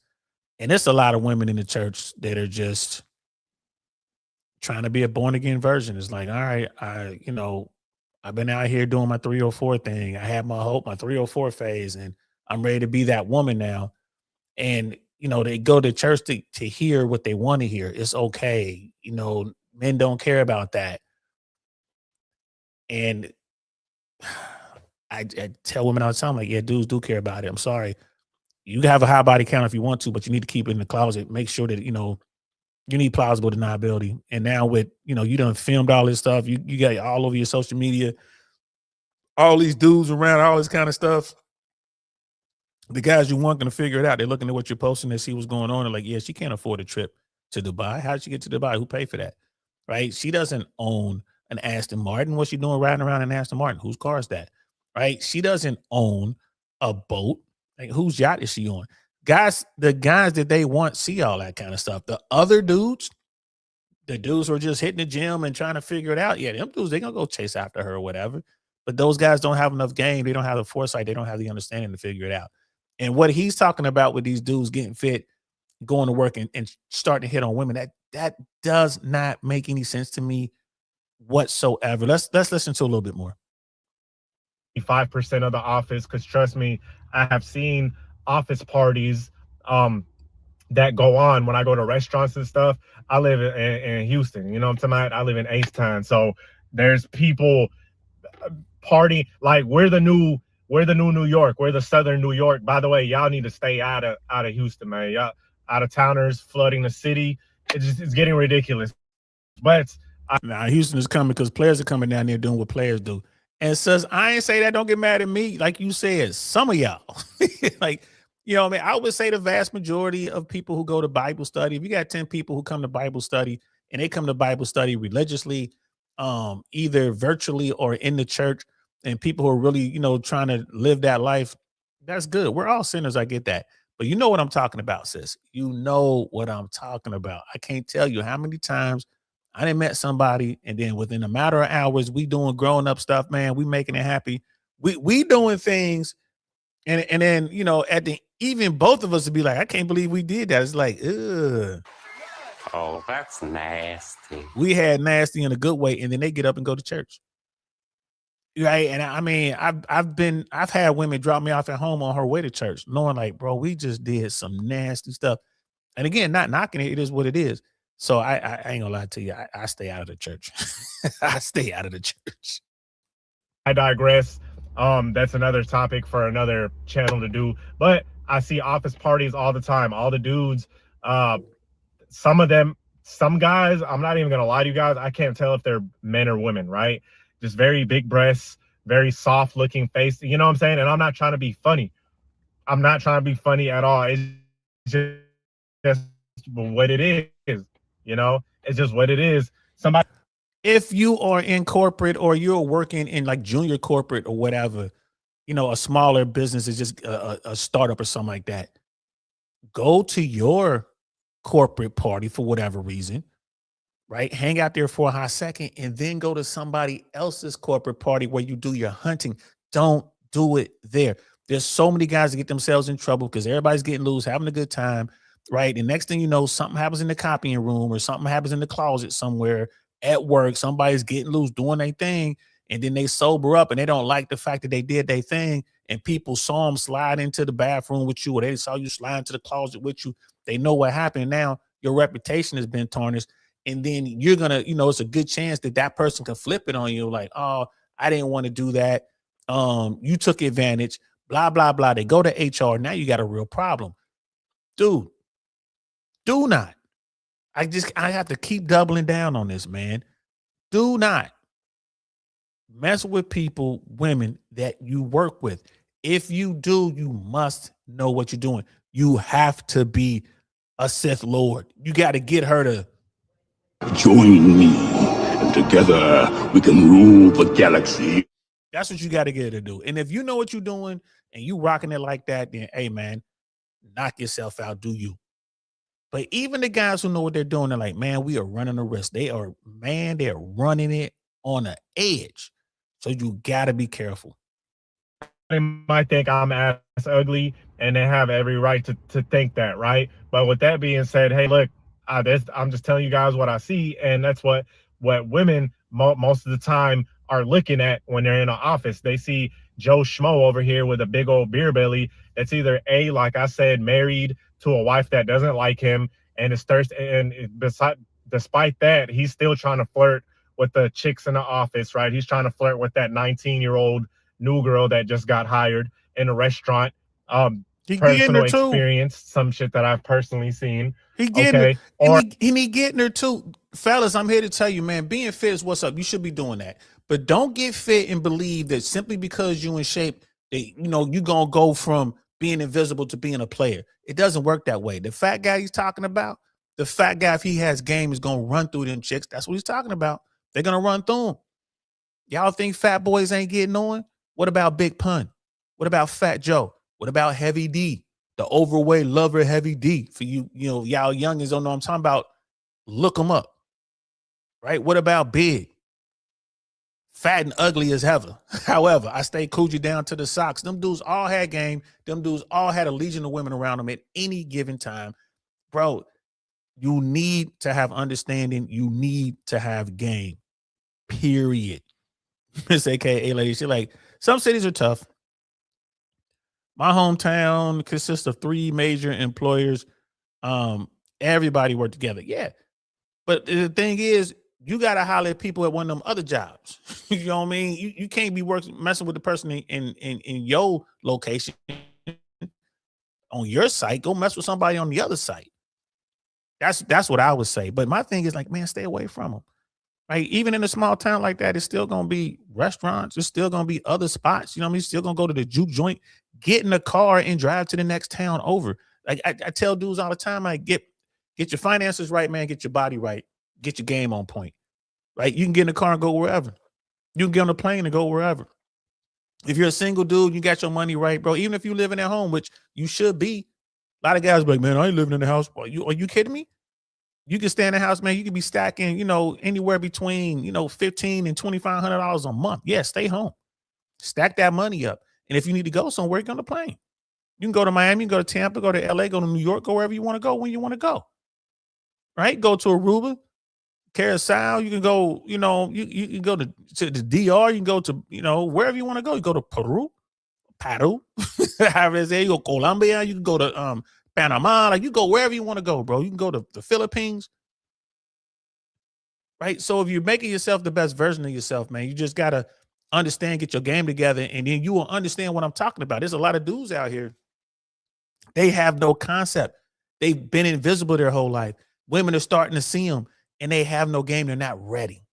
and there's a lot of women in the church that are just trying to be a born again version. It's like, all right, I've been out here doing my 304 thing. I had my 304 phase, and I'm ready to be that woman now. And you know, they go to church to hear what they want to hear. It's okay. You know, men don't care about that. And I tell women all the time, like, yeah, dudes do care about it. I'm sorry. You can have a high body count if you want to, but you need to keep it in the closet. Make sure that, you know, you need plausible deniability. And now with, you know, you done filmed all this stuff. You got all over your social media, all these dudes around, all this kind of stuff. The guys you want going to figure it out. They're looking at what you're posting and see what's going on. And like, yeah, she can't afford a trip to Dubai. How did she get to Dubai? Who paid for that? Right? She doesn't own an Aston Martin. What's she doing riding around in Aston Martin? Whose car is that? Right? She doesn't own a boat. Like, whose yacht is she on? Guys, the guys that they want see all that kind of stuff. The other dudes, the dudes who are just hitting the gym and trying to figure it out. Yeah, them dudes, they're going to go chase after her or whatever. But those guys don't have enough game. They don't have the foresight. They don't have the understanding to figure it out. And what he's talking about with these dudes getting fit, going to work and starting to hit on women, that does not make any sense to me whatsoever. Let's listen to a little bit more. 5% of the office, because trust me, I have seen office parties that go on when I go to restaurants and stuff. I live in Houston, you know what I'm talking about? I live in H-Town. So there's people party like we're the new New York. We're the Southern New York. By the way, y'all need to stay out of Houston, man. Y'all out of towners flooding the city. It's getting ridiculous. But now Houston is coming because players are coming down there doing what players do. And says, I ain't say that. Don't get mad at me. Like you said, some of y'all, like, you know what I mean? I would say the vast majority of people who go to Bible study, if you got 10 people who come to Bible study and they come to Bible study religiously, either virtually or in the church, and people who are really, you know, trying to live that life, that's good. We're all sinners. I get that. But you know what I'm talking about, sis. You know what I'm talking about. I can't tell you how many times I done met somebody, and then within a matter of hours, we doing grown up stuff, man. We making it happy. We doing things, and then, you know, at the even both of us would be like, I can't believe we did that. It's like, ugh. Oh, that's nasty. We had nasty in a good way, and then they get up and go to church. Right. And I mean, I've had women drop me off at home on her way to church, knowing like, bro, we just did some nasty stuff. And again, not knocking it. It is what it is. So I ain't gonna lie to you. I stay out of the church. I stay out of the church. I digress. That's another topic for another channel to do. But I see office parties all the time. All the dudes, some of them, some guys, I'm not even gonna lie to you guys, I can't tell if they're men or women, right? Just very big breasts, very soft looking face. You know what I'm saying? And I'm not trying to be funny. I'm not trying to be funny at all. It's just what it is. You know, it's just what it is. Somebody, if you are in corporate or you're working in like junior corporate or whatever, you know, a smaller business is just a startup or something like that. Go to your corporate party for whatever reason, right? Hang out there for a hot second and then go to somebody else's corporate party where you do your hunting. Don't do it there. There's so many guys that get themselves in trouble because everybody's getting loose, having a good time. Right. And next thing you know, something happens in the copying room or something happens in the closet somewhere at work. Somebody's getting loose doing their thing. And then they sober up and they don't like the fact that they did their thing. And people saw them slide into the bathroom with you, or they saw you slide into the closet with you. They know what happened. Now your reputation has been tarnished. And then you're going to, you know, it's a good chance that that person can flip it on you. Like, oh, I didn't want to do that. You took advantage, blah, blah, blah. They go to HR. Now you got a real problem. Dude, do not. I have to keep doubling down on this, man. Do not mess with people, women that you work with. If you do, you must know what you're doing. You have to be a Sith Lord. You got to get her to join me, and together we can rule the galaxy. That's what you got to get her to do. And if you know what you're doing and you rocking it like that, then hey, man, knock yourself out, do you? But even the guys who know what they're doing, they're like, man, we are running a risk. They're running it on the edge. So you got to be careful. They might think I'm ass ugly, and they have every right to think that, right? But with that being said, hey, look, I'm just telling you guys what I see, and that's what women most of the time are looking at when they're in an office. They see Joe Schmo over here with a big old beer belly that's either A, like I said, married to a wife that doesn't like him and is thirsty, and despite that, he's still trying to flirt with the chicks in the office, right? He's trying to flirt with that 19-year-old new girl that just got hired in a restaurant. Personal experience, some shit that I've personally seen. He getting her, he getting her too. Fellas, I'm here to tell you, man, being fit is what's up. You should be doing that. But don't get fit and believe that simply because you in shape, that you're gonna go from being invisible to being a player. It doesn't work that way. The fat guy he's talking about, the fat guy, if he has game, is gonna run through them chicks. That's what he's talking about. They're gonna run through them. Y'all think fat boys ain't getting on? What about Big Pun? What about Fat Joe? What about Heavy D? The overweight lover Heavy D. For y'all youngins don't know what I'm talking about. Look them up. Right? What about Big? Fat and ugly as ever. However, I stay Coogee down to the socks. Them dudes all had game. Them dudes all had a legion of women around them at any given time. Bro, you need to have understanding. You need to have game. Period. Miss AKA lady, she like, some cities are tough. My hometown consists of 3 major employers. Everybody work together. Yeah. But the thing is, you got to holler at people at one of them other jobs. You know what I mean? You can't be messing with the person in your location on your site. Go mess with somebody on the other site. That's what I would say. But my thing is like, man, stay away from them. Right? Even in a small town like that, it's still going to be restaurants. It's still going to be other spots. You know what I mean? Still going to go to the juke joint, get in a car and drive to the next town over. Like I tell dudes all the time, like get your finances right, man. Get your body right. Get your game on point. Right? You can get in the car and go wherever. You can get on the plane and go wherever. If you're a single dude, you got your money right, bro. Even if you living at home, which you should be. A lot of guys be like, man, I ain't living in the house. Are you kidding me? You can stay in the house, man. You can be stacking, anywhere between, $1,500 and $2,500 a month. Yeah, stay home. Stack that money up. And if you need to go somewhere, get on the plane. You can go to Miami, you can go to Tampa, go to LA, go to New York, go wherever you want to go when you want to go. Right? Go to Aruba, Curacao. You can go, you can go to the DR. You can go to, wherever you want to go. You go to Peru. However you go Colombia. You can go to Panama. Like you go wherever you want to go, bro. You can go to the Philippines. Right? So if you're making yourself the best version of yourself, man, you just got to understand, get your game together, and then you will understand what I'm talking about. There's a lot of dudes out here. They have no concept. They've been invisible their whole life. Women are starting to see them, and they have no game. They're not ready.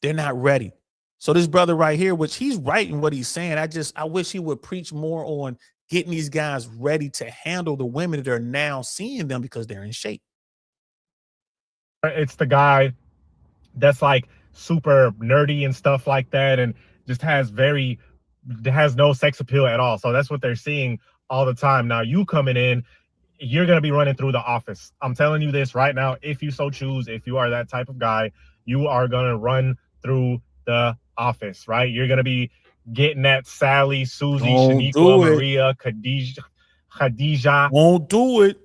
They're not ready. So this brother right here, which he's right in what he's saying, I wish he would preach more on getting these guys ready to handle the women that are now seeing them because they're in shape. It's the guy that's like super nerdy and stuff like that, and just has no sex appeal at all. So that's what they're seeing all the time. Now you coming in, you're going to be running through the office. I'm telling you this right now. If you so choose, if you are that type of guy, you are going to run through the office, right? You're going to be getting that Sally, Susie, Shaniqua, Maria, Khadija. Won't do it.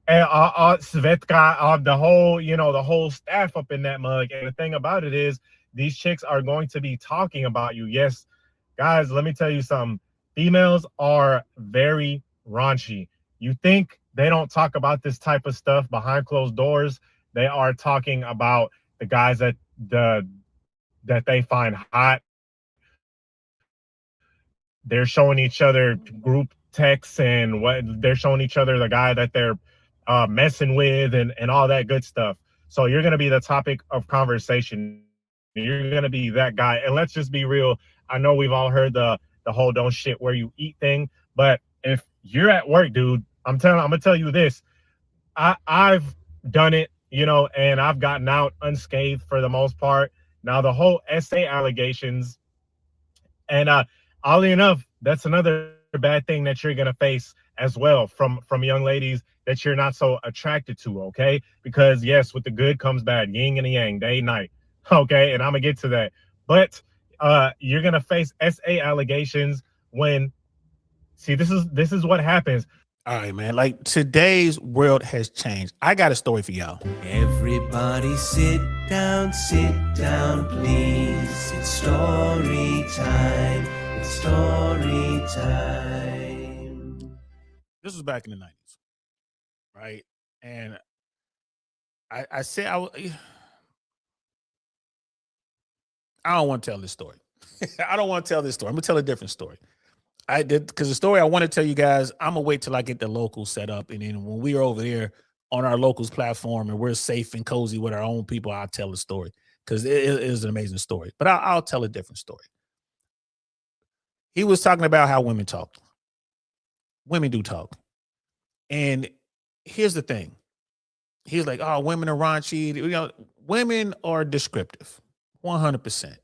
And Svetka, the whole staff up in that mug. And the thing about it is, these chicks are going to be talking about you. Yes, guys, let me tell you something. Females are very raunchy. You think they don't talk about this type of stuff behind closed doors? They are talking about the guys that they find hot. They're showing each other group texts and what they're showing each other, the guy that they're messing with and all that good stuff. So you're going to be the topic of conversation. You're going to be that guy. And let's just be real. I know we've all heard the whole don't shit where you eat thing, but if you're at work, dude, I'm going to tell you this. I've done it, you know, and I've gotten out unscathed for the most part. Now the whole SA allegations, and oddly enough, that's another bad thing that you're going to face as well from young ladies that you're not so attracted to, okay? Because yes, with the good comes bad, yin and yang, day, night, okay? And I'm gonna get to that. But you're gonna face SA allegations when, see, this is what happens. All right, man. Like, today's world has changed. I got a story for y'all. Everybody sit down, please. It's story time. It's story time. This was back in the 90s, right? And I said I don't want to tell this story. I don't want to tell this story. I'm gonna tell a different story. I did, because the story I want to tell you guys, I'm gonna wait till I get the locals set up, and then when we are over there on our locals platform and we're safe and cozy with our own people, I'll tell the story, because it is an amazing story. But I'll tell a different story. He was talking about how women talk. Women do talk. And here's the thing. He's like, oh, women are raunchy. You know, women are descriptive, 100%.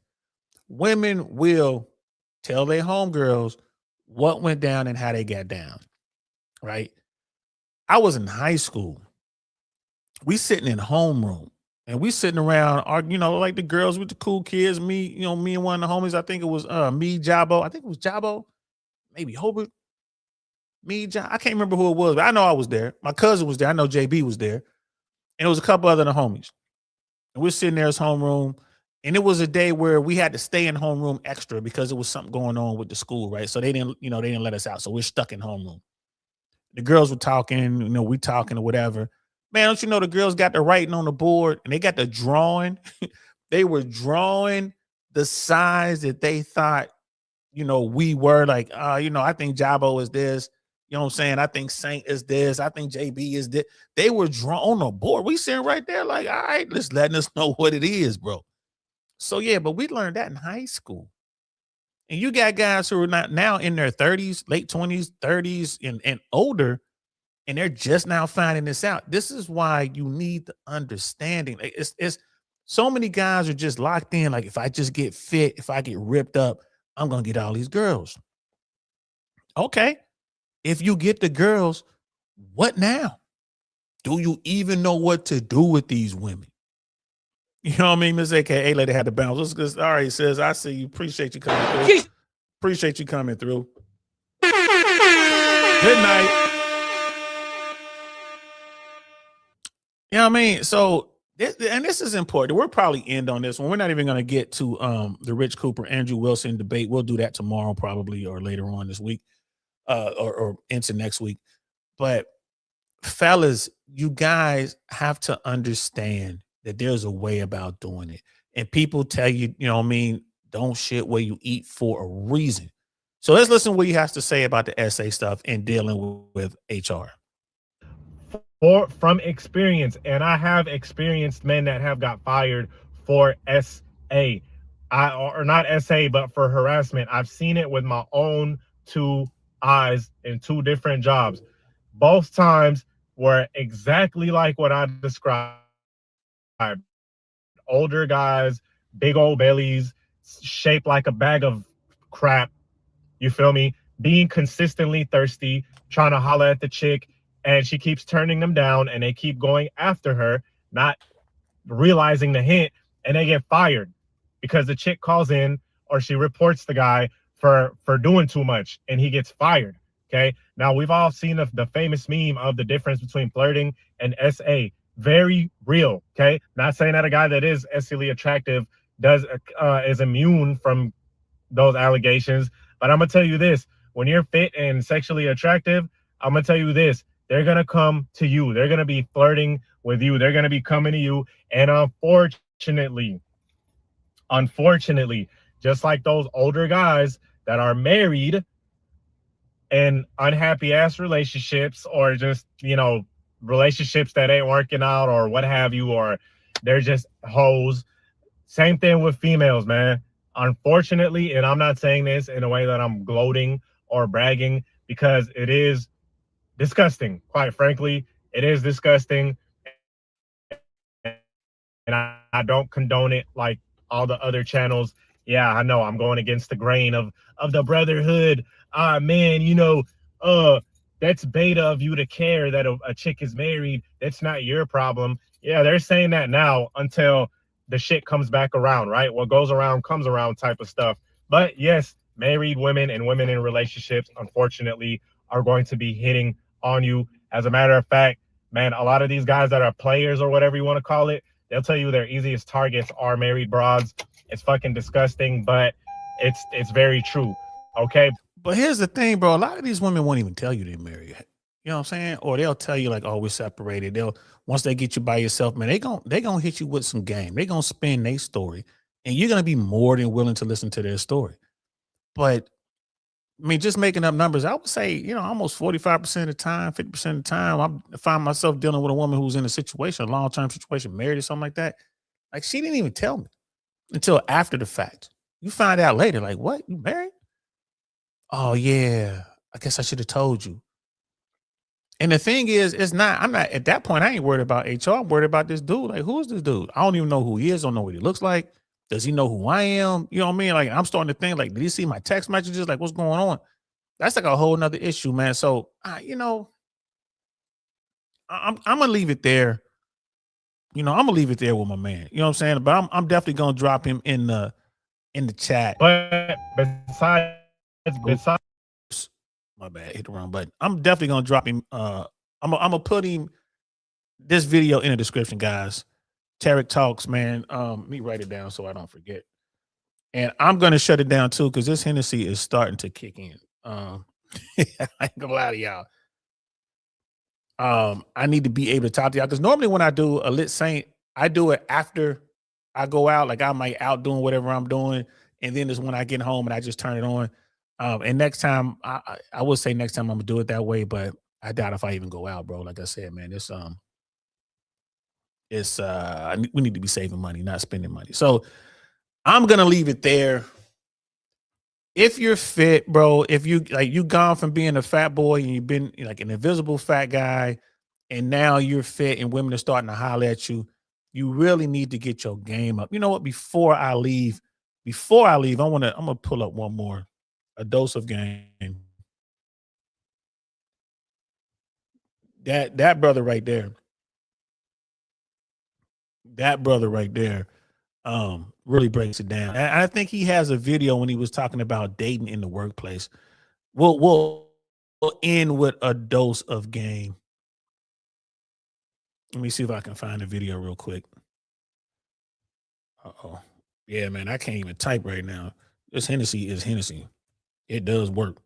Women will tell their homegirls what went down and how they got down, right? I was in high school. We sitting in homeroom, and we sitting around, you know, like the girls with the cool kids, me and one of the homies, I think it was me, Jabo. I think it was Jabo, maybe Hobart. Me, John, I can't remember who it was, but I know I was there. My cousin was there. I know JB was there. And it was a couple other homies. And we're sitting there as homeroom. And it was a day where we had to stay in homeroom extra because there was something going on with the school, right? So they didn't let us out. So we're stuck in homeroom. The girls were talking, we talking or whatever. Man, don't you know the girls got the writing on the board and they got the drawing? They were drawing the size that they thought, we were like, I think Jabo is this. You know what I'm saying? I think Saint is this. I think JB is this. They were drawn on the board. We sitting right there like, all right, let's letting us know what it is, bro. So, yeah, but we learned that in high school. And you got guys who are not now in their 30s, late 20s, 30s, and older, and they're just now finding this out. This is why you need the understanding. Like, it's so many guys are just locked in. Like, if I just get fit, if I get ripped up, I'm going to get all these girls. Okay. If you get the girls, what now? Do you even know what to do with these women? You know what I mean? Miss AKA lady had to bounce. All right, says, I see you. Appreciate you coming through. Appreciate you coming through. Good night. You know what I mean? So, this is important. We'll probably end on this one. We're not even going to get to the Rich Cooper, Andrew Wilson debate. We'll do that tomorrow probably, or later on this week. Or into next week. But fellas, you guys have to understand that there's a way about doing it. And people tell you, don't shit where you eat for a reason. So let's listen to what he has to say about the SA stuff and dealing with HR. From experience, and I have experienced men that have got fired for SA. Or not SA, but for harassment. I've seen it with my own two eyes in two different jobs. Both times were exactly like what I described. Older guys, big old bellies, shaped like a bag of crap. You feel me? Being consistently thirsty, trying to holler at the chick, and she keeps turning them down, and they keep going after her, not realizing the hint, and they get fired because the chick calls in or she reports the guy for doing too much, and he gets fired. Okay. Now we've all seen the famous meme of the difference between flirting and SA. Very real. Okay. Not saying that a guy that is SCally attractive is immune from those allegations, but I'm gonna tell you this: when you're fit and sexually attractive, I'm gonna tell you this: they're gonna come to you. They're gonna be flirting with you. They're gonna be coming to you, and unfortunately, just like those older guys that are married and unhappy ass relationships, or just, relationships that ain't working out or what have you, or they're just hoes. Same thing with females, man. Unfortunately, and I'm not saying this in a way that I'm gloating or bragging, because it is disgusting. Quite frankly, it is disgusting. And I don't condone it like all the other channels. Yeah, I know I'm going against the grain of the brotherhood. Man, you know, that's beta of you to care that a chick is married. That's not your problem. Yeah, they're saying that now until the shit comes back around, right? What goes around comes around type of stuff. But yes, married women and women in relationships, unfortunately, are going to be hitting on you. As a matter of fact, man, a lot of these guys that are players or whatever you want to call it, they'll tell you their easiest targets are married broads. It's fucking disgusting, but it's very true. Okay. But here's the thing, bro. A lot of these women won't even tell you they're married. You know what I'm saying? Or they'll tell you like, oh, we're separated. They'll once they get you by yourself, man, they gonna hit you with some game. They gonna spin their story, and you're gonna be more than willing to listen to their story. But I mean, just making up numbers, I would say, you know, almost 45% of the time, 50% of the time, I find myself dealing with a woman who's in a situation, a long-term situation, married or something like that. Like, she didn't even tell me until after the fact. You find out later, like, what? You married? Oh, yeah. I guess I should have told you. And the thing is, I'm not, at that point, I ain't worried about HR. I'm worried about this dude. Like, who is this dude? I don't even know who he is. I don't know what he looks like. Does he know who I am? You know what I mean? Like, I'm starting to think, like, did he see my text messages? Like, what's going on? That's like a whole nother issue, man. So, you know, I'm going to leave it there. You know, I'm going to leave it there with my man. You know what I'm saying? But I'm definitely going to drop him in the chat. But besides my bad, hit the wrong button. I'm definitely going to drop him. I'm going to put him, this video in the description, guys. Tarek Talks, man. Let me write it down so I don't forget. And I'm going to shut it down too, because this Hennessy is starting to kick in. I ain't gonna lie to y'all. I need to be able to talk to y'all, because normally when I do a Lit Saint, I do it after I go out. Like, I might out doing whatever I'm doing, and then it's when I get home and I just turn it on. And next time, I would say next time I'm gonna do it that way, but I doubt if I even go out, bro. Like I said, man, we need to be saving money, not spending money. So I'm gonna leave it there. If you're fit, bro, if you gone from being a fat boy and you've been like an invisible fat guy, and now you're fit and women are starting to holler at you, you really need to get your game up. You know what? Before I leave, I'm gonna pull up one more, a dose of game. That brother right there. That brother right there really breaks it down. And I think he has a video when he was talking about dating in the workplace. We'll end with a dose of game. Let me see if I can find the video real quick. Uh-oh. Yeah, man, I can't even type right now. This Hennessy is Hennessy. It does work.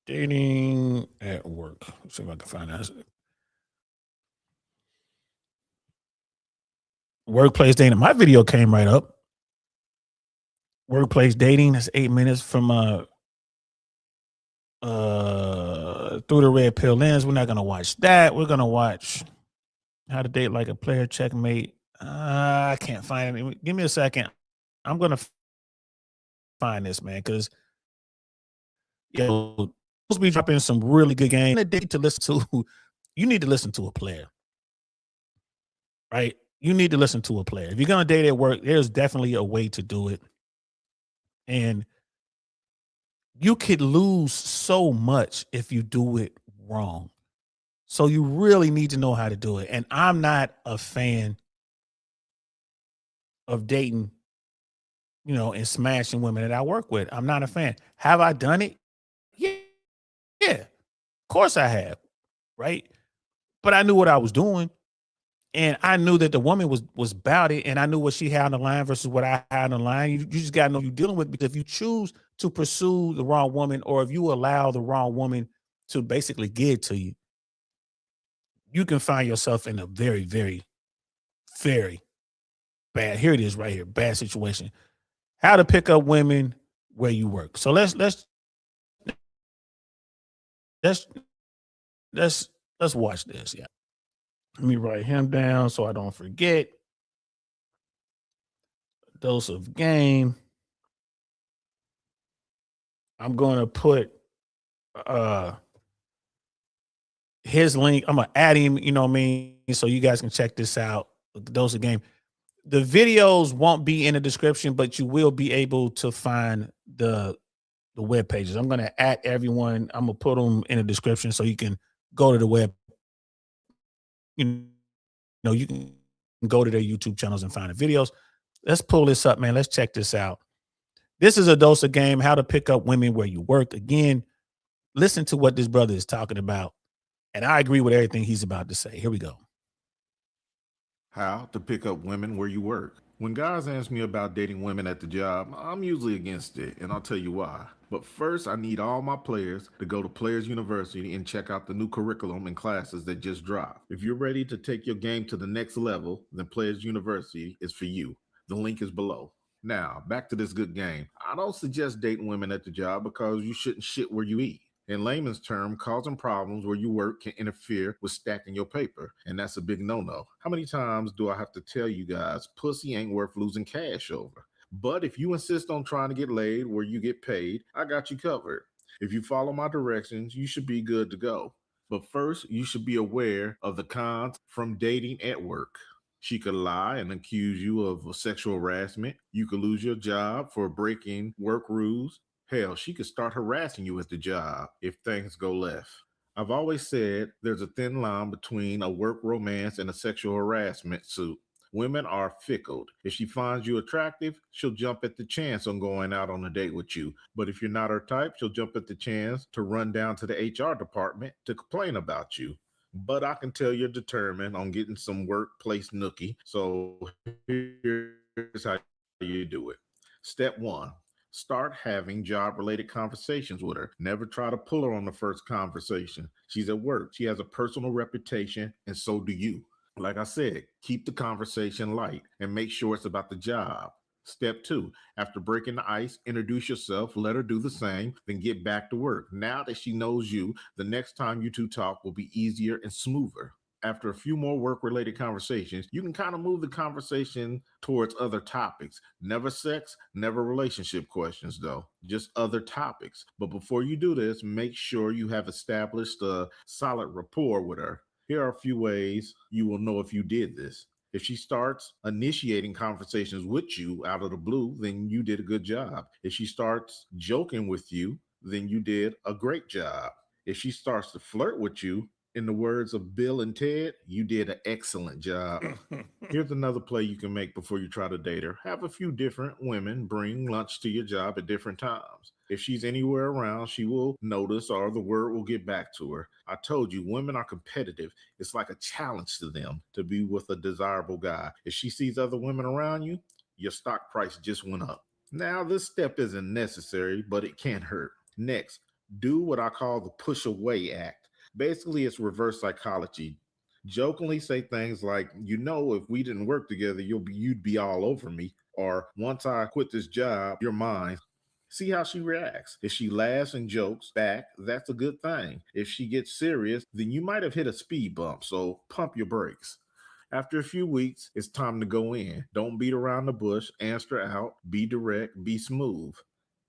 Dating at work. Let's see if I can find that. Workplace dating. My video came right up. Workplace dating. That's 8 minutes from Through the Red Pill Lens. We're not gonna watch that. We're gonna watch How to Date Like a Player, Checkmate. I can't find it. Give me a second. I'm gonna find this, man, because supposed to be dropping some really good game. A date to listen to. You need to listen to a player, right? You need to listen to a player. If you're going to date at work, there's definitely a way to do it. And you could lose so much if you do it wrong. So you really need to know how to do it. And I'm not a fan of dating, you know, and smashing women that I work with. I'm not a fan. Have I done it? Yeah. Of course I have. Right? But I knew what I was doing. And I knew that the woman was about it, and I knew what she had on the line versus what I had on the line. You just got to know who you're dealing with, because if you choose to pursue the wrong woman, or if you allow the wrong woman to basically give to you, you can find yourself in a very, very, very bad. Here it is right here. Bad situation. How to pick up women where you work. So let's let's watch this. Yeah. Let me write him down so I don't forget. Dose of game. I'm going to put his link. I'm going to add him, you know what I mean? So you guys can check this out. The Dose of Game. The videos won't be in the description, but you will be able to find the web pages. I'm going to add everyone. I'm going to put them in the description so you can go to the web. You know, you can go to their YouTube channels and find the videos. Let's pull this up, man. Let's check this out. This is a Dose of Game, how to pick up women where you work. Again, listen to what this brother is talking about. And I agree with everything he's about to say. Here we go. How to pick up women where you work. When guys ask me about dating women at the job, I'm usually against it, and I'll tell you why. But first, I need all my players to go to Players University and check out the new curriculum and classes that just dropped. If you're ready to take your game to the next level, then Players University is for you. The link is below. Now, back to this good game. I don't suggest dating women at the job because you shouldn't shit where you eat. In layman's term, causing problems where you work can interfere with stacking your paper, and that's a big no-no. How many times do I have to tell you guys, pussy ain't worth losing cash over? But if you insist on trying to get laid where you get paid, I got you covered. If you follow my directions, you should be good to go. But first, you should be aware of the cons from dating at work. She could lie and accuse you of sexual harassment. You could lose your job for breaking work rules. Hell, she could start harassing you at the job if things go left. I've always said there's a thin line between a work romance and a sexual harassment suit. Women are fickle. If she finds you attractive, she'll jump at the chance on going out on a date with you. But if you're not her type, she'll jump at the chance to run down to the HR department to complain about you. But I can tell you're determined on getting some workplace nookie. So here's how you do it. Step 1. Start having job-related conversations with her. Never try to pull her on the first conversation. She's at work. She has a personal reputation, and so do you. Like I said, keep the conversation light and make sure it's about the job. Step 2, after breaking the ice, introduce yourself, let her do the same, then get back to work. Now that she knows you, the next time you two talk will be easier and smoother. After a few more work-related conversations, you can kind of move the conversation towards other topics. Never sex, never relationship questions, though. Just other topics. But before you do this, make sure you have established a solid rapport with her. Here are a few ways you will know if you did this. If she starts initiating conversations with you out of the blue, then you did a good job. If she starts joking with you, then you did a great job. If she starts to flirt with you, in the words of Bill and Ted, you did an excellent job. Here's another play you can make before you try to date her. Have a few different women bring lunch to your job at different times. If she's anywhere around, she will notice or the word will get back to her. I told you, women are competitive. It's like a challenge to them to be with a desirable guy. If she sees other women around you, your stock price just went up. Now, this step isn't necessary, but it can't hurt. Next, do what I call the push away act. Basically, it's reverse psychology. Jokingly say things like, you know, if we didn't work together, you'd be all over me. Or once I quit this job, you're mine. See how she reacts. If she laughs and jokes back, that's a good thing. If she gets serious, then you might have hit a speed bump, so pump your brakes. After a few weeks, it's time to go in. Don't beat around the bush, answer out, be direct, be smooth.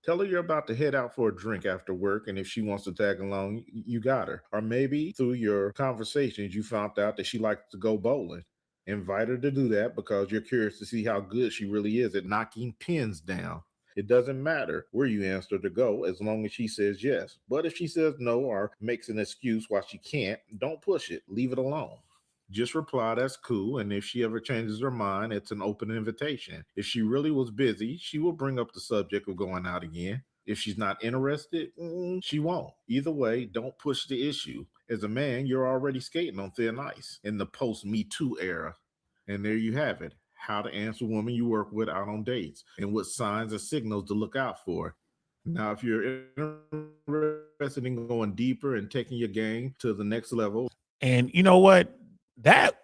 Tell her you're about to head out for a drink after work, and if she wants to tag along, you got her. Or maybe through your conversations, you found out that she likes to go bowling. Invite her to do that because you're curious to see how good she really is at knocking pins down. It doesn't matter where you asked her to go as long as she says yes. But if she says no or makes an excuse why she can't, don't push it. Leave it alone. Just reply, that's cool, and if she ever changes her mind, it's an open invitation. If she really was busy, she will bring up the subject of going out again. If she's not interested, she won't. Either way, don't push the issue. As a man, you're already skating on thin ice in the post-Me Too era. And there you have it, how to answer women you work with out on dates and what signs and signals to look out for. Now, if you're interested in going deeper and taking your game to the next level. And you know what? That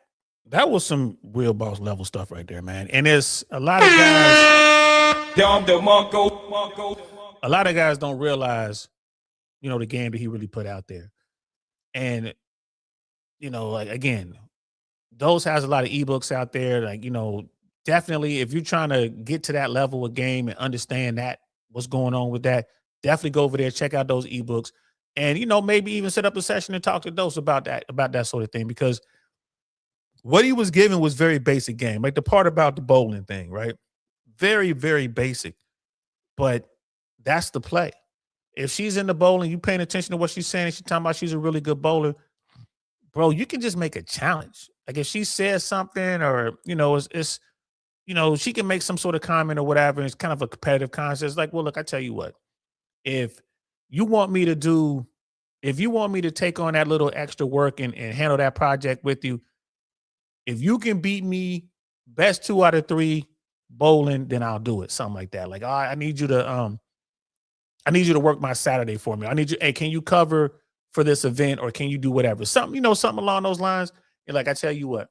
was some real boss level stuff right there, man. And there's a lot of guys. A lot of guys don't realize, you know, the game that he really put out there. And like again, Dose has a lot of ebooks out there. Like, definitely if you're trying to get to that level of game and understand that what's going on with that, definitely go over there, check out those ebooks, and maybe even set up a session and talk to Dose about that sort of thing, because what he was given was very basic game. Like the part about the bowling thing, right? Very, very basic. But that's the play. If she's in the bowling, you paying attention to what she's saying, and she's talking about she's a really good bowler, bro, you can just make a challenge. Like if she says something, or it's she can make some sort of comment or whatever, and it's kind of a competitive contest. It's like, well, look, I tell you what, if you want me to take on that little extra work and handle that project with you, if you can beat me best 2 out of 3 bowling, then I'll do it. Something like that. Like, I need you to work my Saturday for me. I need you, hey, can you cover for this event, or can you do whatever? Something, something along those lines. And like, I tell you what,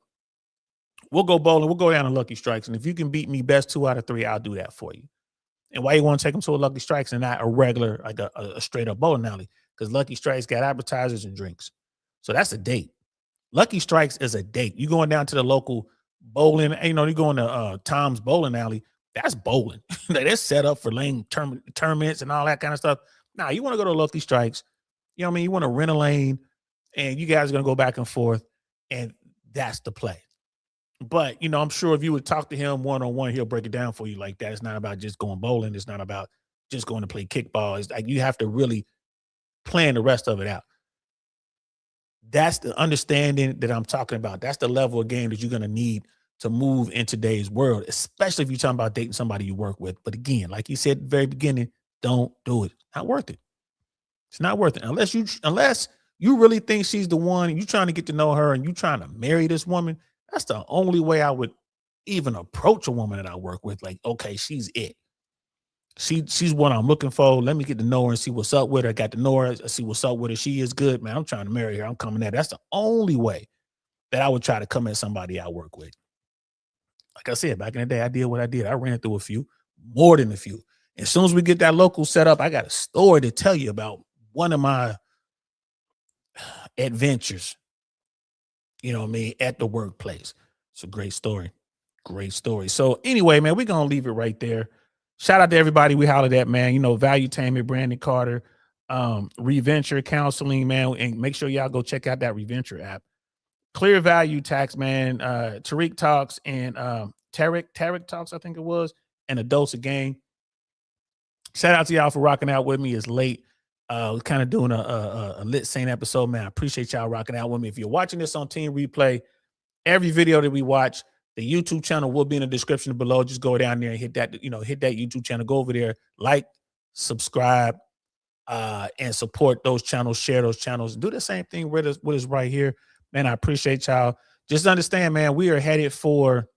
we'll go bowling, we'll go down to Lucky Strikes. And if you can beat me best 2 out of 3, I'll do that for you. And why you want to take them to a Lucky Strikes and not a regular, like a straight up bowling alley? Because Lucky Strikes got appetizers and drinks. So that's a date. Lucky Strikes is a date. You going down to the local bowling, you're going to Tom's Bowling Alley. That's bowling. They're set up for lane tournaments and all that kind of stuff. Now, you want to go to Lucky Strikes. You know what I mean? You want to rent a lane, and you guys are going to go back and forth, and that's the play. But, I'm sure if you would talk to him one-on-one, he'll break it down for you like that. It's not about just going bowling. It's not about just going to play kickball. It's like you have to really plan the rest of it out. That's the understanding that I'm talking about. That's the level of game that you're going to need to move in today's world, especially if you're talking about dating somebody you work with. But again, like you said at the very beginning, don't do it. Not worth it. It's not worth it. Unless you really think she's the one, and you're trying to get to know her, and you're trying to marry this woman, that's the only way I would even approach a woman that I work with. Like, okay, she's it. She's what I'm looking for. Let me get to know her and see what's up with her. I got to know her. I see what's up with her. She is good, man. I'm trying to marry her. I'm coming at. That's the only way that I would try to come at somebody I work with. Like I said, back in the day, I did what I did. I ran through a few, more than a few. As soon as we get that local set up, I got a story to tell you about one of my adventures, at the workplace. It's a great story. Great story. So anyway, man, we're going to leave it right there. Shout out to everybody we hollered at, man. Valuetainment, Brandon Carter, Reventure Counseling, man. And make sure y'all go check out that Reventure app. Clear Value Tax, man. Tariq Talks and Tarek Talks, I think it was, and A Dose of Game. Shout out to y'all for rocking out with me. It's late. Kind of doing a Lit Saint episode, man. I appreciate y'all rocking out with me. If you're watching this on Team Replay, every video that we watch, the YouTube channel will be in the description below. Just go down there and hit that YouTube channel. Go over there, like, subscribe, and support those channels, share those channels. Do the same thing with us right here. Man, I appreciate y'all. Just understand, man, we're headed for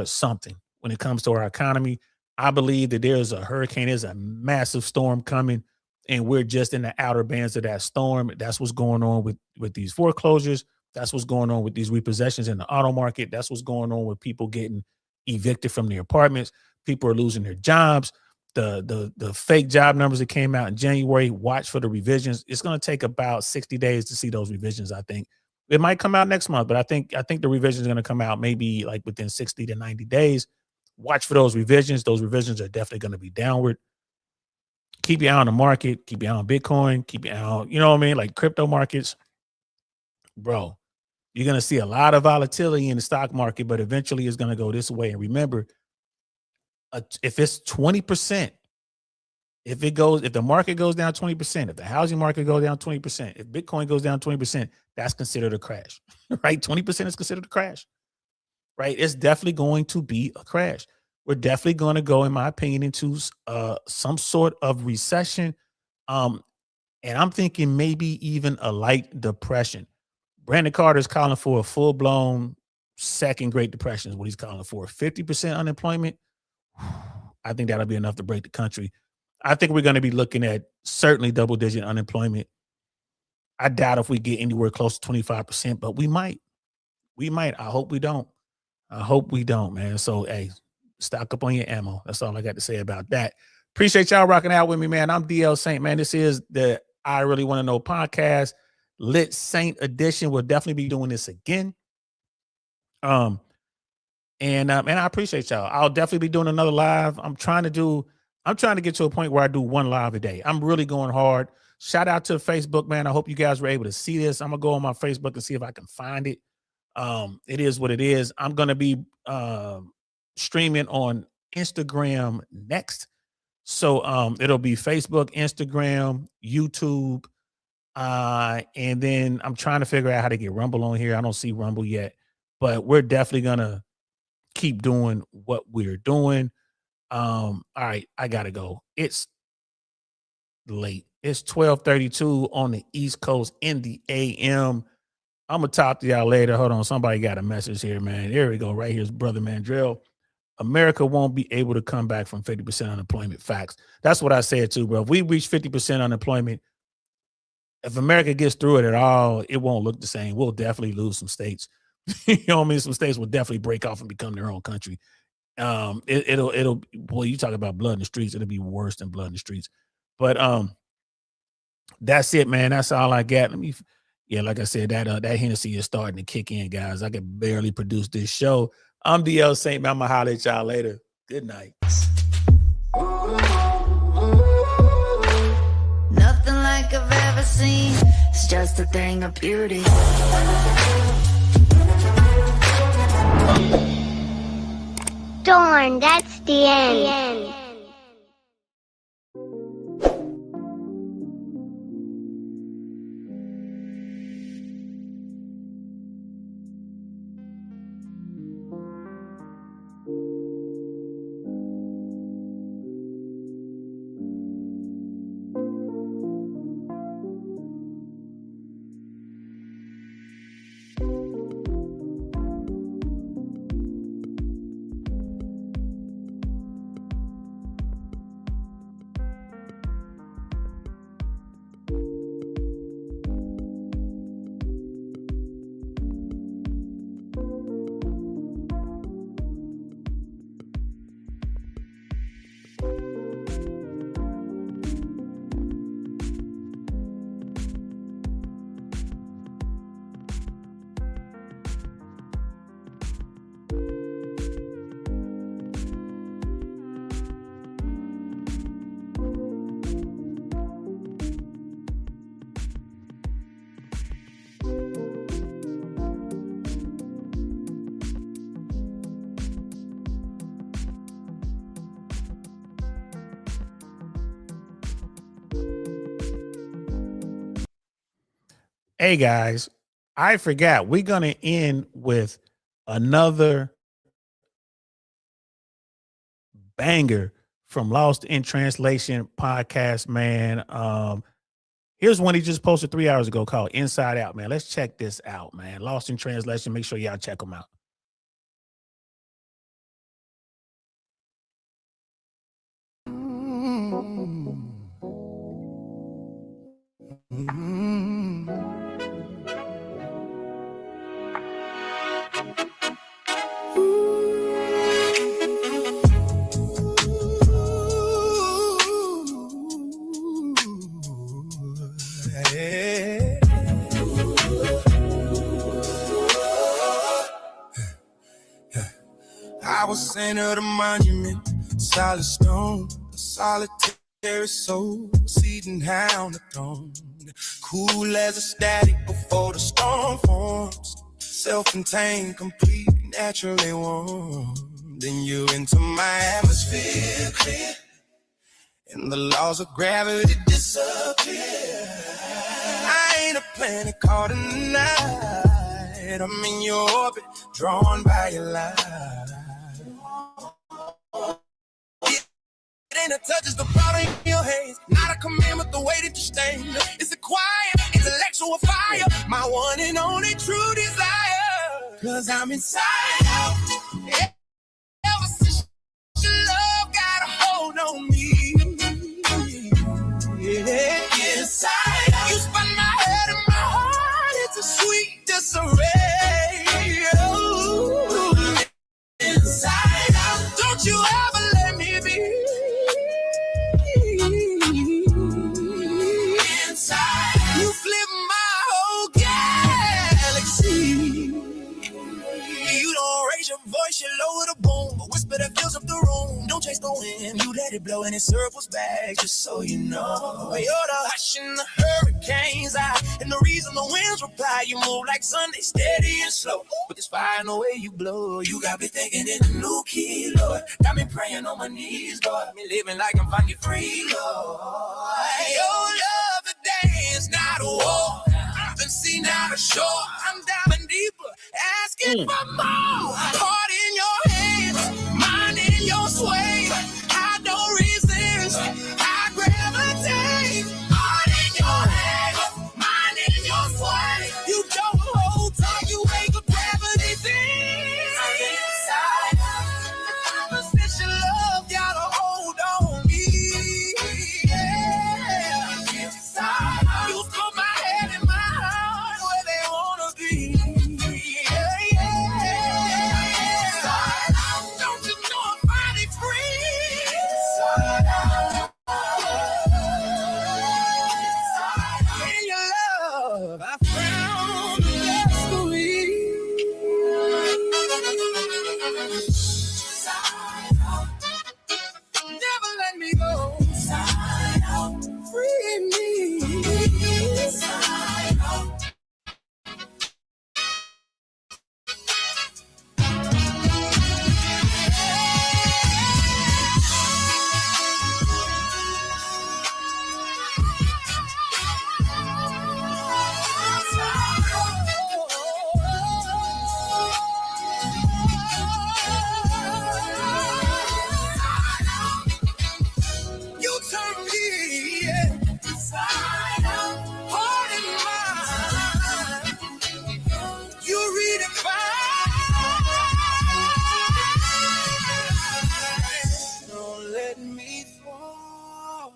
something when it comes to our economy. I believe that there's a hurricane, there's a massive storm coming, and we're just in the outer bands of that storm. That's what's going on with these foreclosures. That's what's going on with these repossessions in the auto market. That's what's going on with people getting evicted from their apartments. People are losing their jobs. The fake job numbers that came out in January, watch for the revisions. It's going to take about 60 days to see those revisions, I think. It might come out next month, but I think the revisions are going to come out maybe like within 60 to 90 days. Watch for those revisions. Those revisions are definitely going to be downward. Keep your eye on the market. Keep your eye on Bitcoin. Keep your eye on, like crypto markets. Bro, you're going to see a lot of volatility in the stock market, but eventually it's going to go this way. And remember, if it's 20%, if the market goes down 20%, if the housing market goes down 20%, if Bitcoin goes down 20%, that's considered a crash, right? 20% is considered a crash, right? It's definitely going to be a crash. We're definitely going to go, in my opinion, into some sort of recession. And I'm thinking maybe even a light depression. Brandon Carter is calling for a full-blown second Great Depression is what he's calling for. 50% unemployment. I think that'll be enough to break the country. I think we're going to be looking at certainly double-digit unemployment. I doubt if we get anywhere close to 25%, but we might. We might. I hope we don't. I hope we don't, man. So, hey, stock up on your ammo. That's all I got to say about that. Appreciate y'all rocking out with me, man. I'm DL Saint, man. This is the I Really Want to Know podcast. Lit Saint edition. We'll definitely be doing this again. And I appreciate y'all. I'll definitely be doing another live. I'm trying to get to a point where I do one live a day. I'm really going hard. Shout out to Facebook, man. I hope you guys were able to see this. I'm gonna go on my Facebook and see if I can find it. It is what it is. I'm gonna be streaming on Instagram next. So it'll be Facebook, Instagram, YouTube, and then I'm trying to figure out how to get Rumble on here. I don't see Rumble yet, but we're definitely gonna keep doing what we're doing. All right, I gotta go. It's late. It's 12:32 on the East Coast in the AM. I'm gonna talk to y'all later. Hold on, somebody got a message here, man. Here we go. Right here's Brother Mandrell. America won't be able to come back from 50% unemployment. Facts. That's what I said too, bro. If we reach 50% unemployment, if America gets through it at all, it won't look the same. We'll definitely lose some states. You know what I mean? Some states will definitely break off and become their own country. It'll boy, you talk about blood in the streets, it'll be worse than blood in the streets. But that's it, man. That's all I got. Like I said, that Hennessy is starting to kick in, guys. I can barely produce this show. I'm DL Saint, man. I'm gonna holler at y'all later. Good night. Nothing like I've ever seen. It's just a thing of beauty. Darn, that's the end. Hey guys, I forgot. We're gonna end with another banger from Lost in Translation podcast, man. Here's one he just posted 3 hours ago called Inside Out, man. Let's check this out, man. Lost in Translation. Make sure y'all check them out. I was sent to the monument, solid stone, a solitary soul, seating hound the throne, cool as a static before the storm forms, self-contained, complete, naturally warm. Then you enter my atmosphere, clear, and the laws of gravity disappear. I ain't a planet caught in the night, I'm in your orbit, drawn by your light. It ain't a touch, it's the powder in your hands. Not a command, but the way that you stand. It's a quiet, intellectual fire, my one and only true desire. Cause I'm inside out. Ever since your love got a hold on me. Yeah, inside out. You spun my head and my heart into sweet disarray. Oh, inside out. Don't you ever let me be. You flip my whole voice, you lower the boom. A whisper that fills up the room. Don't chase the wind, you let it blow and it circles back, just so you know. You're the hush and the hurricanes I, and the reason the winds reply. You move like Sunday, steady and slow. With this fire in the way you blow, you got me thinking in a new key, Lord. Got me praying on my knees, Lord. Me living like I'm finally free, Lord. Your love today is not a war. I've been seen out of shore. I'm diving deeper, asking for more. Heart in your hands, mind in your sway. I don't resist, I gravitate. Heart in your hands, mind in your sway. You don't hold tight, you ain't gonna gravity thing. I'm inside, the special love got a hold on me. Yeah, inside, you throw my head in my heart where they wanna be. Yeah, yeah. Don't you know I'm finally free? In your love, I found mystery. Never let me go. Free me. You turn me inside out, heart and mind. You redefine. Don't let me fall,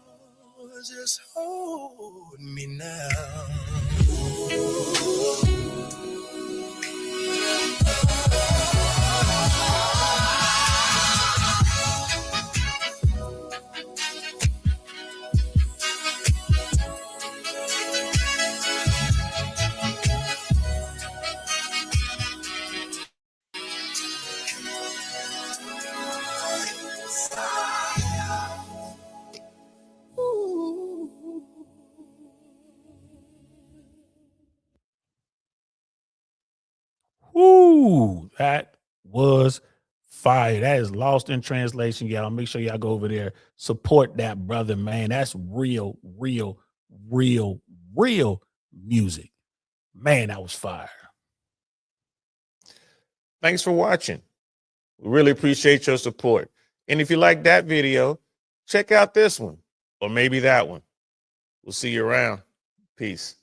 just hold me now. Woo, that was fire. That is Lost in Translation, y'all. Make sure y'all go over there, support that brother, man. That's real music. Man, that was fire. Thanks for watching. We really appreciate your support. And if you like that video, check out this one or maybe that one. We'll see you around. Peace.